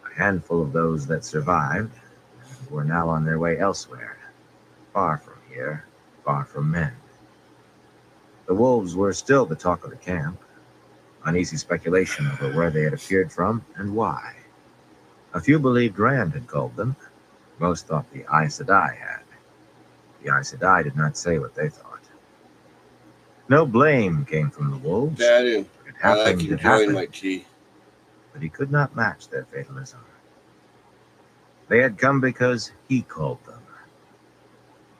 a handful of those that survived, and were now on their way elsewhere, far from here, far from men. The wolves were still the talk of the camp, uneasy speculation over where they had appeared from and why. A few believed Rand had called them. Most thought the Aes Sedai had. The Aes Sedai did not say what they thought. No blame came from the wolves. Daddy, It I like happened, it enjoying happened. my tea. But he could not match their fatalism. They had come because he called them.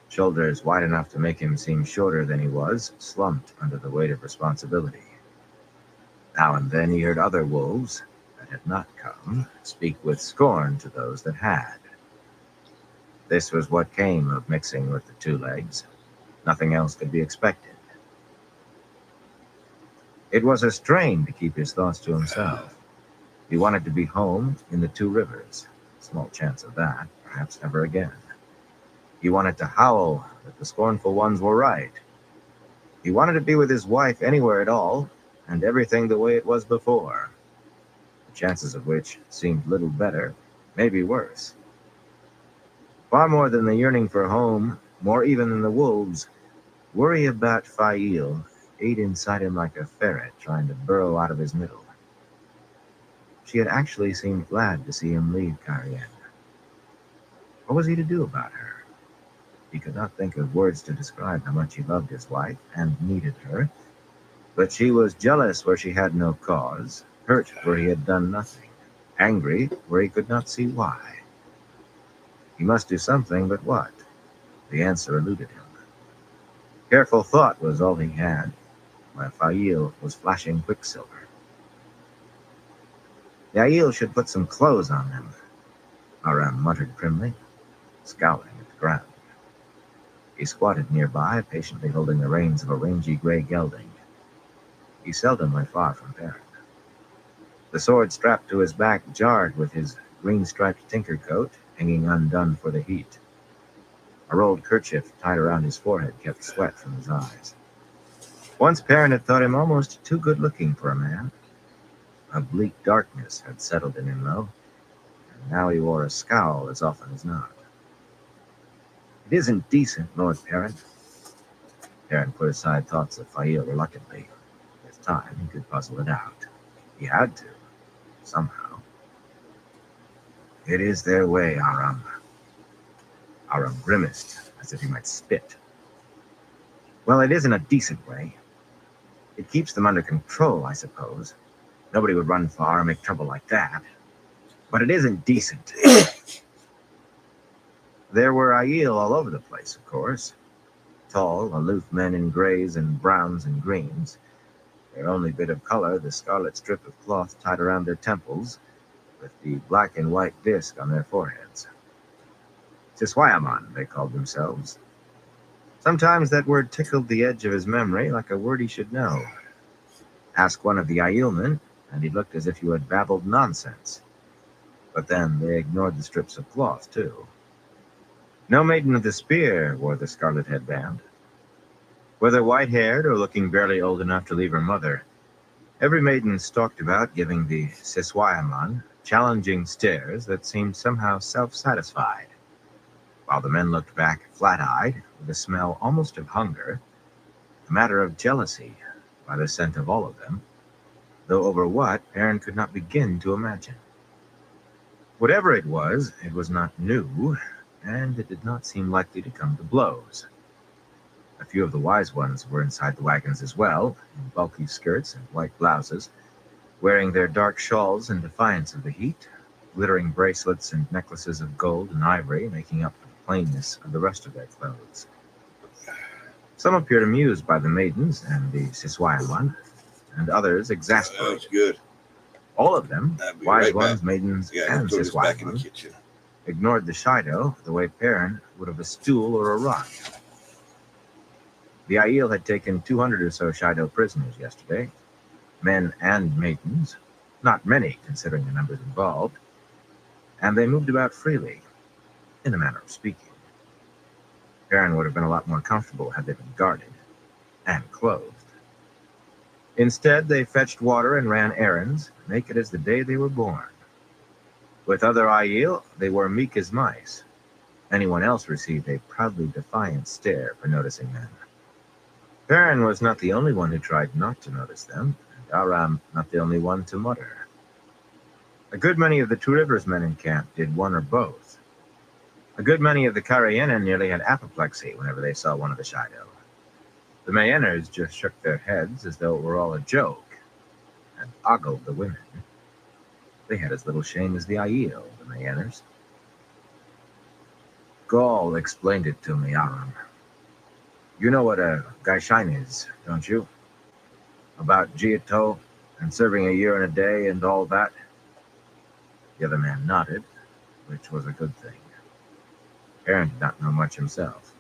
Shoulders wide enough to make him seem shorter than he was, slumped under the weight of responsibility. Now and then he heard other wolves that had not come speak with scorn to those that had. This was what came of mixing with the two legs. Nothing else could be expected. It was a strain to keep his thoughts to himself. He wanted to be home in the Two Rivers. Small chance of that, perhaps never again. He wanted to howl that the scornful ones were right. He wanted to be with his wife anywhere at all, and everything the way it was before. The chances of which seemed little better, maybe worse. Far more than the yearning for home, more even than the wolves, worry about Fail ate inside him like a ferret trying to burrow out of his middle. She had actually seemed glad to see him leave Carienne. What was he to do about her? He could not think of words to describe how much he loved his wife and needed her, but she was jealous where she had no cause, hurt where he had done nothing, angry where he could not see why. He must do something, but what? The answer eluded him. Careful thought was all he had, while Fail was flashing quicksilver. The Aiel should put some clothes on them, Aram muttered primly, scowling at the ground. He squatted nearby, patiently holding the reins of a rangy gray gelding. He seldom went far from Perrin. The sword strapped to his back jarred with his green-striped tinker coat, hanging undone for the heat. A rolled kerchief tied around his forehead kept sweat from his eyes. Once Perrin had thought him almost too good-looking for a man. A bleak darkness had settled in him, though, and now he wore a scowl as often as not. It isn't decent, Lord Perrin. Perrin put aside thoughts of Fail reluctantly. With time, he could puzzle it out. He had to, somehow. It is their way, Aram. Aram grimaced, as if he might spit. Well, it isn't a decent way. It keeps them under control, I suppose. Nobody would run far or make trouble like that. But it isn't decent. There were Aiel all over the place, of course. Tall, aloof men in grays and browns and greens. Their only bit of color, the scarlet strip of cloth tied around their temples, with the black and white disc on their foreheads. Siswayaman, they called themselves. Sometimes that word tickled the edge of his memory like a word he should know. Ask one of the Aielmen, and he looked as if you had babbled nonsense. But then they ignored the strips of cloth, too. No maiden of the spear wore the scarlet headband. Whether white-haired or looking barely old enough to leave her mother, every maiden stalked about giving the Siswayaman challenging stares that seemed somehow self-satisfied, while the men looked back flat-eyed with a smell almost of hunger, a matter of jealousy by the scent of all of them, though over what Perrin could not begin to imagine. Whatever it was not new, and it did not seem likely to come to blows. A few of the wise ones were inside the wagons as well, in bulky skirts and white blouses, wearing their dark shawls in defiance of the heat, glittering bracelets and necklaces of gold and ivory making up for the plainness of the rest of their clothes. Some appeared amused by the maidens and the Siswayaman, and others exasperated. Sounds good. All of them, I'll be wise right ones, back. maidens, Yeah, and throw this back in the Siswayaman, kitchen. ignored the Shido the way Perrin would have a stool or a rock. The Aiel had taken 200 or so Shido prisoners yesterday, men and maidens, not many considering the numbers involved, and they moved about freely, in a manner of speaking. Perrin would have been a lot more comfortable had they been guarded and clothed. Instead, they fetched water and ran errands, naked as the day they were born. With other Aiel, they were meek as mice. Anyone else received a proudly defiant stare for noticing them. Perrin was not the only one who tried not to notice them, and Aram not the only one to mutter. A good many of the Two Rivers men in camp did one or both. A good many of the Carianan nearly had apoplexy whenever they saw one of the Shido. The Mayenners just shook their heads as though it were all a joke, and ogled the women. They had as little shame as the Aiel, the Mayenners. Gaul explained it to me, Aram. You know what a Gaishain is, don't you? About Giotto and serving a year and a day and all that? The other man nodded, which was a good thing. Perrin did not know much himself.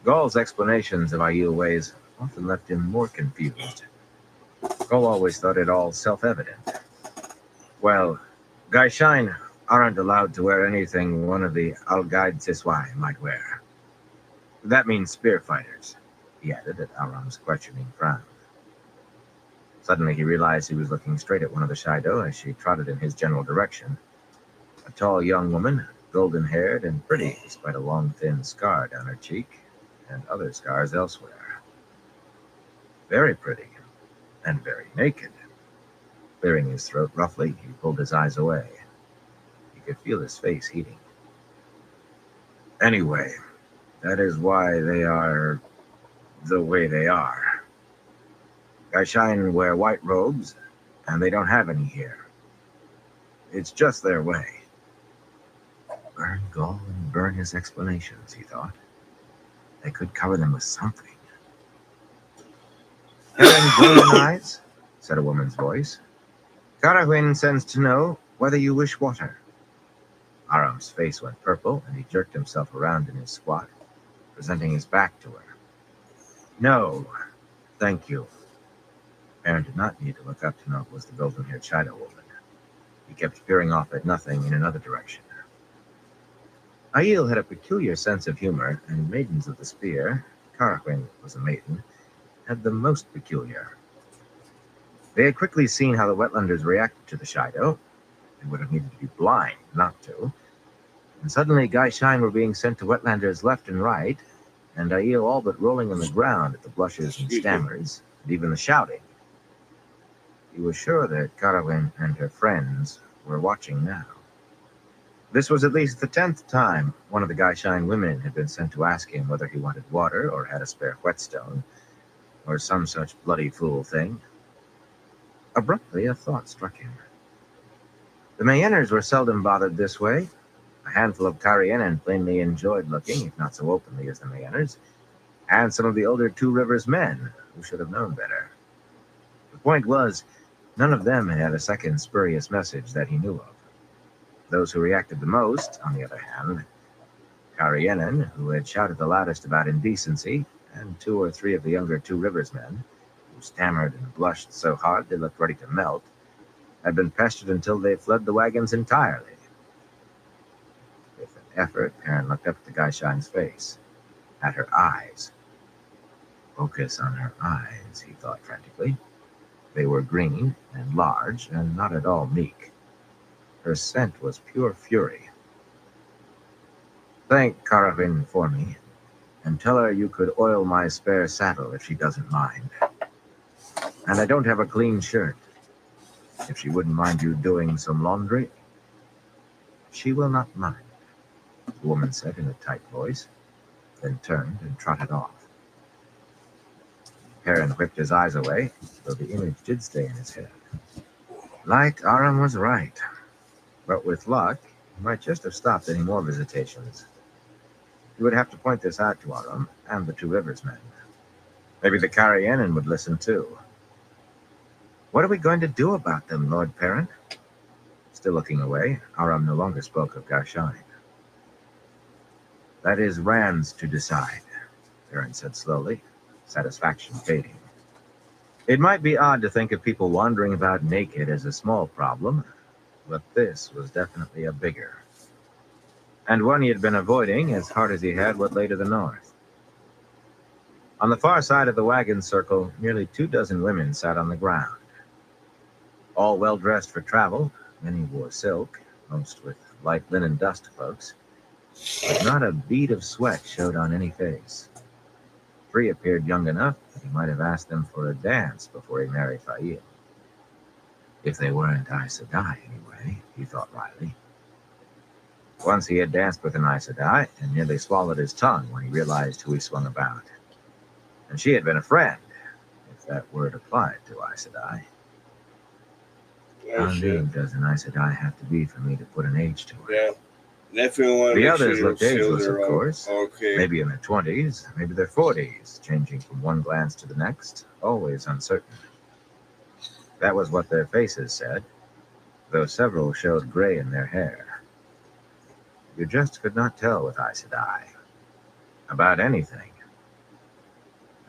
Gaul's explanations of Aiel ways often left him more confused. Gaul always thought it all self-evident. Well, Gaishain aren't allowed to wear anything one of the Algaid Siswai might wear. That means spear fighters, he added at Aram's questioning frown. Suddenly he realized he was looking straight at one of the Shido as she trotted in his general direction. A tall young woman, golden-haired and pretty despite a long, thin scar down her cheek and other scars elsewhere. Very pretty and very naked. Clearing his throat roughly, he pulled his eyes away. He could feel his face heating. Anyway, that is why they are the way they are. Gaishain wear white robes, and they don't have any here. It's just their way. Burn Gaul and burn his explanations, he thought. They could cover them with something. Have golden eyes? Said a woman's voice. Carahwin sends to know whether you wish water. Aram's face went purple, and he jerked himself around in his squat, presenting his back to her. No, thank you. Perrin did not need to look up to know it was the golden-haired Shido woman. He kept peering off at nothing in another direction. Aiel had a peculiar sense of humor, and maidens of the spear, Carahwin was a maiden, had the most peculiar. They had quickly seen how the Wetlanders reacted to the Shido. They would have needed to be blind not to. And suddenly Gaishain were being sent to Wetlanders left and right, and Aiel all but rolling on the ground at the blushes and stammers, and even the shouting. He was sure that Carahwin and her friends were watching now. This was at least the 10th time one of the Gaishain women had been sent to ask him whether he wanted water or had a spare whetstone, or some such bloody fool thing. Abruptly, a thought struck him. The Mayenners were seldom bothered this way. A handful of Carianan plainly enjoyed looking, if not so openly as the Mayenners, and some of the older Two Rivers men, who should have known better. The point was, none of them had a second spurious message that he knew of. Those who reacted the most, on the other hand, Karienen, who had shouted the loudest about indecency, and 2 or 3 of the younger Two Rivers men, who stammered and blushed so hard they looked ready to melt, had been pestered until they fled the wagons entirely. With an effort, Perrin looked up at the Gaishan's face, at her eyes. Focus on her eyes, he thought frantically. They were green and large and not at all meek. Her scent was pure fury. Thank Karavin for me, and tell her you could oil my spare saddle if she doesn't mind. And I don't have a clean shirt. If she wouldn't mind you doing some laundry. She will not mind, the woman said in a tight voice, then turned and trotted off. Perrin whipped his eyes away, though the image did stay in his head. Light Aram was right, but with luck, he might just have stopped any more visitations. He would have to point this out to Aram and the Two Rivers men. Maybe the Karienen would listen too. What are we going to do about them, Lord Perrin? Still looking away, Aram no longer spoke of Garshain. That is Rand's to decide, Perrin said slowly, satisfaction fading. It might be odd to think of people wandering about naked as a small problem, but this was definitely a bigger. And one he had been avoiding as hard as he had what lay to the north. On the far side of the wagon circle, nearly 24 women sat on the ground. All well dressed for travel, many wore silk, most with light linen dust cloaks, but not a bead of sweat showed on any face. 3 appeared young enough that he might have asked them for a dance before he married Fail. If they weren't Aes Sedai, anyway, he thought wryly. Once he had danced with an Aes Sedai and nearly swallowed his tongue when he realized who he swung about. And she had been a friend, if that word applied to Aes Sedai. How big does an Aes Sedai have to be for me to put an age to her? Yeah. Definitely want to The make others sure looked you don't ageless, seal of their course. Okay. Maybe in their 20s, maybe their 40s, changing from one glance to the next, always uncertain. That was what their faces said, though several showed gray in their hair. You just could not tell with Aes Sedai. About anything.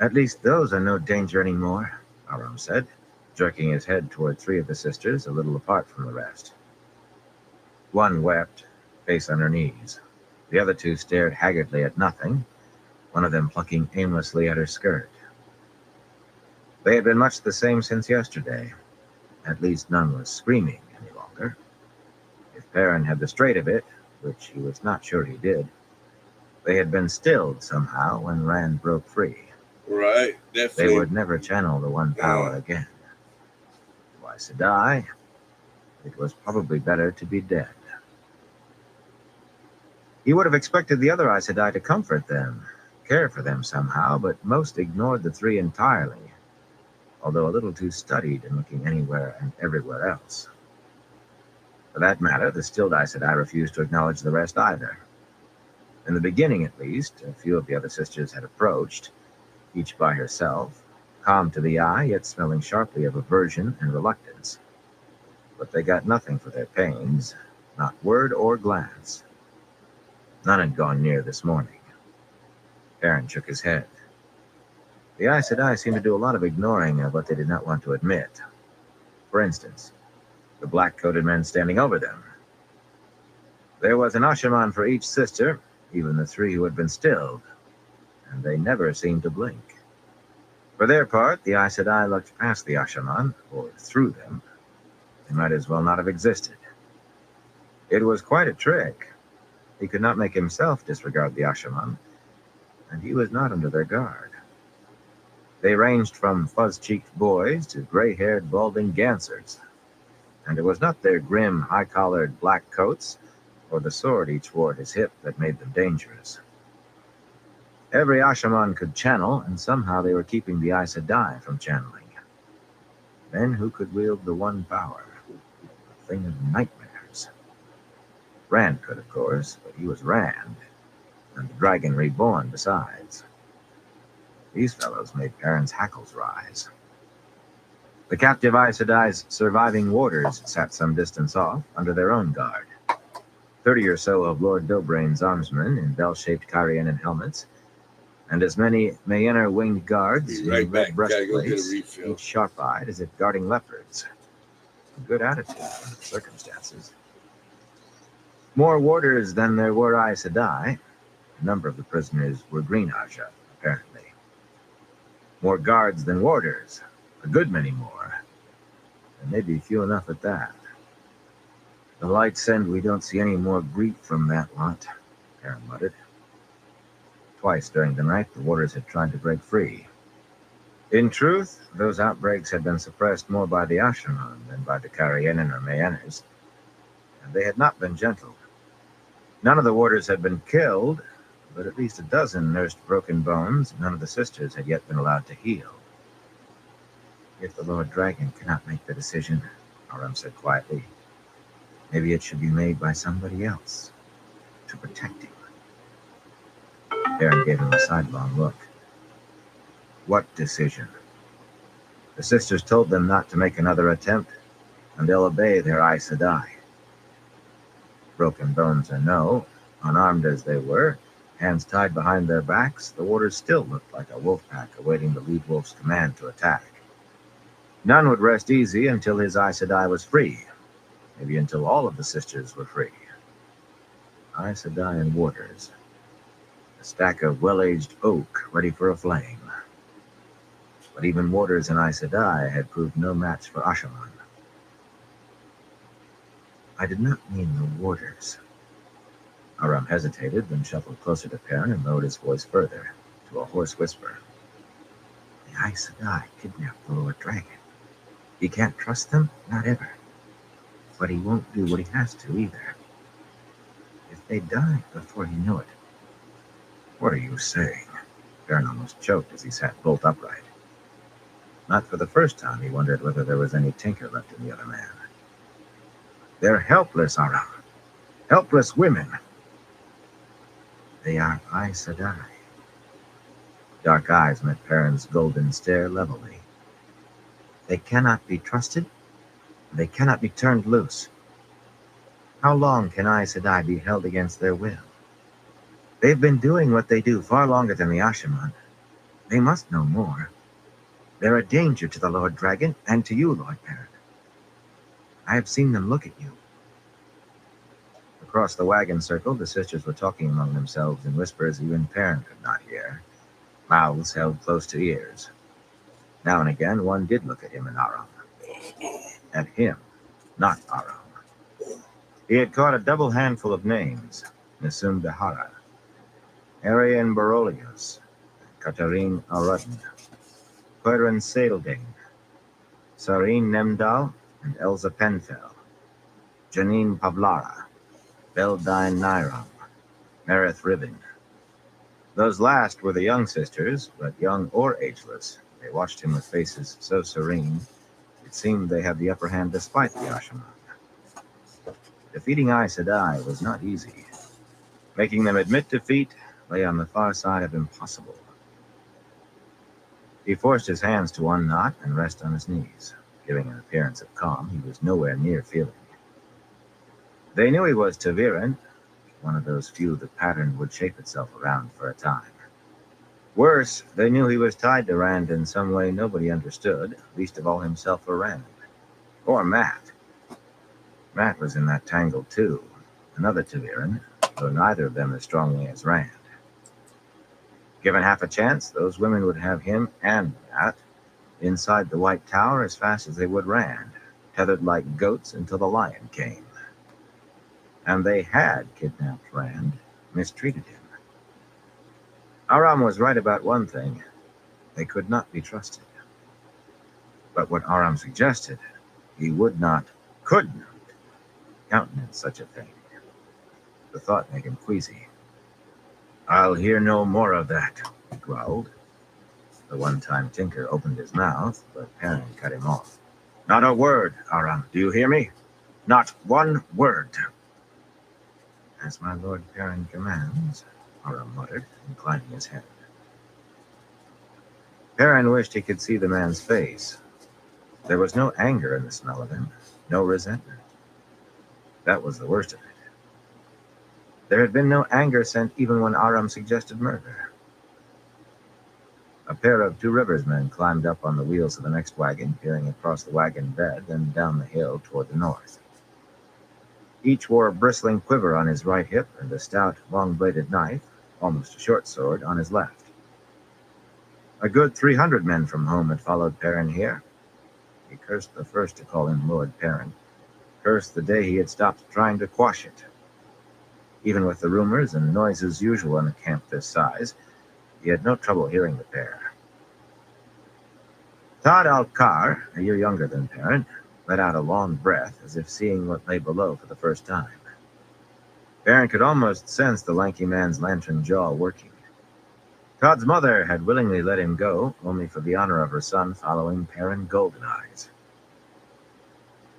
At least those are no danger anymore, Aram said, jerking his head toward 3 of the sisters a little apart from the rest. One wept, face on her knees. The other 2 stared haggardly at nothing, one of them plucking aimlessly at her skirt. They had been much the same since yesterday. At least none was screaming any longer. If Perrin had the straight of it, which he was not sure he did, they had been stilled somehow when Rand broke free. Right, definitely. They would never channel the one power again. To Aes Sedai, it was probably better to be dead. He would have expected the other Aes Sedai to comfort them, care for them somehow, but most ignored the 3 entirely, although a little too studied in looking anywhere and everywhere else. For that matter, the stilled Aes Sedai refused to acknowledge the rest either. In the beginning, at least, a few of the other sisters had approached, each by herself, calm to the eye, yet smelling sharply of aversion and reluctance. But they got nothing for their pains, not word or glance. None had gone near this morning. Perrin shook his head. The Aes Sedai seemed to do a lot of ignoring of what they did not want to admit. For instance, the black-coated men standing over them. There was an Ashaman for each sister, even the 3 who had been stilled, and they never seemed to blink. For their part, the Aes Sedai looked past the Ashaman, or through them. They might as well not have existed. It was quite a trick. He could not make himself disregard the Ashaman, and he was not under their guard. They ranged from fuzz-cheeked boys to gray-haired, balding Gansers, and it was not their grim, high-collared black coats or the sword each wore at his hip that made them dangerous. Every Ashaman could channel, and somehow they were keeping the Aes Sedai from channeling. Men who could wield the one power, a thing of nightmares. Rand could, of course, but he was Rand, and the Dragon Reborn besides. These fellows made Perrin's hackles rise. The captive Aes Sedai's surviving warders sat some distance off, under their own guard. 30 or so of Lord Dobrain's armsmen in bell-shaped Carianan helmets, and as many Mayenner winged guards Be right in red back. Gotta go get a breastplates, refill. each sharp-eyed as if guarding leopards. A good attitude under the circumstances. More warders than there were Aes Sedai. A number of the prisoners were Green Aja, apparently. More guards than warders. A good many more. And maybe few enough at that. The lights send we don't see any more grief from that lot, Perrin muttered. Twice during the night, the warders had tried to break free. In truth, those outbreaks had been suppressed more by the Ashaman than by the Carianan or Mayenners, and they had not been gentle. None of the warders had been killed, but at least a dozen nursed broken bones. None of the sisters had yet been allowed to heal. If the Lord Dragon cannot make the decision, Aram said quietly, maybe it should be made by somebody else to protect him. Perrin gave him a sidelong look. What decision? The sisters told them not to make another attempt, and they'll obey their Aes Sedai. Broken bones or no, unarmed as they were, hands tied behind their backs, the warders still looked like a wolf pack awaiting the lead wolf's command to attack. None would rest easy until his Aes Sedai was free, maybe until all of the sisters were free. Aes Sedai and warders. A stack of well-aged oak ready for a flame. But even warders and Aes Sedai had proved no match for Ashaman. I did not mean the warders. Aram hesitated, then shuffled closer to Perrin and lowered his voice further, to a hoarse whisper. The Aes Sedai kidnapped the Lord Dragon. He can't trust them, not ever. But he won't do what he has to either. If they die before he knew it. What are you saying? Perrin almost choked as he sat bolt upright. Not for the first time he wondered whether there was any tinker left in the other man. They're helpless, Aram. Helpless women. They are Aes Sedai. Dark eyes met Perrin's golden stare levelly. They cannot be trusted. They cannot be turned loose. How long can Aes Sedai be held against their will? They've been doing what they do far longer than the Ashaman. They must know more. They're a danger to the Lord Dragon and to you, Lord Perrin. I have seen them look at you. Across the wagon circle, the sisters were talking among themselves in whispers even Perrin could not hear, mouths held close to ears. Now and again, one did look at him and Aram. At him, not Aram. He had caught a double handful of names, Nisum Dahara, Arian Barolios, Katarine Arudn, Querin Saildane, Sarine Nemdal, and Elza Penfell, Janine Pavlara, Beldine Nairam, Merith Ribbon. Those last were the young sisters, but young or ageless. They watched him with faces so serene, it seemed they had the upper hand despite the Ashaman. Defeating Aes Sedai was not easy. Making them admit defeat lay on the far side of impossible. He forced his hands to unknot and rest on his knees, giving an appearance of calm he was nowhere near feeling. They knew he was Taviran, one of those few the pattern would shape itself around for a time. Worse, they knew he was tied to Rand in some way nobody understood, least of all himself or Rand. Or Matt. Matt was in that tangle too, another Taviran, though neither of them as strongly as Rand. Given half a chance, those women would have him and Matt inside the White Tower as fast as they would Rand, tethered like goats until the lion came. And they had kidnapped Rand, mistreated him. Aram was right about one thing. They could not be trusted. But what Aram suggested, he would not, could not, countenance such a thing. The thought made him queasy. I'll hear no more of that, he growled. The one-time tinker opened his mouth, but Perrin cut him off. Not a word, Aram, do you hear me? Not one word. As my Lord Perrin commands, Aram muttered, inclining his head. Perrin wished he could see the man's face. There was no anger in the smell of him, no resentment. That was the worst of it. There had been no anger sent even when Aram suggested murder. A pair of Two Rivers men climbed up on the wheels of the next wagon, peering across the wagon bed and down the hill toward the north. Each wore a bristling quiver on his right hip and a stout, long-bladed knife, almost a short sword, on his left. A good 300 men from home had followed Perrin here. He cursed the first to call him Lord Perrin, cursed the day he had stopped trying to quash it. Even with the rumors and noises usual in a camp this size, he had no trouble hearing the pair. Todd Alcar, a year younger than Perrin, let out a long breath as if seeing what lay below for the first time. Perrin could almost sense the lanky man's lantern jaw working. Todd's mother had willingly let him go, only for the honor of her son following Perrin Golden Eyes.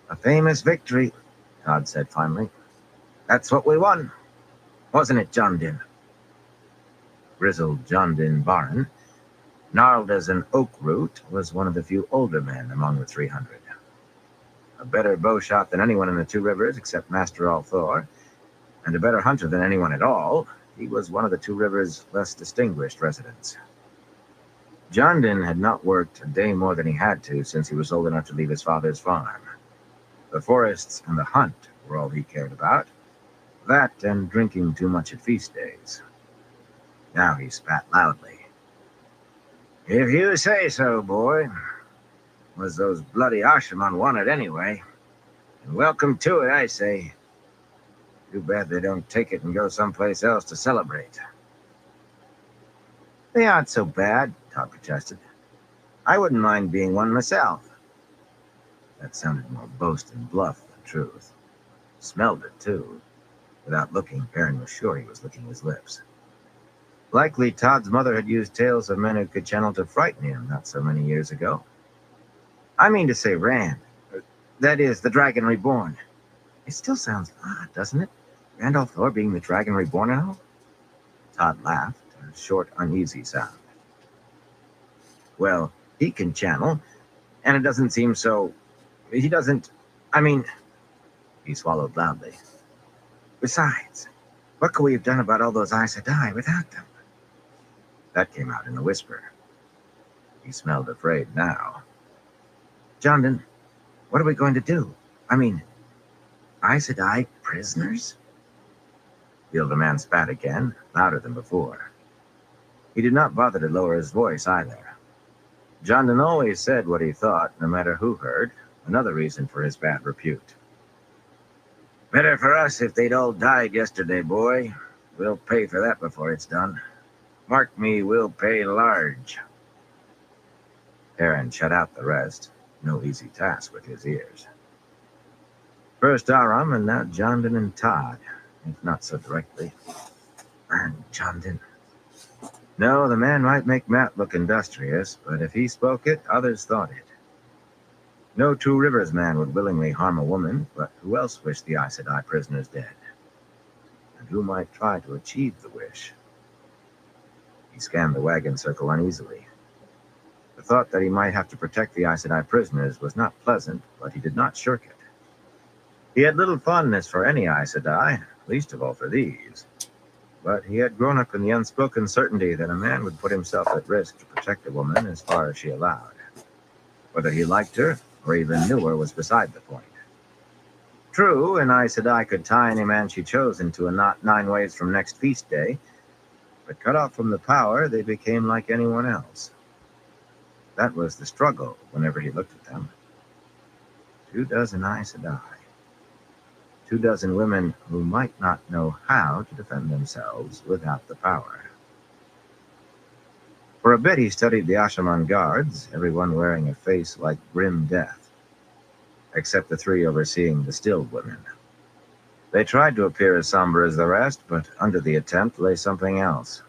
A famous victory, Todd said finally. That's what we won, wasn't it, John Din? Grizzled John Din Barron, gnarled as an oak root, was one of the few older men among the 300. A better bow shot than anyone in the Two Rivers except Master Althor, and a better hunter than anyone at all, he was one of the Two Rivers' less distinguished residents. John Din had not worked a day more than he had to since he was old enough to leave his father's farm. The forests and the hunt were all he cared about. That and drinking too much at feast days. Now he spat loudly. If you say so, boy. Was those bloody Ashaman wanted anyway. And welcome to it, I say. Too bad they don't take it and go someplace else to celebrate. They aren't so bad, Todd protested. I wouldn't mind being one myself. That sounded more boast and bluff than truth. Smelled it, too. Without looking, Perrin was sure he was licking his lips. Likely Todd's mother had used tales of men who could channel to frighten him not so many years ago. I mean to say Rand. That is, the Dragon Reborn. It still sounds odd, doesn't it? Randolph Thor being the Dragon Reborn and all? Todd laughed, a short, uneasy sound. Well, he can channel, and it doesn't seem so... He doesn't... I mean... He swallowed loudly. Besides, what could we have done about all those Aes Sedai without them? That came out in a whisper. He smelled afraid now. Jondon, what are we going to do? I mean, Aes Sedai prisoners? The older man spat again, louder than before. He did not bother to lower his voice either. Jondon always said what he thought, no matter who heard, another reason for his bad repute. Better for us if they'd all died yesterday, boy. We'll pay for that before it's done. Mark me, we'll pay large. Perrin shut out the rest. No easy task with his ears. First Aram, and now Jondon and Todd, if not so directly. Burn Jondon. No, the man might make Matt look industrious, but if he spoke it, others thought it. No Two Rivers man would willingly harm a woman, but who else wished the Aes Sedai prisoners dead? And who might try to achieve the wish? He scanned the wagon circle uneasily. The thought that he might have to protect the Aes Sedai prisoners was not pleasant, but he did not shirk it. He had little fondness for any Aes Sedai, least of all for these. But he had grown up in the unspoken certainty that a man would put himself at risk to protect a woman as far as she allowed. Whether he liked her or even knew her was beside the point. True, an Aes Sedai could tie any man she chose into a knot 9 ways from next feast day, but cut off from the power, they became like anyone else. That was the struggle whenever he looked at them. 24 Aes Sedai. 24 women who might not know how to defend themselves without the power. For a bit he studied the Ashaman guards, everyone wearing a face like grim death, except the 3 overseeing the stilled women. They tried to appear as somber as the rest, but under the attempt lay something else.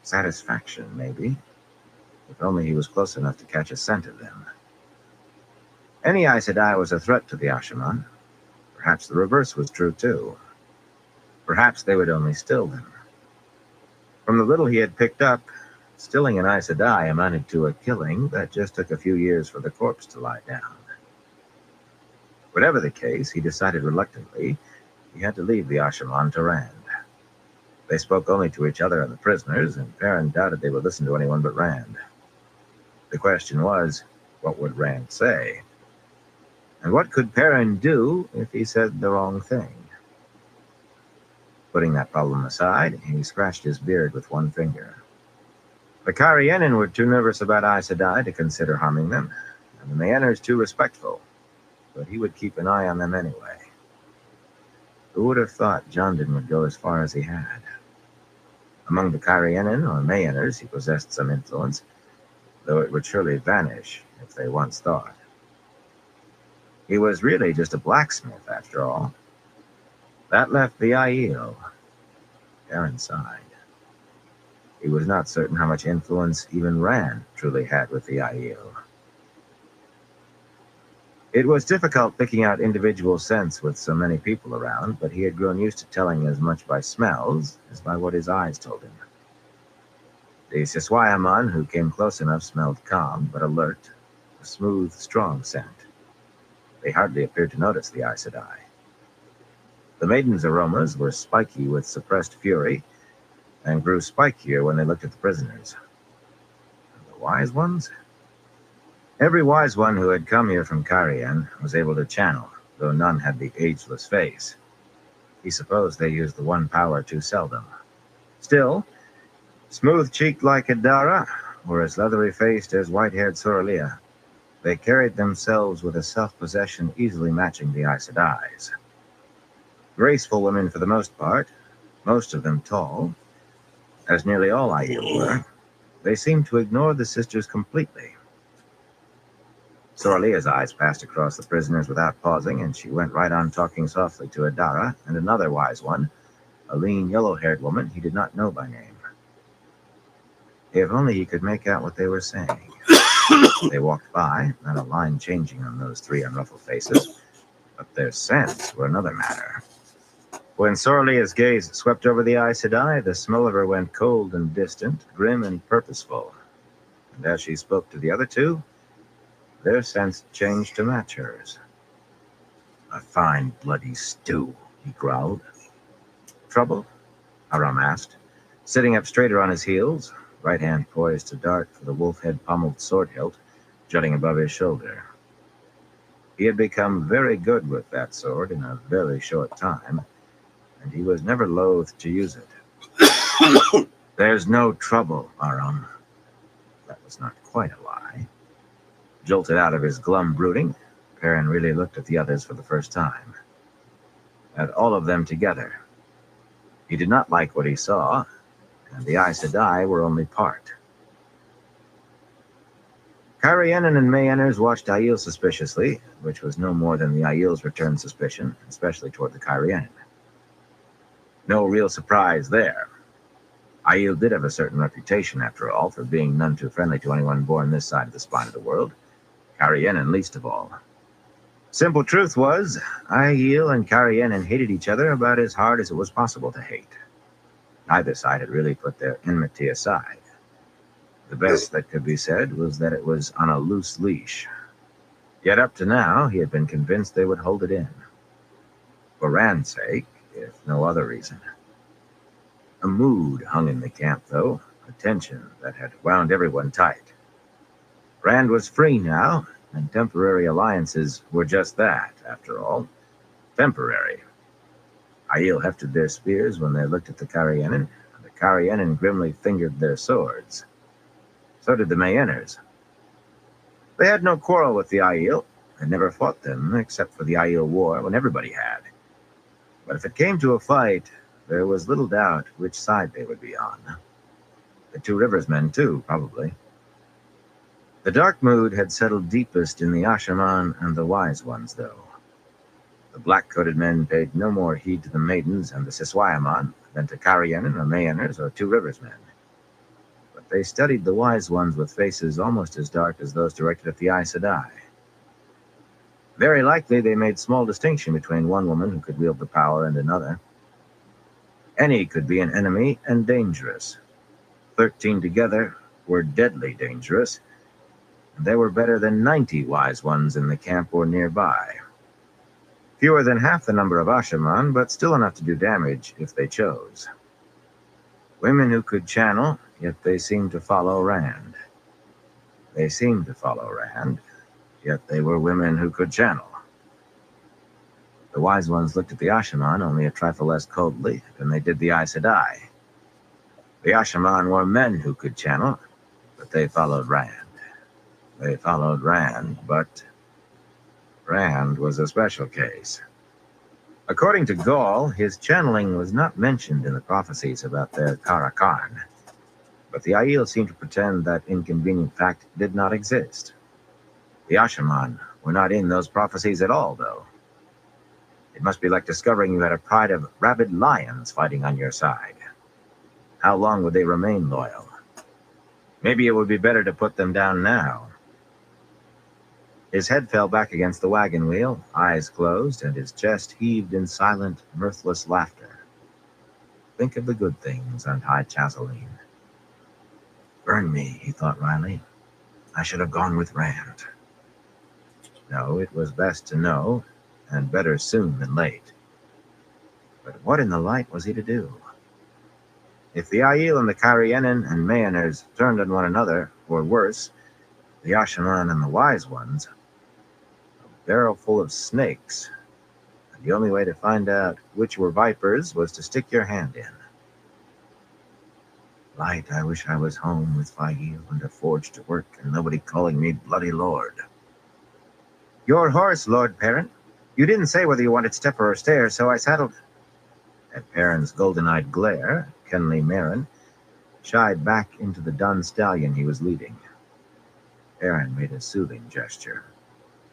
Satisfaction, maybe. If only he was close enough to catch a scent of them. Any Aes Sedai was a threat to the Ashaman. Perhaps the reverse was true, too. Perhaps they would only still them. From the little he had picked up, stilling an Aes Sedai amounted to a killing that just took a few years for the corpse to lie down. Whatever the case, he decided reluctantly he had to leave the Ashaman to Rand. They spoke only to each other and the prisoners, and Perrin doubted they would listen to anyone but Rand. The question was, what would Rand say? And what could Perrin do if he said the wrong thing? Putting that problem aside, he scratched his beard with one finger. The Karienen were too nervous about Aes Sedai to consider harming them, and the Mayenners too respectful, but he would keep an eye on them anyway. Who would have thought Jondon would go as far as he had? Among the Karienen or Mayenners, he possessed some influence, though it would surely vanish if they once thought. He was really just a blacksmith, after all. That left the Aiel. Perrin sighed. He was not certain how much influence even Rand truly had with the Aiel. It was difficult picking out individual scents with so many people around, but he had grown used to telling as much by smells as by what his eyes told him. The Siswayaman who came close enough smelled calm but alert, a smooth, strong scent. They hardly appeared to notice the Aes Sedai. The maiden's aromas were spiky with suppressed fury, and grew spikier when they looked at the prisoners. And the wise ones? Every wise one who had come here from Karien was able to channel, though none had the ageless face. He supposed they used the one power too seldom. Still, smooth-cheeked like Adara, or as leathery-faced as white-haired Soralia, they carried themselves with a self-possession easily matching the Aes Sedai's. Graceful women for the most part, most of them tall, as nearly all Aiel were, they seemed to ignore the sisters completely. Soralia's eyes passed across the prisoners without pausing, and she went right on talking softly to Adara and another wise one, a lean, yellow-haired woman he did not know by name. If only he could make out what they were saying. They walked by, not a line changing on those three unruffled faces, but their scents were another matter. When Soralia's gaze swept over the Aes Sedai, the smell of her went cold and distant, grim and purposeful. And as she spoke to the other two, their scents changed to match hers. "A fine bloody stew," he growled. "Trouble?" Aram asked, sitting up straighter on his heels, right hand poised to dart for the wolf-head pommeled sword hilt jutting above his shoulder. He had become very good with that sword in a very short time, and he was never loath to use it. "There's no trouble, Aram." That was not quite a lie. Jolted out of his glum brooding, Perrin really looked at the others for the first time. At all of them together. He did not like what he saw, and the Aes Sedai were only part. Karienen and Mayenners watched Aiel suspiciously, which was no more than the Aiel's returned suspicion, especially toward the Karienen. No real surprise there. Aiel did have a certain reputation, after all, for being none too friendly to anyone born this side of the spine of the world, Karienen least of all. Simple truth was, Aiel and Karienen hated each other about as hard as it was possible to hate. Neither side had really put their enmity aside. The best that could be said was that it was on a loose leash. Yet up to now, he had been convinced they would hold it in. For Rand's sake, if no other reason. A mood hung in the camp, though, a tension that had wound everyone tight. Rand was free now, and temporary alliances were just that, after all. Temporary. Aiel hefted their spears when they looked at the Karienen, and the Karienen grimly fingered their swords. So did the Mayenners. They had no quarrel with the Aiel, and never fought them, except for the Aiel War, when everybody had. But if it came to a fight, there was little doubt which side they would be on. The Two Rivers men, too, probably. The dark mood had settled deepest in the Ashaman and the Wise Ones, though. The black-coated men paid no more heed to the maidens and the Siswayaman than to Karienen or Mayenners or Two Rivers men. But they studied the Wise Ones with faces almost as dark as those directed at the Aes Sedai. Very likely they made small distinction between one woman who could wield the power and another. Any could be an enemy and dangerous. 13 together were deadly dangerous, and there were better than 90 wise ones in the camp or nearby. Fewer than half the number of Ashaman, but still enough to do damage if they chose. Women who could channel, yet they seemed to follow Rand. They seemed to follow Rand, yet they were women who could channel. The wise ones looked at the Ashaman only a trifle less coldly than they did the Aes Sedai. The Ashaman were men who could channel, but they followed Rand. They followed Rand, but Rand was a special case. According to Gaul, his channeling was not mentioned in the prophecies about their Karakan, but the Aiel seemed to pretend that inconvenient fact did not exist. The Ashaman were not in those prophecies at all, though. It must be like discovering you had a pride of rabid lions fighting on your side. How long would they remain loyal? Maybe it would be better to put them down now. His head fell back against the wagon wheel, eyes closed, and his chest heaved in silent, mirthless laughter. Think of the good things on High Chaseline. Burn me, he thought wryly. I should have gone with Rand. No, it was best to know, and better soon than late. But what in the light was he to do? If the Aiel and the Kyrienin and Mayoners turned on one another, or worse, the Ashaman and the Wise Ones, a barrel full of snakes, and the only way to find out which were vipers was to stick your hand in. Light, I wish I was home with Faiel and a forge to work and nobody calling me bloody lord. Your horse, Lord Perrin. You didn't say whether you wanted stepper or stare, so I saddled. At Perrin's golden-eyed glare, Kenley Merrin shied back into the dun stallion he was leading. Perrin made a soothing gesture.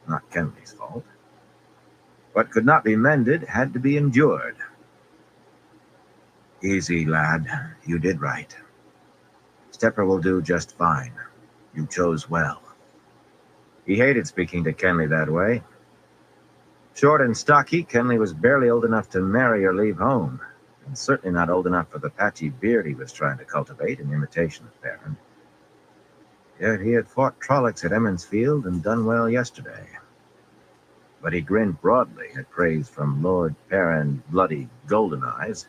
Not Kenley's fault. What could not be mended had to be endured. Easy, lad. You did right. Stepper will do just fine. You chose well. He hated speaking to Kenley that way. Short and stocky, Kenley was barely old enough to marry or leave home, and certainly not old enough for the patchy beard he was trying to cultivate in imitation of Perrin. Yet he had fought Trollocs at Emmons Field and done well yesterday. But he grinned broadly at praise from Lord Perrin Bloody Golden Eyes.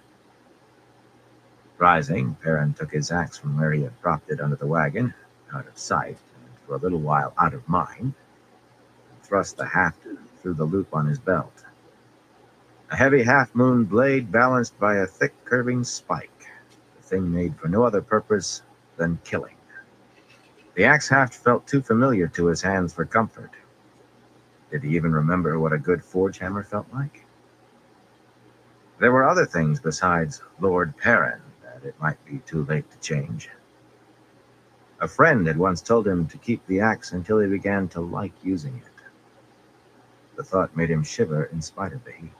Rising, Perrin took his axe from where he had propped it under the wagon, out of sight, and for a little while out of mind, and thrust the haft through the loop on his belt. A heavy half-moon blade balanced by a thick curving spike, the thing made for no other purpose than killing. The axe haft felt too familiar to his hands for comfort. Did he even remember what a good forge hammer felt like? There were other things besides Lord Perrin that it might be too late to change. A friend had once told him to keep the axe until he began to like using it. The thought made him shiver in spite of the heat.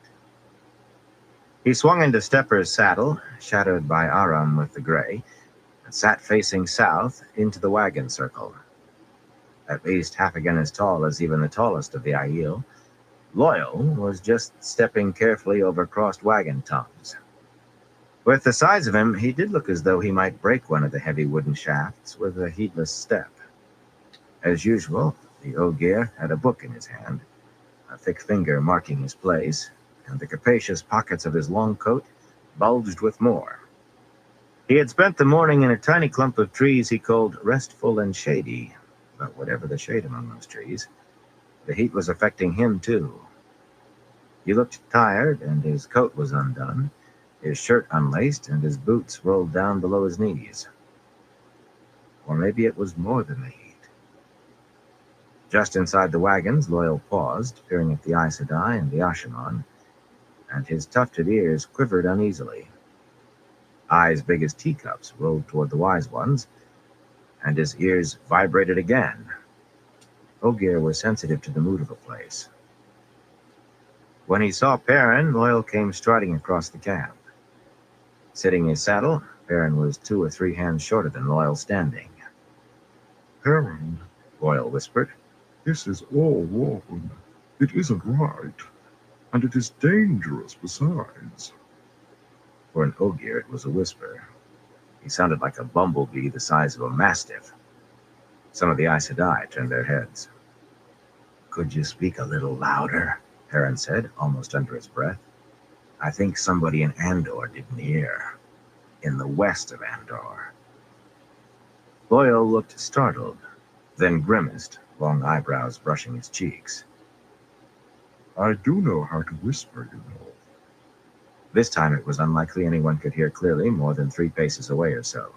He swung into Stepper's saddle, shadowed by Aram with the gray, and sat facing south into the wagon circle. At least half again as tall as even the tallest of the Aiel, Loyal was just stepping carefully over crossed wagon tongues. With the size of him, he did look as though he might break one of the heavy wooden shafts with a heedless step. As usual, the Ogier had a book in his hand, a thick finger marking his place, and the capacious pockets of his long coat bulged with more. He had spent the morning in a tiny clump of trees he called restful and shady, but whatever the shade among those trees, the heat was affecting him too. He looked tired, and his coat was undone, his shirt unlaced, and his boots rolled down below his knees. Or maybe it was more than the heat. Just inside the wagons, Loyal paused, peering at the Aes Sedai and the Ashaman, and his tufted ears quivered uneasily. Eyes big as teacups rolled toward the Wise Ones, and his ears vibrated again. Ogier was sensitive to the mood of a place. When he saw Perrin, Loyal came striding across the camp. Sitting his saddle, Perrin was 2 or 3 hands shorter than Loyal standing. Perrin, Loyal whispered. this is all wrong. It isn't right. And it is dangerous besides. For an Ogier, it was a whisper. He sounded like a bumblebee the size of a mastiff. Some of the Aes Sedai turned their heads. Could you speak a little louder? Perrin said, almost under his breath. I think somebody in Andor didn't hear. in the west of Andor. Boyle looked startled, then grimaced, long eyebrows brushing his cheeks. I do know how to whisper, you know. This time it was unlikely anyone could hear clearly more than 3 paces away or so.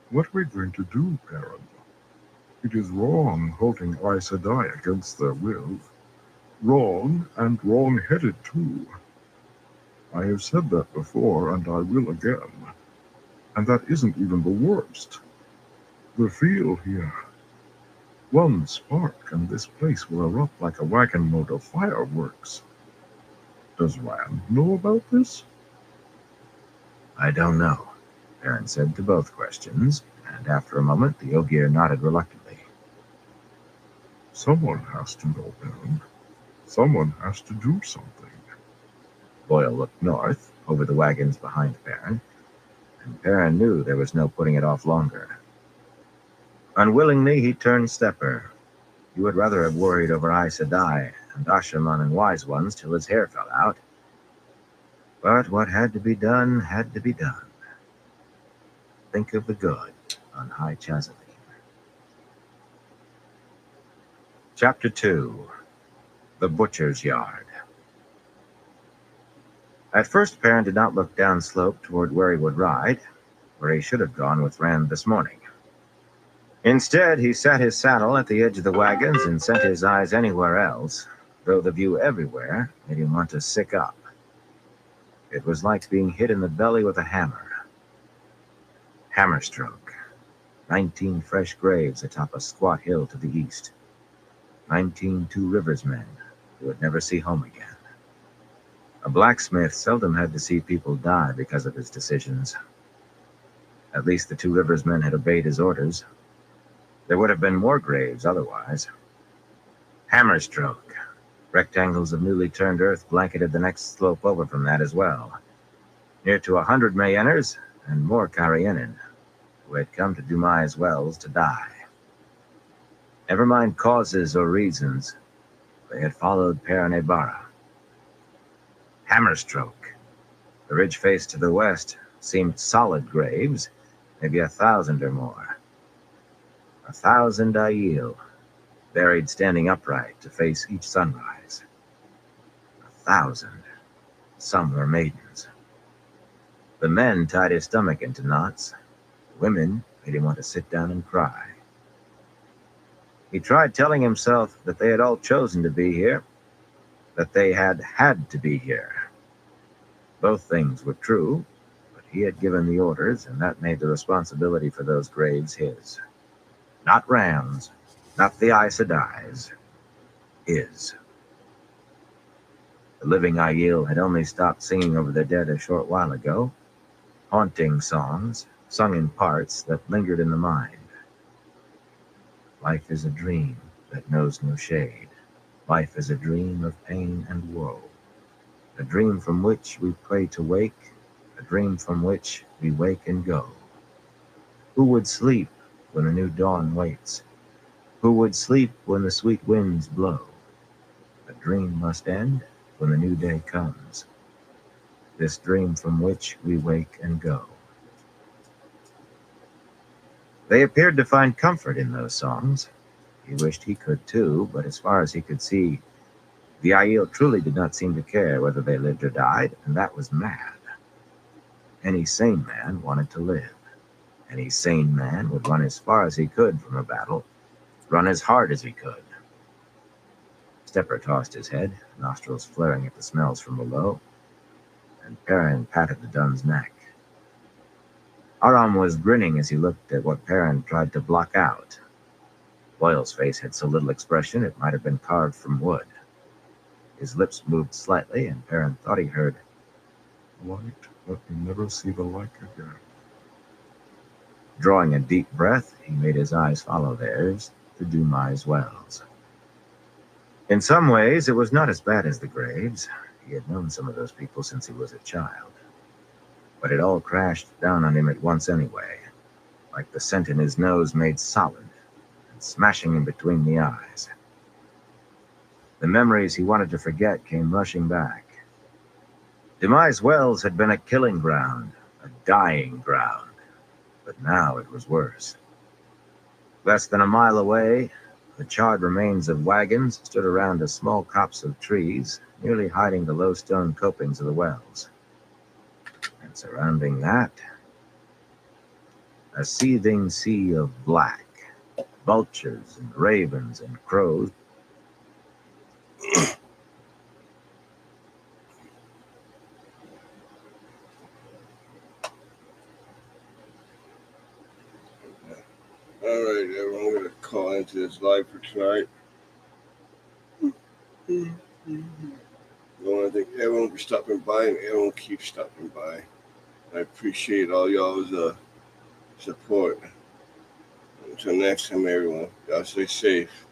What are we going to do, Baron? It is wrong holding Aes Sedai against their will. Wrong, and wrong-headed too. I have said that before, and I will again. And that isn't even the worst. The feel here. One spark, and this place will erupt like a wagon load of fireworks. Does Rand know about this? I don't know, Perrin said to both questions, and after a moment the Ogier nodded reluctantly. Someone has to know, Baron. Someone has to do something. Boyle looked north, over the wagons behind Perrin, and Perrin knew there was no putting it off longer. Unwillingly, he turned stepper. He would rather have worried over Aes Sedai and Ashaman and Wise Ones till his hair fell out. But what had to be done had to be done. Think of the good on High Chazalene. Chapter 2. The Butcher's Yard. At first, Perrin did not look downslope toward where he would ride, where he should have gone with Rand this morning. Instead, he sat his saddle at the edge of the wagons and sent his eyes anywhere else, though the view everywhere made him want to sick up. It was like being hit in the belly with a hammer. Hammerstroke. 19 fresh graves atop a squat hill to the east. 19 Two Rivers men who would never see home again. A blacksmith seldom had to see people die because of his decisions. At least the Two Rivers men had obeyed his orders. There would have been more graves otherwise. Hammerstroke. Rectangles of newly turned earth blanketed the next slope over from that as well. Near to 100 Mayenners and more Carianan, who had come to Dumais Wells to die. Never mind causes or reasons, they had followed Perrin Barra. Hammerstroke. The ridge face to the west seemed solid graves, maybe 1,000 or more. 1,000 Aiel, buried standing upright to face each sunrise. 1,000. Some were maidens. The men tied his stomach into knots. The women made him want to sit down and cry. He tried telling himself that they had all chosen to be here, that they had had to be here. Both things were true, but he had given the orders, and that made the responsibility for those graves his. Not Rand's, not the Aes Sedai's, his. The living Aiel had only stopped singing over their dead a short while ago, haunting songs, sung in parts that lingered in the mind. Life is a dream that knows no shade. Life is a dream of pain and woe. A dream from which we pray to wake, a dream from which we wake and go. Who would sleep when the new dawn waits? Who would sleep when the sweet winds blow? A dream must end when the new day comes. This dream from which we wake and go. They appeared to find comfort in those songs. He wished he could too, but as far as he could see, the Aiel truly did not seem to care whether they lived or died, and that was mad. Any sane man wanted to live. Any sane man would run as far as he could from a battle, run as hard as he could. Stepper tossed his head, nostrils flaring at the smells from below, and Perrin patted the Dun's neck. Aram was grinning as he looked at what Perrin tried to block out. Boyle's face had so little expression it might have been carved from wood. His lips moved slightly, and Perrin thought he heard, Light, let me never see the like again. Drawing a deep breath, he made his eyes follow theirs to Dumais Wells. In some ways, it was not as bad as the graves. He had known some of those people since he was a child. But it all crashed down on him at once anyway, like the scent in his nose made solid and smashing him between the eyes. The memories he wanted to forget came rushing back. Dumais Wells had been a killing ground, a dying ground, but now it was worse. Less than a mile away, the charred remains of wagons stood around a small copse of trees, nearly hiding the low stone copings of the wells. And surrounding that, a seething sea of black, vultures and ravens and crows. All right, everyone, we're gonna call into this live for tonight. I want to thank everyone for stopping by, and everyone keeps stopping by. I appreciate all y'all's support. Until next time, everyone, y'all stay safe.